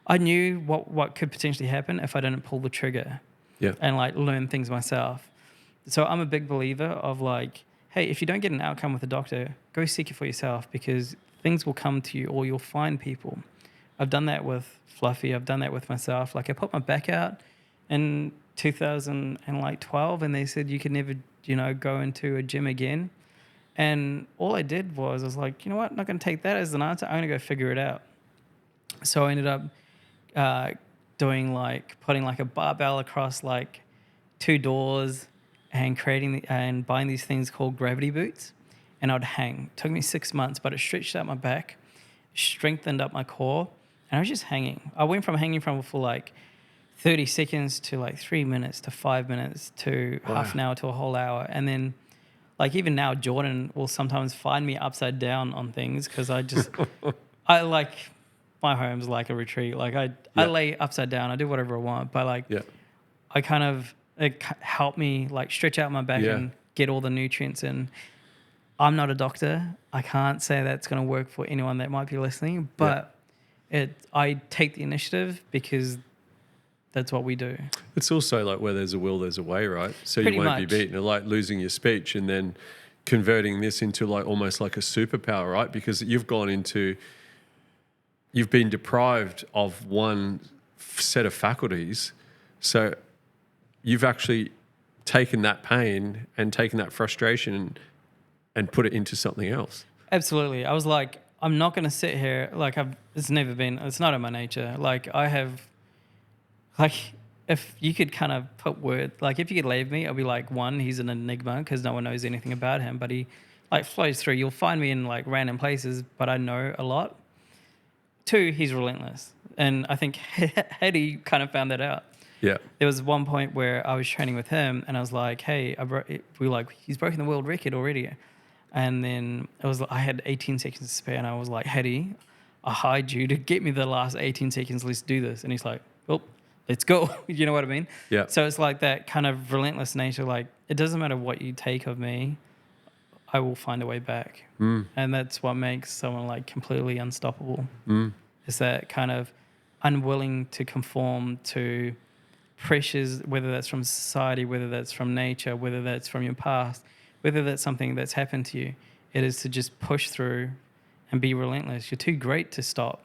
I knew what could potentially happen if I didn't pull the trigger and like learn things myself. So I'm a big believer of like, hey, if you don't get an outcome with a doctor, go seek it for yourself, because things will come to you, or you'll find people. I've done that with Fluffy. I've done that with myself. Like, I put my back out in 2012, and they said you could never, go into a gym again. And all I did was, I was like, you know what? I'm not going to take that as an answer. I'm going to go figure it out. So I ended up putting like a barbell across like 2 doors and buying these things called gravity boots. And I'd hang. It took me 6 months, but it stretched out my back, strengthened up my core, and I was just hanging. I went from hanging for like 30 seconds to like 3 minutes to 5 minutes to half an hour to a whole hour. And then like even now, Jordan will sometimes find me upside down on things, because I like, my home's like a retreat. Like I lay upside down. I do whatever I want, but like I kind of, it helped me like stretch out my back and get all the nutrients in. I'm not a doctor. I can't say that's going to work for anyone that might be listening, but I take the initiative because that's what we do. It's also like, where there's a will, there's a way, right? So Pretty you won't much. be beaten. Like losing your speech and then converting this into like almost like a superpower, right? Because you've been deprived of one set of faculties. So you've actually taken that pain and taken that frustration and put it into something else. Absolutely. I was like, I'm not going to sit here. Like, it's not in my nature. Like, if you could kind of put if you could label me, I'll be like, 1, he's an enigma because no one knows anything about him, but he like flows through. You'll find me in like random places, but I know a lot. 2, he's relentless. And I think Hetty kind of found that out. Yeah. There was one point where I was training with him and I was like, hey, he's broken the world record already. And then I had 18 seconds to spare, and I was like, Hetty, I hired you to get me the last 18 seconds. Let's do this. And he's like, well, let's go. You know what I mean? Yeah. So it's like that kind of relentless nature. Like, it doesn't matter what you take of me, I will find a way back. And that's what makes someone like completely unstoppable. Is that kind of unwilling to conform to pressures, whether that's from society, whether that's from nature, whether that's from your past, whether that's something that's happened to you. It is to just push through and be relentless. You're too great to stop.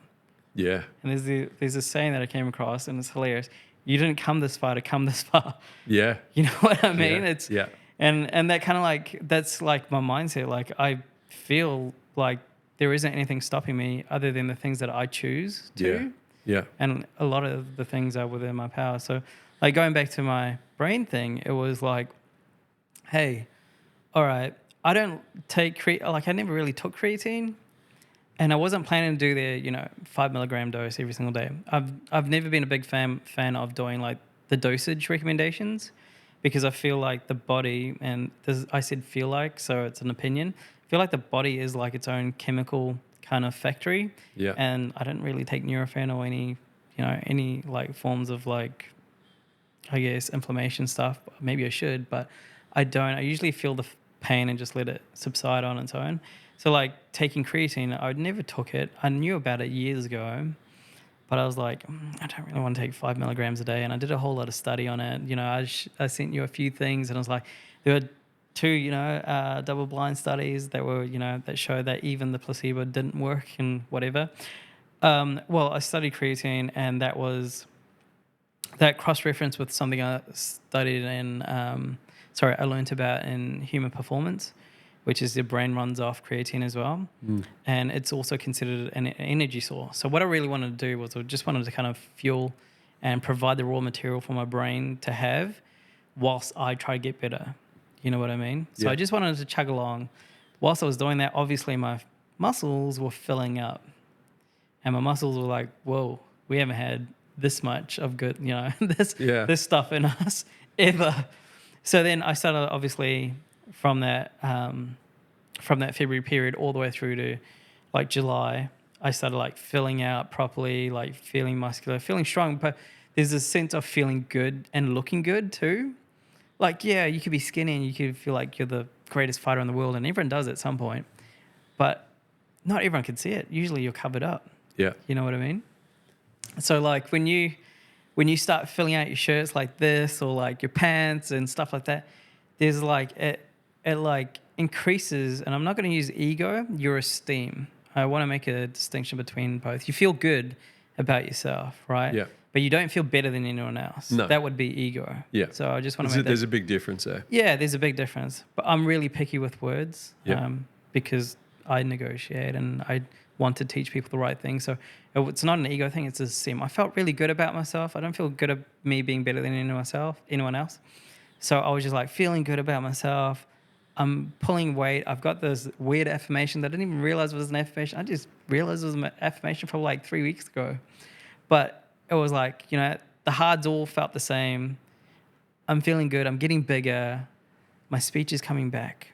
Yeah. And there's this saying that I came across, and it's hilarious. You didn't come this far to come this far. Yeah. You know what I mean? Yeah. It's Yeah. and that kind of like, that's like my mindset. Like I feel like there isn't anything stopping me other than the things that I choose to. Yeah. Yeah. And a lot of the things are within my power. So like going back to my brain thing, it was like, hey, all right, I don't take like I never really took creatine, and I wasn't planning to do the 5 milligram dose every single day. I've never been a big fan of doing like the dosage recommendations, because I feel like the body, and this, I said feel like, so it's an opinion. I feel like the body is like its own chemical kind of factory. Yeah. And I don't really take Nurofen or any like forms of like, I guess, inflammation stuff. Maybe I should, but I don't. I usually feel the pain and just let it subside on its own. So like taking creatine, I never took it. I knew about it years ago, but I was like, I don't really want to take 5 milligrams a day. And I did a whole lot of study on it. I sent you a few things, and I was like, there were two, double-blind studies that were, that showed that even the placebo didn't work and whatever. Well, I studied creatine, and that cross-reference with something I studied I learned about in human performance, which is your brain runs off creatine as well. And it's also considered an energy source. So what I really wanted to do was I just wanted to kind of fuel and provide the raw material for my brain to have whilst I try to get better. You know what I mean? So Yeah. I just wanted to chug along. Whilst I was doing that, obviously my muscles were filling up. And my muscles were like, whoa, we haven't had this much of good, this stuff in us ever. So then I started, obviously, from that February period all the way through to like July, I started like filling out properly, like feeling muscular, feeling strong. But there's a sense of feeling good and looking good too. Like, yeah, you could be skinny and you could feel like you're the greatest fighter in the world, and everyone does at some point. But not everyone can see it. Usually you're covered up. Yeah. You know what I mean? So like when you start filling out your shirts like this, or like your pants and stuff like that, there's like it like increases, and I'm not going to use ego, your esteem. I want to make a distinction between both. You feel good about yourself, right? Yeah. But you don't feel better than anyone else. No. That would be ego. Yeah. So I just want to make There's a big difference there. Yeah, there's a big difference. But I'm really picky with words. Yeah. Because I negotiate and I want to teach people the right thing. So it's not an ego thing, it's a sim. I felt really good about myself. I don't feel good about me being better than anyone else. So I was just like feeling good about myself. I'm pulling weight. I've got this weird affirmation that I didn't even realize was an affirmation. I just realized it was an affirmation from like 3 weeks ago. But it was like, the hards all felt the same. I'm feeling good. I'm getting bigger. My speech is coming back.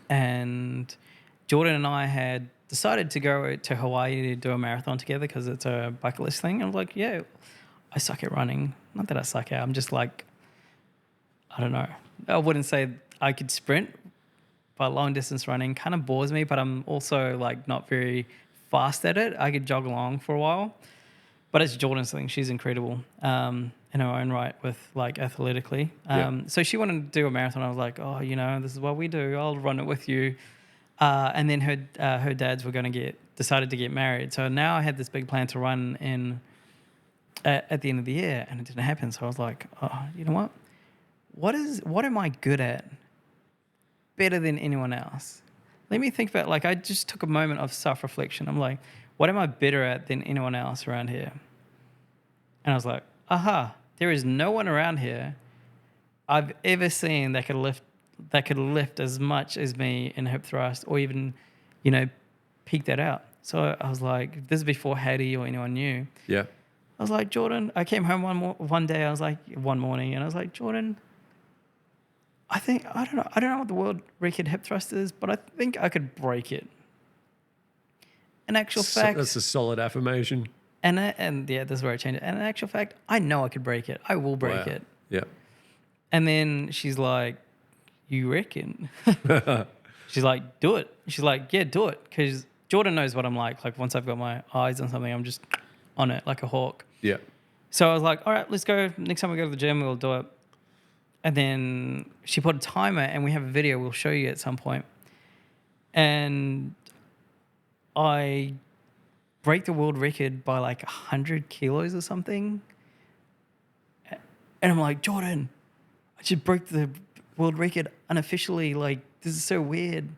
And Jordan and I had decided to go to Hawaii to do a marathon together because it's a bucket list thing. I was like, yeah, I suck at running. Not that I suck at, I'm just like, I don't know. I wouldn't say I could sprint, but long distance running kind of bores me, but I'm also like not very fast at it. I could jog along for a while. But it's Jordan's thing. She's incredible in her own right with like athletically. So she wanted to do a marathon. I was like, oh, this is what we do. I'll run it with you. And then her dads were going to decided to get married. So now I had this big plan to run at the end of the year, and it didn't happen. So I was like, oh, you know what? What am I good at better than anyone else? Let me think about, like, I just took a moment of self-reflection. I'm like, what am I better at than anyone else around here? And I was like, aha, there is no one around here I've ever seen that could lift as much as me in hip thrust, or even, peak that out. So I was like, this is before Hattie or anyone knew. Yeah. I was like, Jordan, I came home one day, I was like, one morning, and I was like, Jordan, I don't know what the world record hip thrust is, but I think I could break it. In actual fact, that's a solid affirmation. And yeah, this is where I changed it. And in actual fact, I know I could break it. I will break it. Yeah. And then she's like, you reckon? She's like, do it. She's like, yeah, do it. Because Jordan knows what I'm like. Like once I've got my eyes on something, I'm just on it like a hawk. Yeah. So I was like, all right, let's go. Next time we go to the gym, we'll do it. And then she put a timer, and we have a video we'll show you at some point. And I break the world record by like 100 kilos or something. And I'm like, Jordan, I just broke the world record unofficially. Like, this is so weird.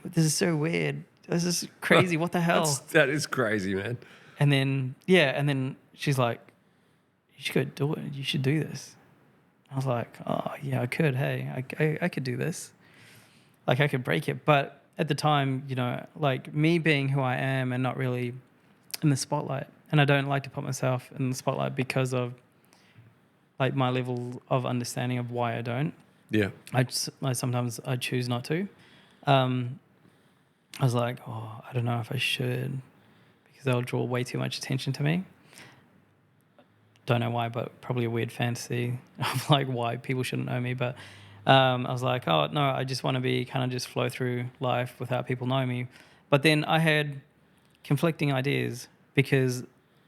This is so weird. This is crazy. What the hell? That is crazy, man. And then she's like, you should go do it. You should do this. I was like, oh, yeah, I could. Hey, I could do this. Like, I could break it. But at the time, you know, like me being who I am and not really in the spotlight. And I don't like to put myself in the spotlight because of like my level of understanding of why I don't. Yeah. Sometimes I choose not to. I was like, oh, I don't know if I should because they'll draw way too much attention to me. Don't know why, but probably a weird fantasy of like why people shouldn't know me. But I was like, oh, no, I just want to be kind of just flow through life without people knowing me. But then I had conflicting ideas because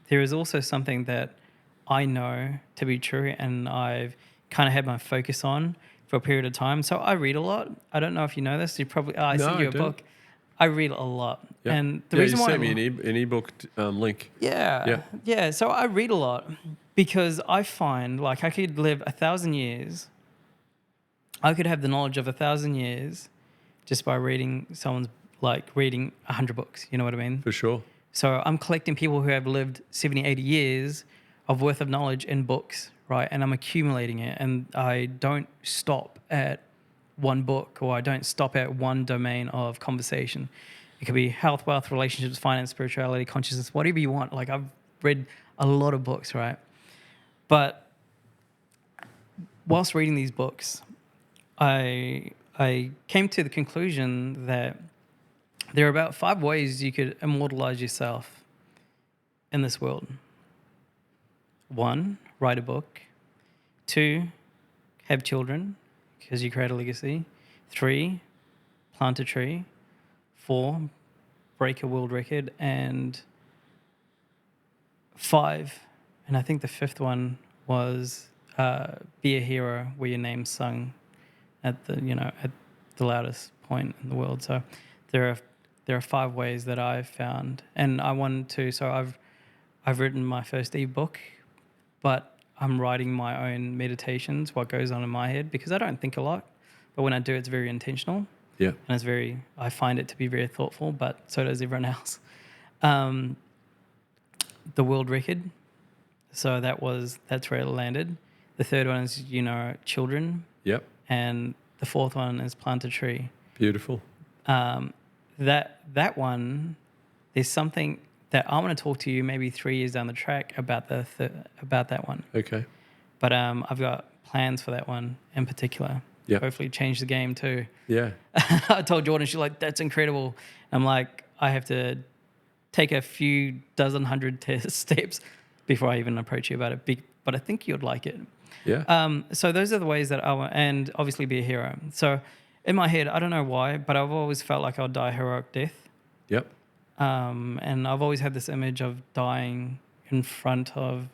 there is also something that I know to be true and I've kind of had my focus on for a period of time. So I read a lot. I don't know if you know this. You probably I sent you a book. I read a lot. Yeah. And the reason you why sent me an ebook link. Yeah. So I read a lot because I find like I could live 1,000 years. I could have the knowledge of 1,000 years just by reading reading 100 books. You know what I mean? For sure. So I'm collecting people who have lived 70, 80 years of worth of knowledge in books, right? And I'm accumulating it. And I don't stop at one book or I don't stop at one domain of conversation. It could be health, wealth, relationships, finance, spirituality, consciousness, whatever you want. Like I've read a lot of books, right? But whilst reading these books, I came to the conclusion that there are about 5 ways you could immortalize yourself in this world. 1, write a book. 2, have children because you create a legacy. 3, plant a tree. 4, break a world record. And 5, and I think the 5th one was be a hero where your name's sung at the loudest point in the world. So there are 5 ways that I've found, and I wanted to. So I've written my first ebook, but I'm writing my own meditations, what goes on in my head, because I don't think a lot, but when I do, it's very intentional. Yeah, and I find it to be very thoughtful, but so does everyone else. The world record. So that's where it landed. The 3rd one is children. Yep. And the 4th one is plant a tree. Beautiful. That one, there's something that I want to talk to you maybe 3 years down the track about about that one. Okay. But I've got plans for that one in particular. Yeah. Hopefully change the game too. Yeah. I told Jordan, she's like, that's incredible. I'm like, I have to take a few dozen, 100 steps before I even approach you about it. But I think you'd like it. Yeah. So those are the ways that I want, and obviously be a hero. So in my head, I don't know why, but I've always felt like I'll die a heroic death. Yep. And I've always had this image of dying in front of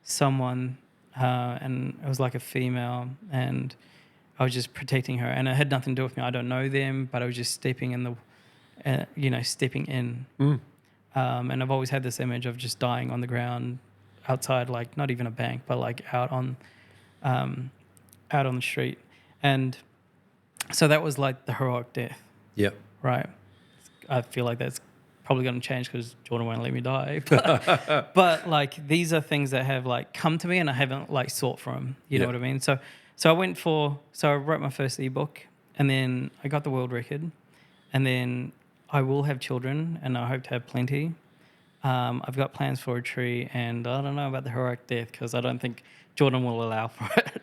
someone, and it was like a female, and I was just protecting her, and it had nothing to do with me. I don't know them, but I was just stepping in stepping in. And I've always had this image of just dying on the ground outside, like not even a bank, but like out on the street. And so that was like the heroic death. Yep. Right. I feel like that's probably going to change because Jordan won't let me die. But like these are things that have like come to me and I haven't like sought for them. You know what I mean? So I wrote my first ebook and then I got the world record and then I will have children and I hope to have plenty. I've got plans for a tree and I don't know about the heroic death because I don't think Jordan will allow for it.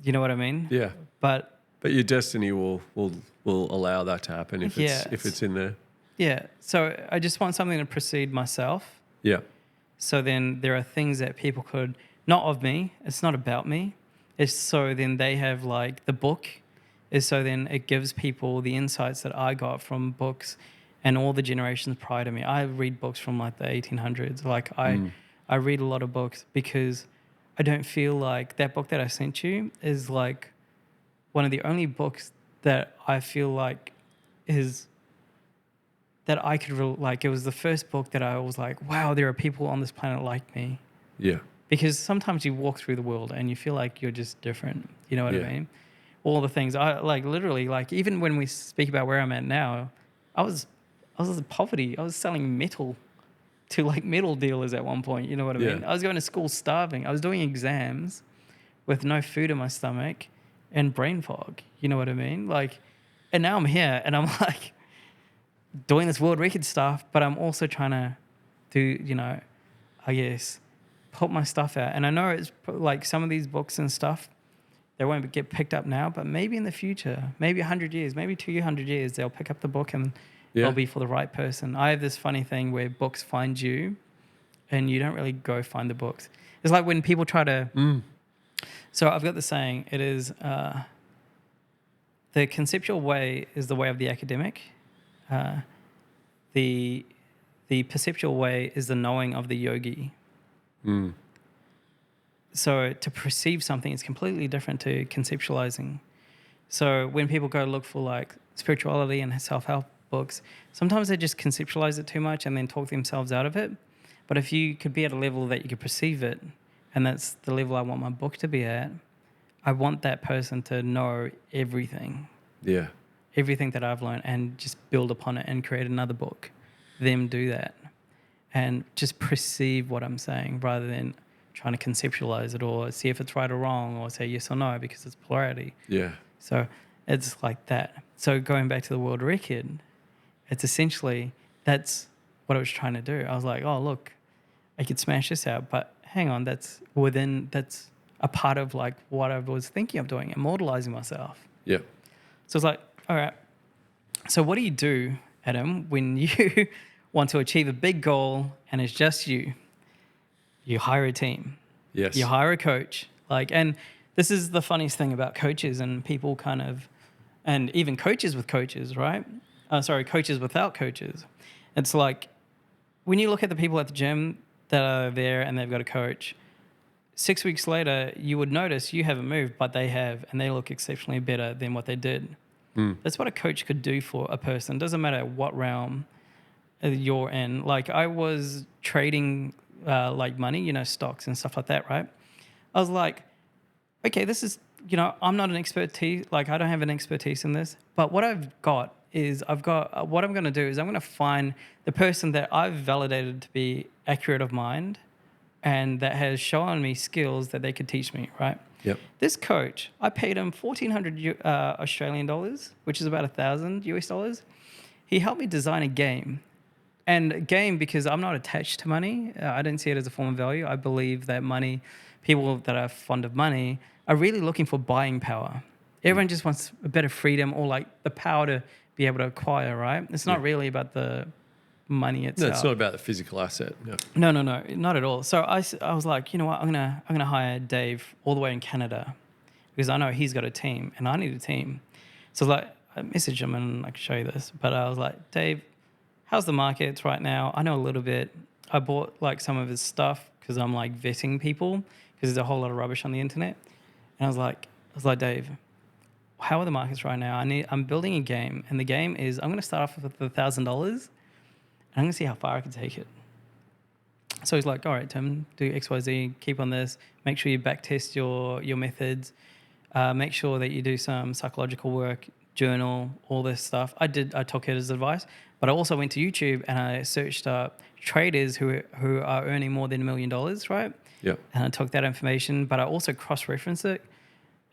You know what I mean? Yeah. But your destiny will allow that to happen if it's in there. Yeah. So I just want something to precede myself. Yeah. So then there are things that people could, not of me, it's not about me. It's so then they have like the book is so then it gives people the insights that I got from books and all the generations prior to me. I read books from like the 1800s. Like I read a lot of books because I don't feel like that book that I sent you is like one of the only books that I feel like that I could like. It was the first book that I was like, wow, there are people on this planet like me. Yeah. Because sometimes you walk through the world and you feel like you're just different. You know what I mean? All the things I like, literally, like even when we speak about where I'm at now, I was in poverty. I was selling metal to like metal dealers at one point. You know what I mean? I was going to school starving. I was doing exams with no food in my stomach and brain fog. You know what I mean? Like, and now I'm here and I'm like doing this world record stuff, but I'm also trying to do, you know, I guess, put my stuff out. And I know it's like some of these books and stuff, they won't get picked up now, but maybe in the future, maybe 100 years, maybe 200 years, they'll pick up the book and they'll be for the right person. I have this funny thing where books find you and you don't really go find the books. It's like when people try to... So I've got the saying, it is the conceptual way is the way of the academic. The perceptual way is the knowing of the yogi. So to perceive something is completely different to conceptualizing. So when people go look for like spirituality and self-help books, sometimes they just conceptualize it too much and then talk themselves out of it. But if you could be at a level that you could perceive it, and that's the level I want my book to be at, I want that person to know everything. Yeah. Everything that I've learned and just build upon it and create another book. Them do that. And just perceive what I'm saying rather than trying to conceptualize it or see if it's right or wrong or say yes or no because it's polarity. Yeah. So it's like that. So going back to the world record, it's essentially, that's what I was trying to do. I was like, oh, look, I could smash this out, but hang on, that's a part of like what I was thinking of doing, immortalizing myself. Yeah. So it's like, all right, so what do you do, Adam, when you want to achieve a big goal and it's just you? You hire a team. Yes. You hire a coach. Like, and this is the funniest thing about coaches and people kind of, and even coaches with coaches, right? Coaches without coaches. It's like when you look at the people at the gym that are there and they've got a coach, 6 weeks later, you would notice you haven't moved, but they have, and they look exceptionally better than what they did. That's what a coach could do for a person. Doesn't matter what realm you're in. Like I was trading like money, you know, stocks and stuff like that, right? I was like, okay, this is, you know, I'm not an expertise, like I don't have an expertise in this, but what I've got is what I'm going to do is I'm going to find the person that I've validated to be accurate of mind and that has shown me skills that they could teach me, right? Yep. This coach, I paid him 1,400 Australian dollars, which is about 1,000 US dollars. He helped me design a game. And a game, because I'm not attached to money, I don't see it as a form of value. I believe that money, people that are fond of money, are really looking for buying power. Everyone just wants a bit of freedom or like the power to be able to acquire, right? It's not really about the money itself. No, it's not about the physical asset. Yeah. No, not at all. So I was like, you know what, I'm gonna hire Dave all the way in Canada because I know he's got a team and I need a team. So I was like, I messaged him and I can show you this, but I was like, Dave, how's the market right now? I know a little bit. I bought like some of his stuff because I'm like vetting people because there's a whole lot of rubbish on the internet. And I was like, Dave, how are the markets right now? I'm building a game, and the game is I'm going to start off with $1,000, and I'm going to see how far I can take it. So he's like, all right, Tim, do X, Y, Z, keep on this. Make sure you backtest your methods. Make sure that you do some psychological work, journal, all this stuff. I took his advice, but I also went to YouTube and I searched up traders who are earning more than $1 million, right? Yeah. And I took that information, but I also cross-referenced it.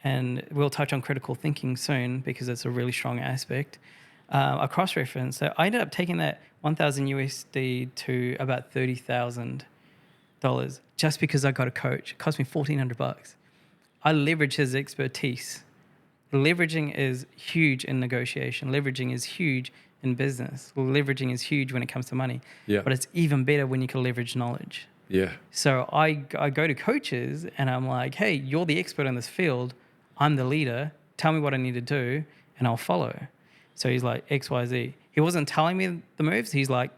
And we'll touch on critical thinking soon because it's a really strong aspect. A cross-reference. So I ended up taking that 1,000 USD to about $30,000 just because I got a coach. It cost me $1,400. I leveraged his expertise. Leveraging is huge in negotiation. Leveraging is huge in business. Leveraging is huge when it comes to money. Yeah. But it's even better when you can leverage knowledge. Yeah. So I go to coaches and I'm like, hey, you're the expert in this field. I'm the leader. Tell me what I need to do and I'll follow. So he's like, X, Y, Z. He wasn't telling me the moves. He's like,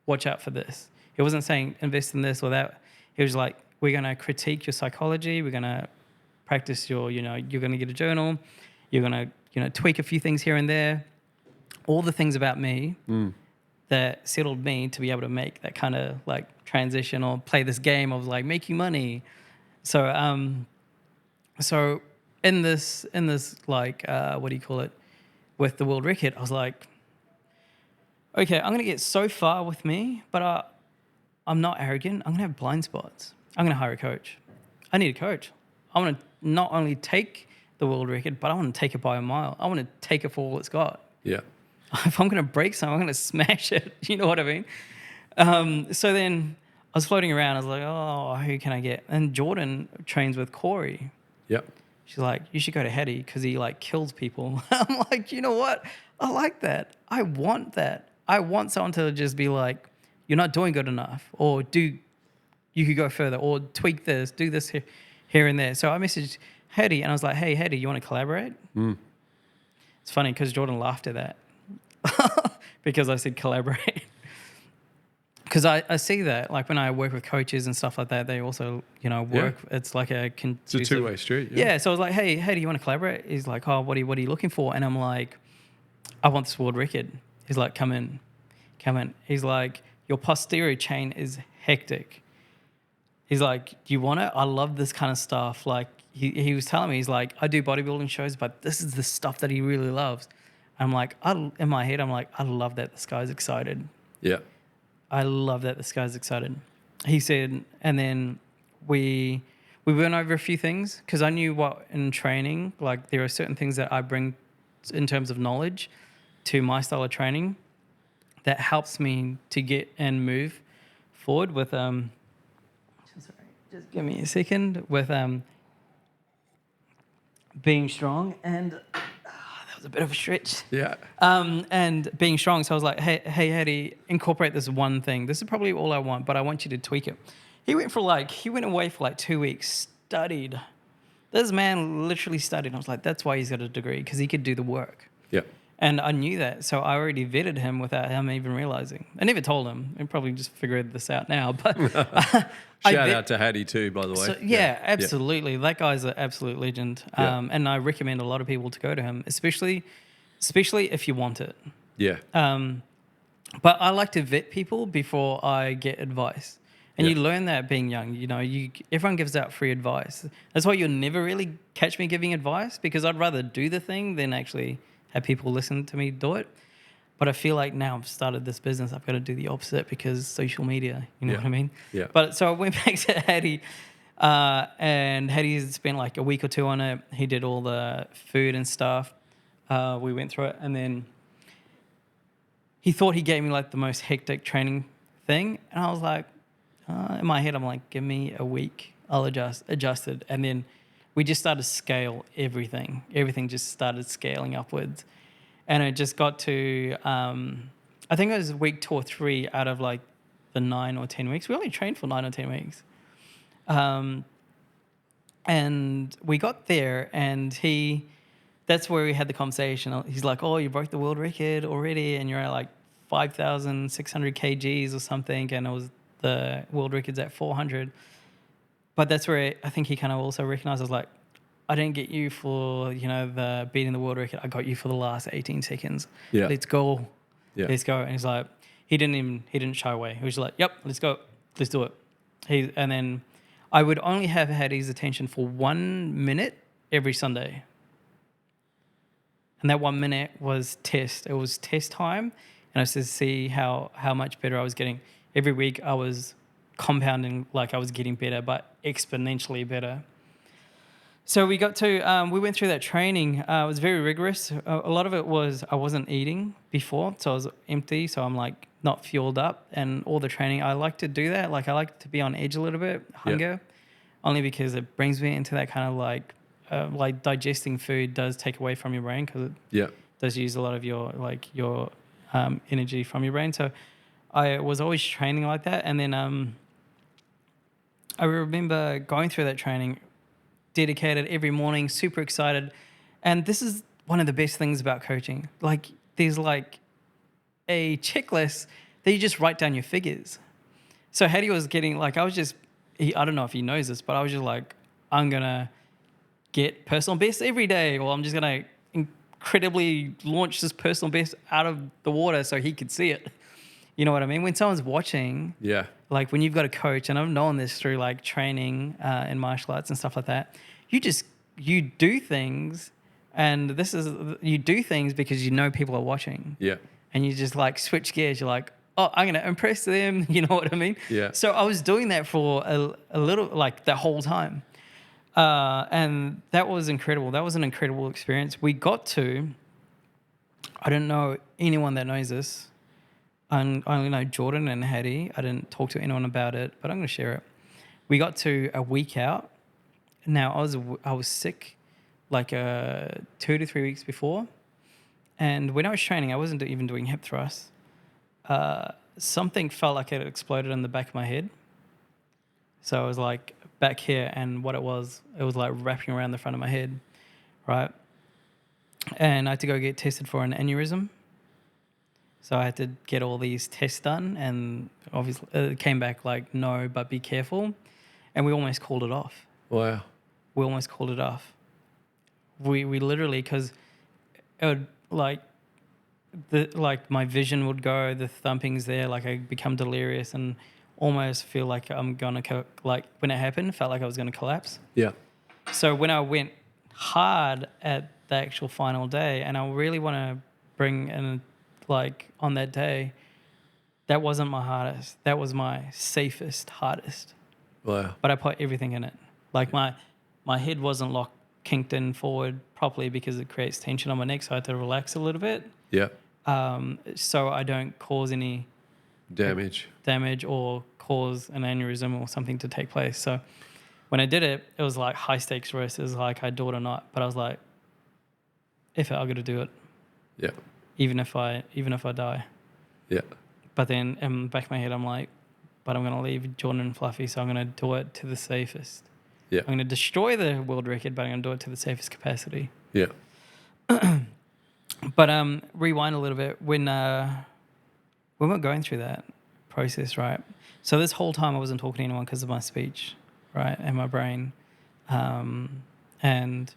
watch out for this. He wasn't saying invest in this or that. He was like, we're going to critique your psychology. We're going to practice you're going to get a journal. You're going to, tweak a few things here and there. All the things about me. that settled me to be able to make that kind of like transition or play this game of like making money. So so in this like what do you call it, with the world record, I was like, okay, I'm gonna get so far with me, but I'm not arrogant. I'm gonna have blind spots. I'm gonna hire a coach. I need a coach. I want to not only take the world record, but I want to take it by a mile. I want to take it for all it's got. Yeah. If I'm going to break something, I'm going to smash it. You know what I mean? So then I was floating around. I was like, oh, who can I get? And Jordan trains with Corey. Yep. She's like, you should go to Hattie because he like kills people. I'm like, you know what? I like that. I want that. I want someone to just be like, you're not doing good enough, or you could go further, or tweak this, do this here and there. So I messaged Hattie and I was like, hey, Hattie, you want to collaborate? It's funny because Jordan laughed at that because I said collaborate. Because I see that, like when I work with coaches and stuff like that, they also, you know, work. Yeah. It's like a it's a two-way street. Yeah. So I was like, hey, do you want to collaborate? He's like, oh, what are you looking for? And I'm like, I want this world record. He's like, come in. He's like, your posterior chain is hectic. He's like, do you want it? I love this kind of stuff. Like he was telling me, he's like, I do bodybuilding shows, but this is the stuff that he really loves. I'm like, in my head, I'm like, I love that this guy's excited. Yeah. I love that this guy's excited. He said, and then we went over a few things because I knew what in training, like there are certain things that I bring in terms of knowledge to my style of training that helps me to get and move forward with just give me a second, with being strong, and that was a bit of a stretch. Yeah. And being strong. So I was like, hey, Hattie, incorporate this one thing. This is probably all I want, but I want you to tweak it. He went away for like 2 weeks, studied. This man literally studied. I was like, that's why he's got a degree, because he could do the work. Yeah. And I knew that, so I already vetted him without him even realizing. I never told him. He probably just figured this out now. But shout out to Hattie too, by the way. So, yeah, absolutely. Yeah. That guy's an absolute legend. And I recommend a lot of people to go to him, especially if you want it. Yeah. But I like to vet people before I get advice. And you learn that being young. You know, everyone gives out free advice. That's why you'll never really catch me giving advice, because I'd rather do the thing than actually have people listen to me do it. But I feel like now I've started this business, I've got to do the opposite because social media, you know what I mean? Yeah. But so I went back to Hattie, and Hattie's spent like a week or two on it. He did all the food and stuff. We went through it, and then he thought he gave me like the most hectic training thing. And I was like, in my head, I'm like, give me a week, I'll adjust it. And then we just started to scale everything. Everything just started scaling upwards. And it just got to, I think it was week 2 or 3 out of like the 9 or 10 weeks. We only trained for 9 or 10 weeks. And we got there, and that's where we had the conversation. He's like, oh, you broke the world record already, and you're at like 5,600 kgs or something, and it was the world record's at 400. But that's where I think he kind of also recognized, I was like, I didn't get you for, the beating the world record. I got you for the last 18 seconds. Yeah. Let's go. Yeah. Let's go. And he's like, he didn't shy away. He was like, yep, let's go. Let's do it. And then I would only have had his attention for 1 minute every Sunday. And that 1 minute was test. It was test time. And I was to see how much better I was getting. Every week I was compounding, like I was getting better, but exponentially better. So we got to, we went through that training. It was very rigorous. A lot of it was I wasn't eating before, so I was empty, so I'm like not fueled up. And all the training, I like to do that. Like I like to be on edge a little bit, hunger, only because it brings me into that kind of like digesting food does take away from your brain, because it does use a lot of your energy from your brain. So I was always training like that. And then I remember going through that training, dedicated every morning, super excited. And this is one of the best things about coaching. Like there's like a checklist that you just write down your figures. So Hattie was getting like, I don't know if he knows this, but I was just like, I'm going to get personal best every day, or I'm just going to incredibly launch this personal best out of the water so he could see it. You know what I mean? When someone's watching, Yeah. like when you've got a coach, and I've known this through like training in martial arts and stuff like that, you do things, and you do things because you know people are watching. Yeah. And you just like switch gears. You're like, oh, I'm going to impress them. You know what I mean? Yeah. So I was doing that for a little, like the whole time. And that was incredible. That was an incredible experience. We got to, I don't know anyone that knows this. I only know Jordan and Hattie. I didn't talk to anyone about it, but I'm going to share it. We got to a week out. Now, I was sick like 2 to 3 weeks before. And when I was training, I wasn't even doing hip thrusts. Something felt like it exploded in the back of my head. So I was like back here, and what it was like wrapping around the front of my head, right? And I had to go get tested for an aneurysm. So I had to get all these tests done, and obviously it came back like, no, but be careful. And we almost called it off. Wow. We almost called it off. We literally, because it would like my vision would go, the thumping's there, like I become delirious and almost feel like I'm gonna like when it happened, felt like I was gonna collapse. Yeah. So when I went hard at the actual final day, and I really want to bring in like on that day, that wasn't my hardest. That was my safest, hardest. Wow. But I put everything in it. Like my head wasn't kinked in forward properly because it creates tension on my neck, so I had to relax a little bit. Yeah. So I don't cause any Damage or cause an aneurysm or something to take place. So when I did it, it was like high stakes race. It was like I do it or not. But I was like, if I got to do it. Yeah. Even if I die. Yeah. But then in the back of my head, I'm like, but I'm going to leave Jordan and Fluffy, so I'm going to do it to the safest. Yeah. I'm going to destroy the world record, but I'm going to do it to the safest capacity. Yeah. But rewind a little bit. When we weren't going through that process, right? So this whole time I wasn't talking to anyone because of my speech, right, and my brain. And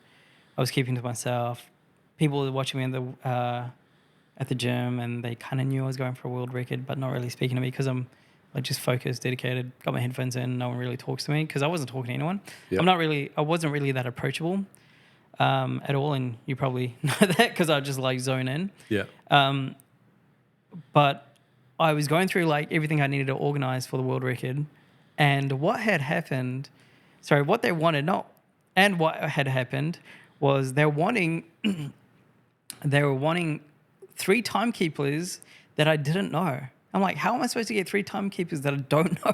I was keeping to myself. People were watching me at the gym, and they kind of knew I was going for a world record, but not really speaking to me because I'm like just focused, dedicated, got my headphones in. No one really talks to me because I wasn't talking to anyone. Yep. I wasn't really that approachable at all, and you probably know that because I just like zone in. Yeah. But I was going through like everything I needed to organize for the world record, and what had happened, what they wanted, what had happened was they were wanting 3 timekeepers that I didn't know. I'm like, how am I supposed to get 3 timekeepers that I don't know?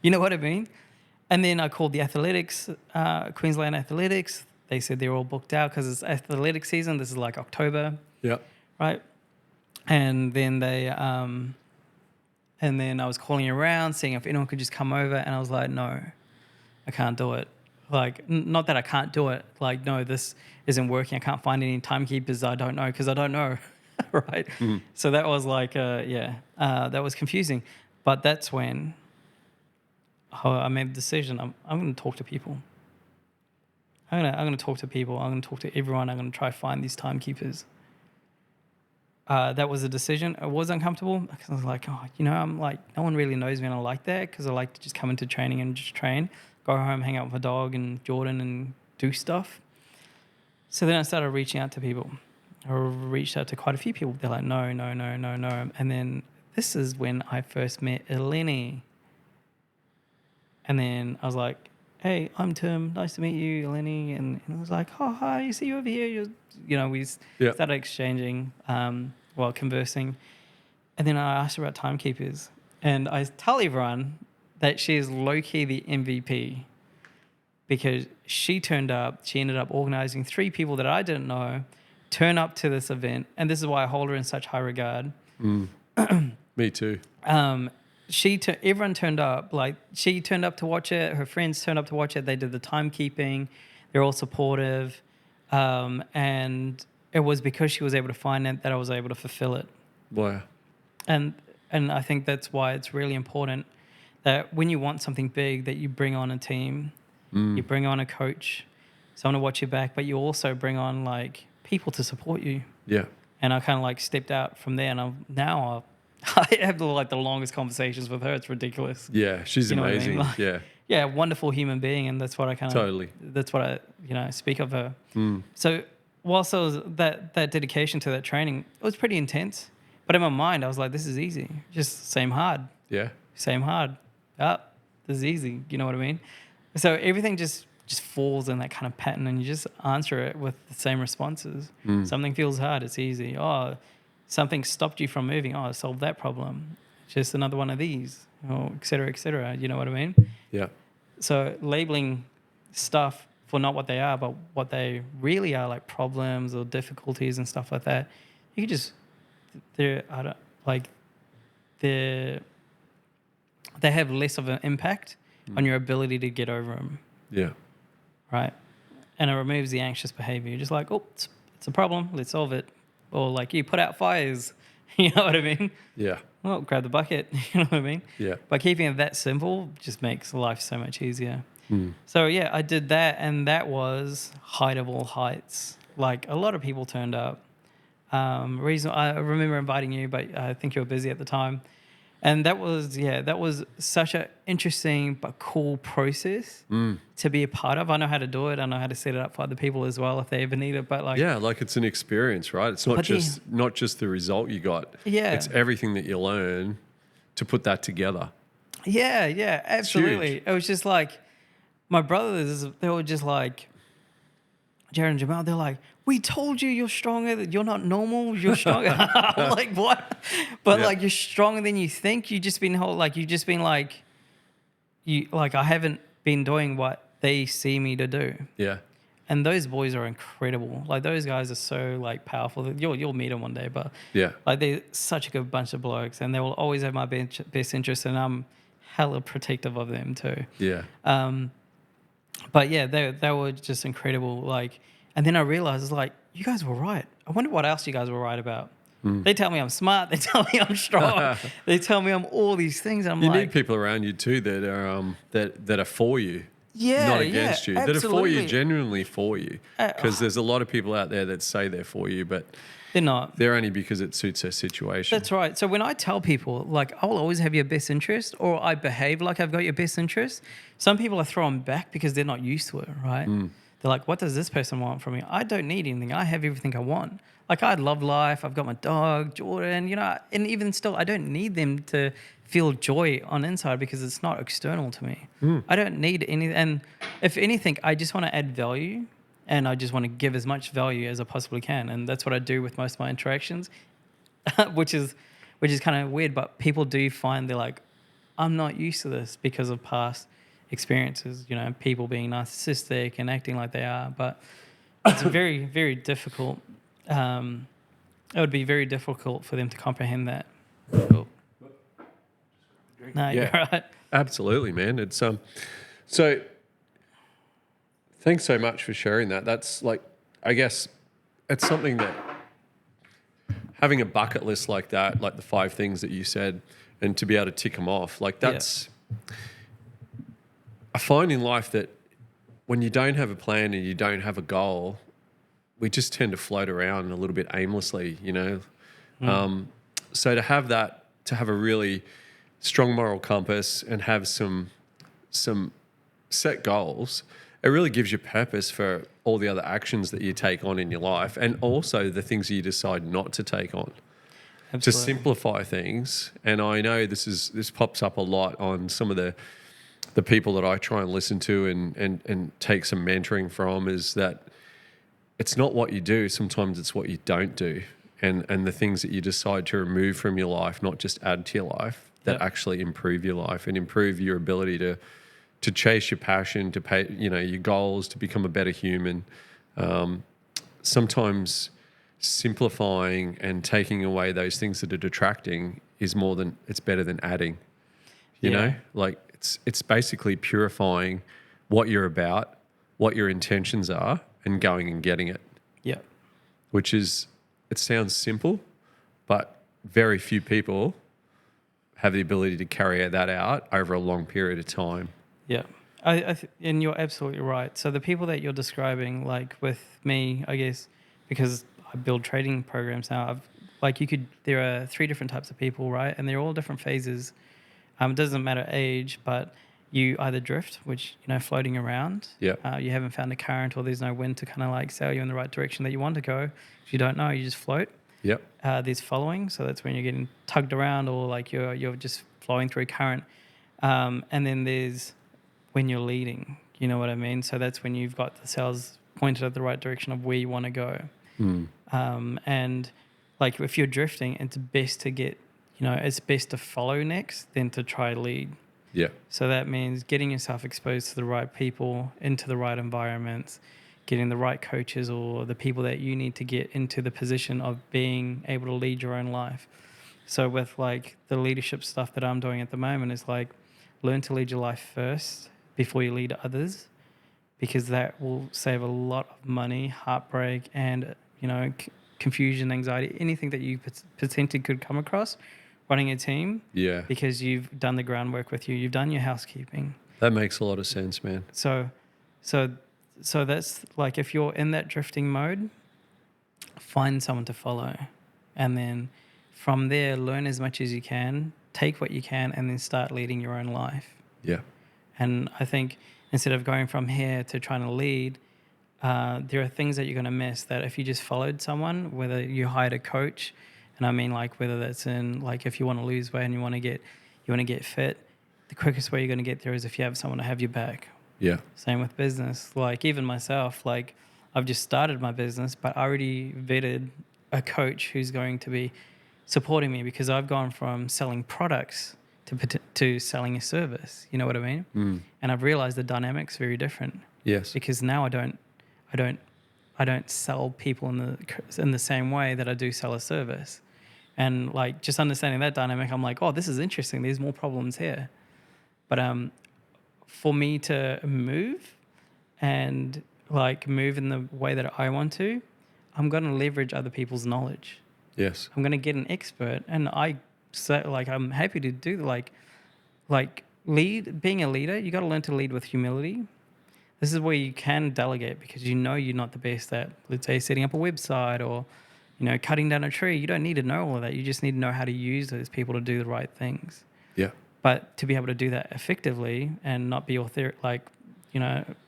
You know what I mean? And then I called the athletics, Queensland Athletics. They said they're all booked out because it's athletic season. This is like October. Yeah. Right. And then I was calling around, seeing if anyone could just come over. And I was like, no, I can't do it. Like, not that I can't do it. Like, no, this isn't working. I can't find any timekeepers I don't know because I don't know. Right. Mm-hmm. So that was like, that was confusing. But that's when I made the decision. I'm going to talk to people. I'm going to talk to people. I'm going to talk to everyone. I'm going to try to find these timekeepers. That was a decision. It was uncomfortable because I was like, I'm like, no one really knows me, and I like that because I like to just come into training and just train, go home, hang out with my dog and Jordan and do stuff. So then I started reaching out to people. I reached out to quite a few people. They're like, no. And then this is when I first met Eleni. And then I was like, hey, I'm Tim. Nice to meet you, Eleni. And I was like, oh, hi, I see you over here. We started exchanging, conversing. And then I asked her about timekeepers. And I tell everyone that she is low-key the MVP because she turned up. She ended up organizing 3 people that I didn't know turn up to this event. And this is why I hold her in such high regard. Me too. Everyone turned up. Like, she turned up to watch it. Her friends turned up to watch it. They did the timekeeping. They're all supportive. And it was because she was able to find it that I was able to fulfill it. Wow. And I think that's why it's really important that when you want something big, that you bring on a team, you bring on a coach, someone to watch your back, but you also bring on like people to support you. Yeah. And I kind of like stepped out from there, and I have the longest conversations with her. It's ridiculous. Yeah, she's You know what I mean? amazing. Like, Yeah, yeah, wonderful human being, and that's what I totally. that's what I speak of her. Mm. So whilst there was that dedication to that training, it was pretty intense. But in my mind, I was like, this is easy. Just same hard, Yeah, same hard. This is easy. You know what I mean? So everything just falls in that kind of pattern, and you just answer it with the same responses. Something feels hard, it's easy. Oh, something stopped you from moving. Oh, solve that problem. Just another one of these, et cetera, et cetera. You know what I mean? yeah, So labeling stuff for not what they are, but what they really are, like problems or difficulties and stuff like that, you could just they have less of an impact on your ability to get over them, yeah, right? And it removes the anxious behavior. You're just like, oh, it's a problem, let's solve it. Or like you put out fires, you know what I mean? yeah, Well, grab the bucket, you know what I mean? yeah. By keeping it that simple just makes life so much easier. Mm. So yeah, I did that, and that was height of all heights. Like a lot of people turned up. Reason I remember inviting you, but I think you were busy at the time. And that was such an interesting but cool process to be a part of. I know how to do it. I know how to set it up for other people as well if they ever need it. But like, Yeah, like it's an experience, right? It's not just the result you got. Yeah. It's everything that you learn to put that together. yeah, absolutely. It was just like my brothers. They were just like Jared and Jamal. They're like, we told you you're stronger. That you're not normal. You're stronger. I'm like, what? But like, you're stronger than you think. You just been I haven't been doing what they see me to do. Yeah. And those boys are incredible. Like those guys are so like powerful. You'll meet them one day, but Yeah. like they're such a good bunch of blokes, and they will always have my best interest, and I'm hella protective of them too. Yeah. But yeah, they were just incredible. Like, and then I realized, like, you guys were right. I wonder what else you guys were right about. They tell me I'm smart. They tell me I'm strong. They tell me I'm all these things. And You need people around you too that are that are for you, not against you. Absolutely. That are for you, genuinely for you. Because there's a lot of people out there that say they're for you, but they're not. They're only because it suits their situation. That's right. So when I tell people, like, I'll always have your best interest, or I behave like I've got your best interest, some people are thrown back because they're not used to it, right? They're like, what does this person want from me? I don't need anything. I have everything I want. Like, I love life. I've got my dog, Jordan, and even still, I don't need them to feel joy on inside because it's not external to me. I don't need anything. And if anything, I just want to add value, and I just want to give as much value as I possibly can. And that's what I do with most of my interactions, which is kind of weird. But people do find they're like, I'm not used to this because of past experiences, people being narcissistic and acting like they are. But it's very, very difficult. It would be very difficult for them to comprehend that. Cool. No, you're right. Absolutely, man. It's so thanks so much for sharing that. That's like, I guess it's something that having a bucket list like that, like the 5 things that you said, and to be able to tick them off, like that's, I find in life that when you don't have a plan and you don't have a goal, we just tend to float around a little bit aimlessly, So to have that, to have a really strong moral compass and have some set goals, it really gives you purpose for all the other actions that you take on in your life, and also the things you decide not to take on. Absolutely. To simplify things. And I know this pops up a lot on some of the people that I try and listen to and take some mentoring from, is that it's not what you do, sometimes it's what you don't do, and the things that you decide to remove from your life, not just add to your life, that actually improve your life and improve your ability to chase your passion, to pay, your goals, to become a better human. Sometimes simplifying and taking away those things that are detracting it's better than adding. You know, like it's basically purifying what you're about, what your intentions are, and going and getting it. Yeah. Which is, it sounds simple, but very few people have the ability to carry that out over a long period of time. Yeah. And you're absolutely right. So the people that you're describing, like with me, I guess, because I build trading programs now, like there are 3 different types of people, right? And they're all different phases. It doesn't matter age, but you either drift, which, floating around. Yeah. You haven't found a current, or there's no wind to kind of like sail you in the right direction that you want to go. If you don't know, you just float. Yep. There's following, so that's when you're getting tugged around, or like you're just flowing through current. And then there's when you're leading, you know what I mean? So that's when you've got the sails pointed at the right direction of where you want to go. And like if you're drifting, it's best to get, it's best to follow next than to try lead. Yeah. So that means getting yourself exposed to the right people, into the right environments, getting the right coaches or the people that you need to get into the position of being able to lead your own life. So with like the leadership stuff that I'm doing at the moment is like learn to lead your life first before you lead others, because that will save a lot of money, heartbreak, and, confusion, anxiety, anything that you potentially could come across running a team. Yeah. Because you've done the groundwork with you. You've done your housekeeping. That makes a lot of sense, man. So that's like if you're in that drifting mode, find someone to follow. And then from there, learn as much as you can, take what you can, and then start leading your own life. Yeah. And I think instead of going from here to trying to lead, there are things that you're going to miss that if you just followed someone, whether you hired a coach, and I mean like whether that's in like if you want to lose weight and you want to get fit, the quickest way you're going to get there is if you have someone to have your back. Yeah. Same with business. Like even myself, like I've just started my business, but I already vetted a coach who's going to be supporting me, because I've gone from selling products to selling a service. You know what I mean? And I've realized the dynamic's very different. Yes. Because now I don't sell people in the same way that I do sell a service. And like just understanding that dynamic, I'm like, oh, this is interesting. There's more problems here. But for me to move and like move in the way that I want to, I'm going to leverage other people's knowledge. Yes. I'm going to get an expert, and I'm happy to do like being a leader. You got to learn to lead with humility. This is where you can delegate, because you're not the best at, let's say, setting up a website or, cutting down a tree. You don't need to know all of that. You just need to know how to use those people to do the right things. Yeah. But to be able to do that effectively and not be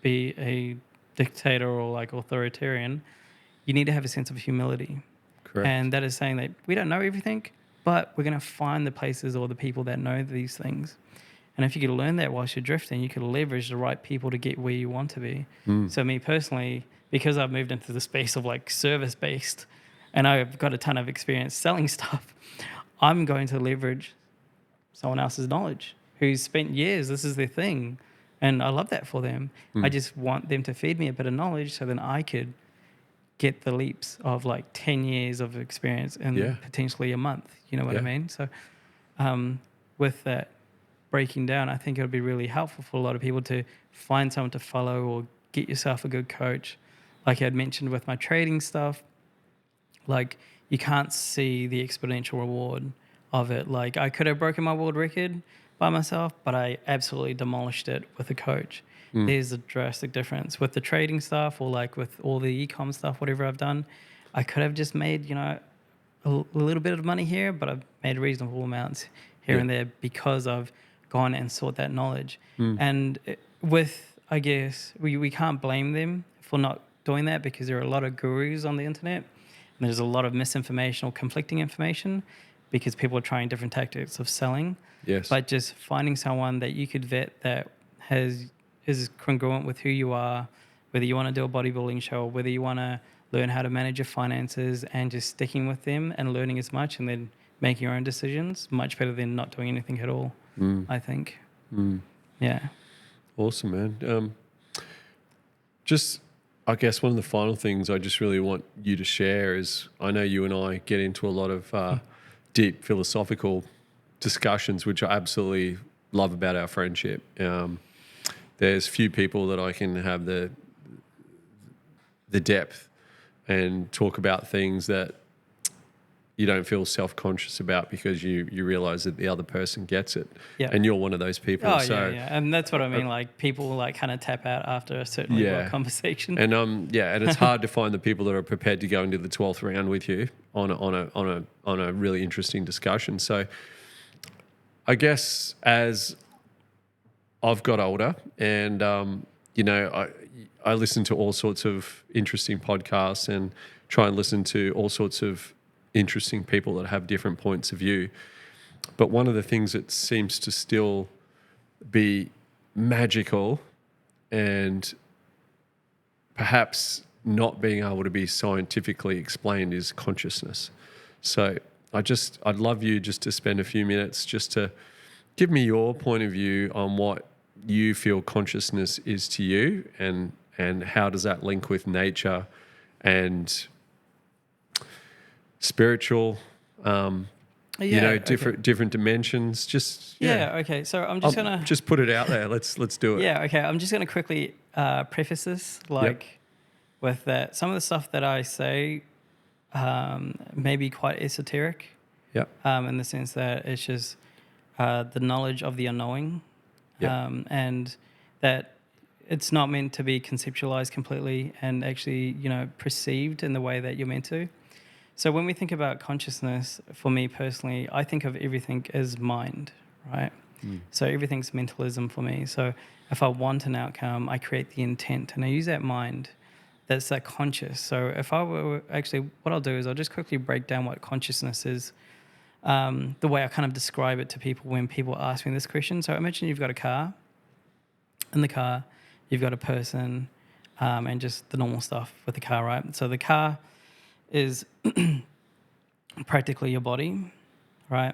be a dictator or like authoritarian, you need to have a sense of humility. Correct. And that is saying that we don't know everything, but we're going to find the places or the people that know these things. And if you could learn that whilst you're drifting, you could leverage the right people to get where you want to be. So me personally, because I've moved into the space of like service-based and I've got a ton of experience selling stuff, I'm going to leverage someone else's knowledge who's spent years, this is their thing. And I love that for them. I just want them to feed me a bit of knowledge so then I could get the leaps of like 10 years of experience in potentially a month. You know what I mean? So with that breaking down, I think it would be really helpful for a lot of people to find someone to follow or get yourself a good coach. Like I had mentioned with my trading stuff, like you can't see the exponential reward of it. Like I could have broken my world record by myself, but I absolutely demolished it with a coach. There's a drastic difference with the trading stuff, or like with all the e-com stuff, whatever I've done. I could have just made, a little bit of money here, but I've made reasonable amounts here and there because I've gone and sought that knowledge. And I guess we can't blame them for not doing that, because there are a lot of gurus on the internet and there's a lot of misinformation or conflicting information because people are trying different tactics of selling. Yes. But just finding someone that you could vet that is congruent with who you are, whether you want to do a bodybuilding show, or whether you want to learn how to manage your finances, and just sticking with them and learning as much and then making your own decisions, much better than not doing anything at all, I think. Yeah. Awesome, man. Just, I guess one of the final things I just really want you to share is, I know you and I get into a lot of deep philosophical discussions, which I absolutely love about our friendship. There's few people that I can have the depth and talk about things that, you don't feel self-conscious about because you realize that the other person gets it. Yeah. And you're one of those people. Oh, So, yeah. And that's what I mean. Like people like kind of tap out after a certain level of conversation. And and it's hard to find the people that are prepared to go into the 12th round with you on a really interesting discussion. So I guess as I've got older and I listen to all sorts of interesting podcasts and try and listen to all sorts of interesting people that have different points of view. But one of the things that seems to still be magical and perhaps not being able to be scientifically explained is consciousness. So I'd love you just to spend a few minutes just to give me your point of view on what you feel consciousness is to you and how does that link with nature and spiritual, different dimensions. Just Okay. So I'm just gonna just put it out there. Let's do it. Yeah. Okay. I'm just gonna quickly preface this with that. Some of the stuff that I say may be quite esoteric. Yeah. In the sense that it's just the knowledge of the unknowing, and that it's not meant to be conceptualized completely and actually perceived in the way that you're meant to. So when we think about consciousness, for me personally, I think of everything as mind, right? So everything's mentalism for me. So if I want an outcome, I create the intent and I use that mind that's that conscious. So if I were actually, what I'll do is I'll just quickly break down what consciousness is, the way I kind of describe it to people when people ask me this question. So imagine you've got a car. In the car, you've got a person and just the normal stuff with the car, right? So the car is practically your body, right?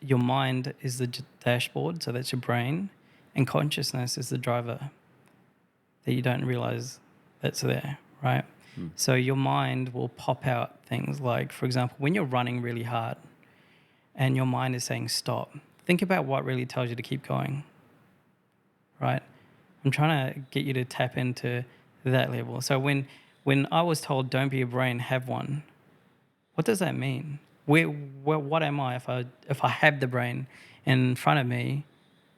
Your mind is the dashboard, so that's your brain, and consciousness is the driver that you don't realize that's there, right? So your mind will pop out things like, for example, when you're running really hard and your mind is saying stop, think about what really tells you to keep going, right? I'm trying to get you to tap into that level. So when I was told don't be a brain, have one, what does that mean? What am I if I have the brain in front of me?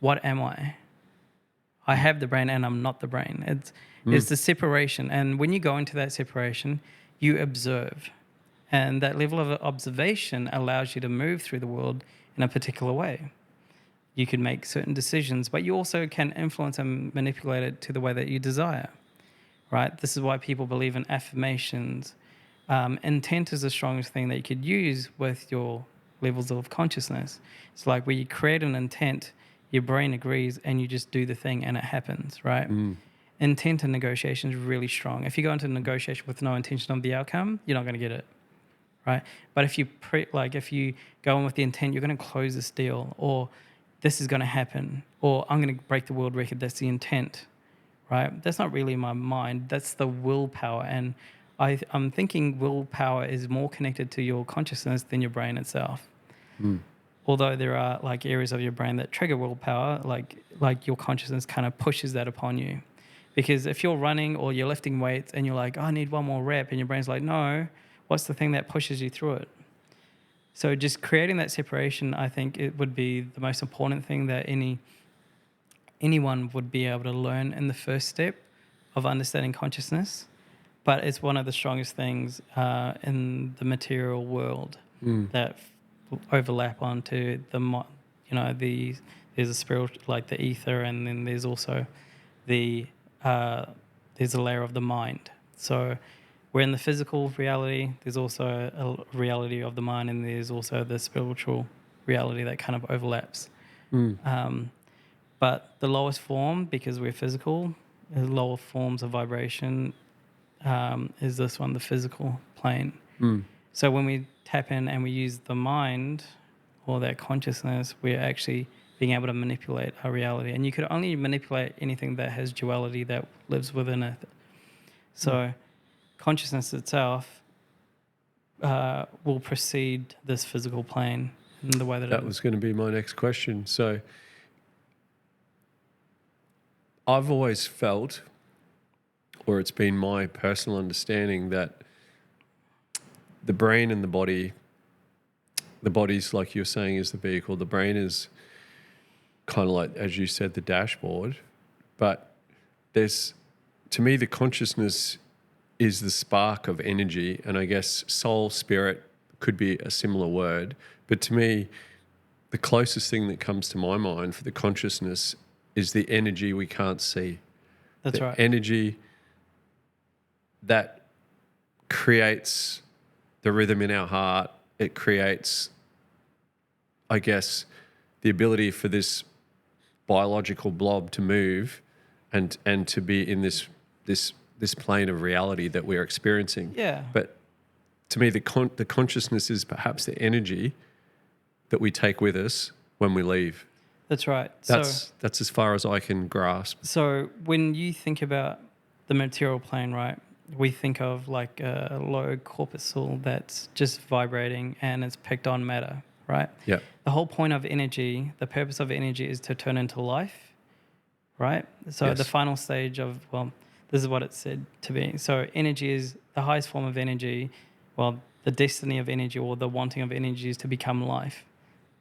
What am I? I have the brain and I'm not the brain. It's the separation, and when you go into that separation, you observe, and that level of observation allows you to move through the world in a particular way. You can make certain decisions, but you also can influence and manipulate it to the way that you desire, right? This is why people believe in affirmations. Intent is the strongest thing that you could use with your levels of consciousness. It's like where you create an intent, your brain agrees, and you just do the thing and it happens, right? Intent and negotiation is really strong. If you go into a negotiation with no intention of the outcome, you're not going to get it, right? But if you if you go in with the intent, you're going to close this deal, or this is going to happen, or I'm going to break the world record. That's the intent, right? That's not really my mind. That's the willpower. And I'm thinking willpower is more connected to your consciousness than your brain itself. Although there are like areas of your brain that trigger willpower, like your consciousness kind of pushes that upon you. Because if you're running or you're lifting weights and you're like, oh, I need one more rep, and your brain's like, no, what's the thing that pushes you through it? So just creating that separation, I think it would be the most important thing that anyone would be able to learn in the first step of understanding consciousness. But it's one of the strongest things in the material world that overlap onto there's a spiritual, like the ether, and then there's also there's a layer of the mind. So we're in the physical reality. There's also a reality of the mind, and there's also the spiritual reality that kind of overlaps. But the lowest form, because we're physical, the lower forms of vibration is this one, the physical plane. So when we tap in and we use the mind or that consciousness, we're actually being able to manipulate our reality. And you could only manipulate anything that has duality that lives within it. So consciousness itself will precede this physical plane in the way that was going to be my next question. So I've always felt, or it's been my personal understanding, that the brain and the body The body's, like you're saying, is the vehicle. The brain is kind of like, as you said, the dashboard. But there's, to me, the consciousness is the spark of energy. And I guess soul, spirit could be a similar word. But to me, the closest thing that comes to my mind for the consciousness is the energy we can't see. That's the right. Energy that creates the rhythm in our heart. It creates, I guess, the ability for this biological blob to move and to be in this plane of reality that we're experiencing. Yeah. But to me, the consciousness is perhaps the energy that we take with us when we leave. That's right. That's as far as I can grasp. So when you think about the material plane, right, we think of like a low corpuscle that's just vibrating and it's picked on matter, right? Yeah. The whole point of energy, the purpose of energy is to turn into life, right? So Yes. the final stage of, well, this is what it's said to be. So energy is the highest form of energy. Well, the destiny of energy or the wanting of energy is to become life,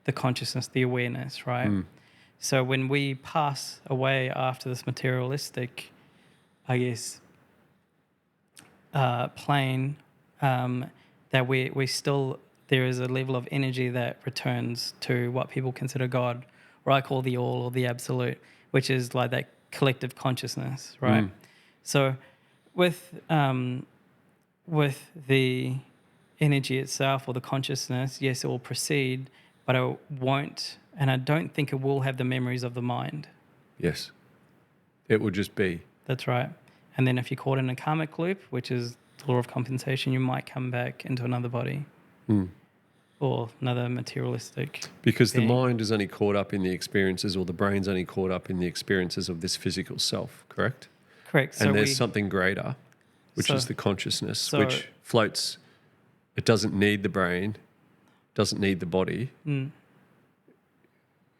the consciousness, the awareness, right? So when we pass away after this materialistic, I guess, plane, that we still, there is a level of energy that returns to what people consider God, or I call the all or the absolute, which is like that collective consciousness, right? So with the energy itself or the consciousness, yes, it will proceed, but it won't, and I don't think it will have the memories of the mind. Yes. It will just be. That's right. And then if you're caught in a karmic loop, which is the law of compensation, you might come back into another body or another materialistic Because being. the mind is only caught up in the experiences, or the brain's only caught up in the experiences of this physical self, correct? Correct. And there's something greater, which is the consciousness, which floats. It doesn't need the brain, doesn't need the body.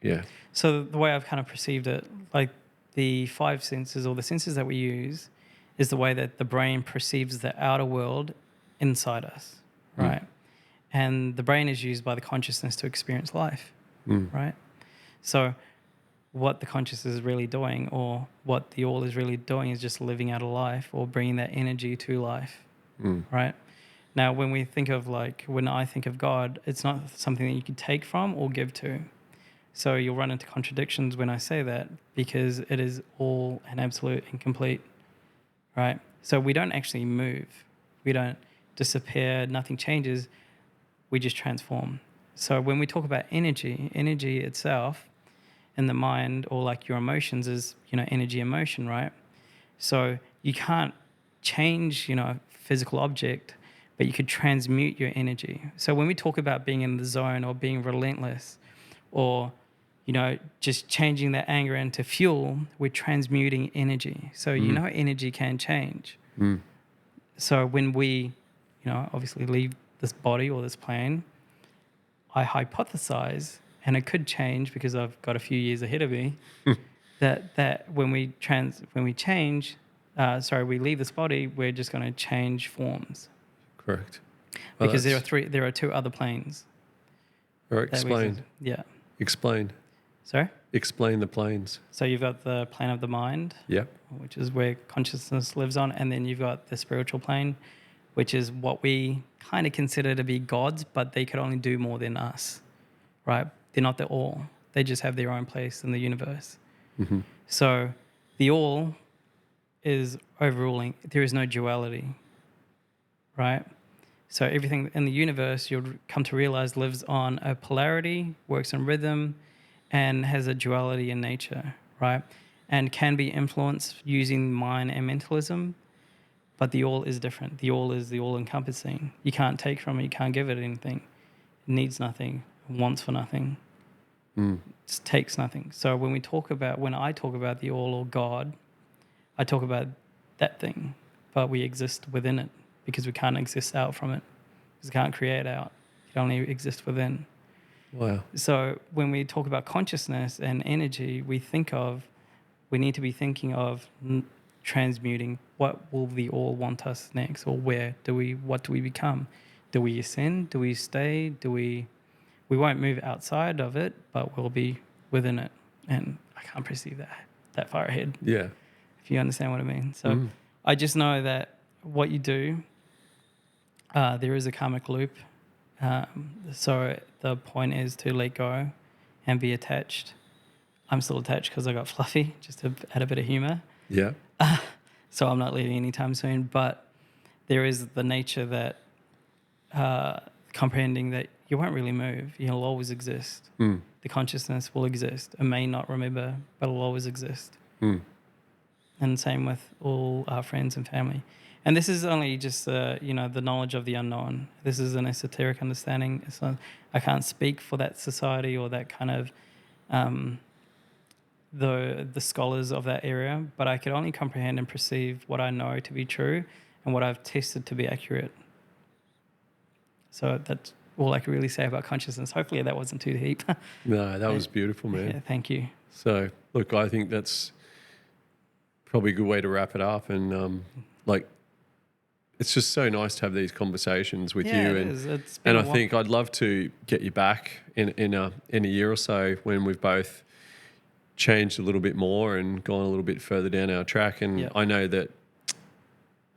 Yeah. So the way I've kind of perceived it, like the five senses or the senses that we use is the way that the brain perceives the outer world inside us, right? And the brain is used by the consciousness to experience life, right? So what the consciousness is really doing, or what the all is really doing, is just living out a life or bringing that energy to life, right? Now, when we think of when I think of God, it's not something that you can take from or give to. So you'll run into contradictions when I say that, because it is all and absolute and complete, right? So we don't actually move. We don't disappear. Nothing changes. We just transform. So when we talk about energy itself in the mind, or like your emotions, is, energy, emotion, right? So you can't change, a physical object, but you could transmute your energy. So when we talk about being in the zone or being relentless, or just changing that anger into fuel, we're transmuting energy. So energy can change. So when we, obviously leave this body or this plane, I hypothesize, and it could change because I've got a few years ahead of me, that when we leave this body, we're just going to change forms. Correct. Well, because there are two other planes. All right, explain. Yeah. Explain. Sorry? Explain the planes. So you've got the plane of the mind, which is where consciousness lives on, and then you've got the spiritual plane, which is what we kind of consider to be gods, but they could only do more than us, right? They're not the all. They just have their own place in the universe. So the all is overruling. There is no duality, right? So everything in the universe, you'll come to realize, lives on a polarity, works on rhythm, and has a duality in nature, right? And can be influenced using mind and mentalism, but the all is different. The all is the all-encompassing. You can't take from it. You can't give it anything. It needs nothing. It wants for nothing. It just takes nothing. So when I talk about the all or God, I talk about that thing, but we exist within it because we can't exist out from it. Because we can't create out. It only exists within. Wow. So when we talk about consciousness and energy, we need to be thinking of transmuting. What will the all want us next, or what do we become? Do we ascend? Do we stay? Do we we won't move outside of it, but we'll be within it. And I can't perceive that far ahead, Yeah. if you understand what I mean. So I just know that what you do, there is a karmic loop. So the point is to let go and be attached. I'm still attached because I got fluffy, just to add a bit of humor. Yeah. So I'm not leaving anytime soon. But there is the nature that comprehending that you won't really move. You'll always exist. The consciousness will exist. It may not remember, but it'll always exist. And same with all our friends and family. And this is only just the knowledge of the unknown. This is an esoteric understanding. It's not, I can't speak for that society or that kind of the scholars of that area, but I could only comprehend and perceive what I know to be true and what I've tested to be accurate. So that's all I could really say about consciousness. Hopefully that wasn't too deep. No, that was beautiful, man. Yeah, thank you. So, look, I think that's probably a good way to wrap it up. And it's just so nice to have these conversations with you. It is. It's been and I think I'd love to get you back in a year or so when we've both changed a little bit more and gone a little bit further down our track. And I know that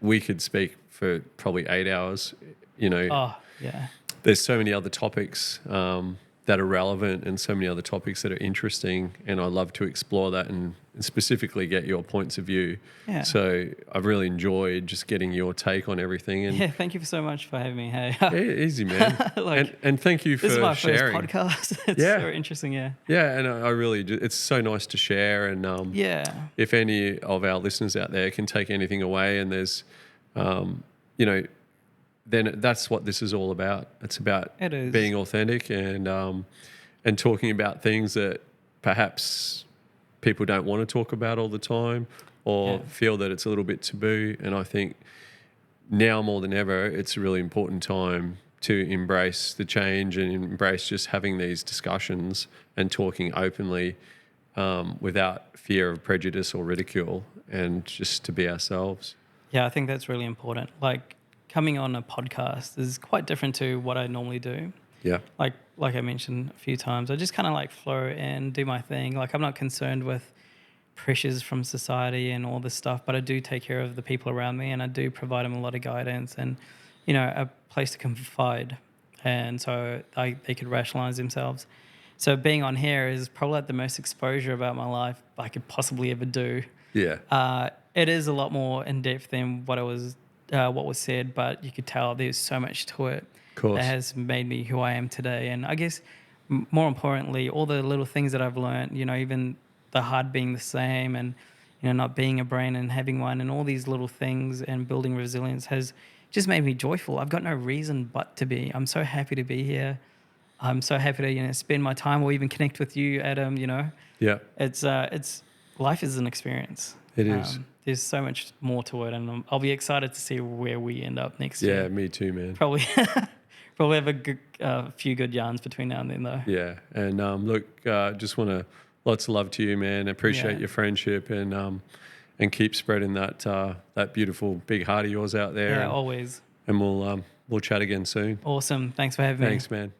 we could speak for probably 8 hours. Oh, yeah. There's so many other topics that are relevant and so many other topics that are interesting, and I'd love to explore that and specifically get your points of view. Yeah. So I've really enjoyed just getting your take on everything. And thank you so much for having me. Hey, easy, man. and thank you for this is my sharing. first podcast. It's very interesting. Yeah. Yeah, and I really do. It's so nice to share. And if any of our listeners out there can take anything away, and there's, then that's what this is all about. It's about being authentic and talking about things that perhaps people don't want to talk about all the time or feel that it's a little bit taboo. And I think now more than ever, it's a really important time to embrace the change and embrace just having these discussions and talking openly without fear of prejudice or ridicule, and just to be ourselves. Yeah, I think that's really important. Like, coming on a podcast is quite different to what I normally do. Yeah. Like I mentioned a few times, I just kind of like flow and do my thing. Like, I'm not concerned with pressures from society and all this stuff, but I do take care of the people around me, and I do provide them a lot of guidance and, a place to confide. And so they could rationalize themselves. So being on here is probably like the most exposure about my life I could possibly ever do. Yeah. It is a lot more in depth than what was said, but you could tell there's so much to it that has made me who I am today. And I guess more importantly, all the little things that I've learned, even the heart being the same, and not being a brain and having one, and all these little things and building resilience has just made me joyful. I've got no reason but to be. I'm so happy to be here. I'm so happy to spend my time or even connect with you, Adam. Yeah. It's life is an experience. It is. There's so much more to it, and I'll be excited to see where we end up next year. Yeah, me too, man. Probably have a few good yarns between now and then, though. Yeah, and look, just want to lots of love to you, man. Appreciate your friendship, and keep spreading that beautiful big heart of yours out there. Yeah, always. And we'll chat again soon. Awesome. Thanks for having me. Thanks, man.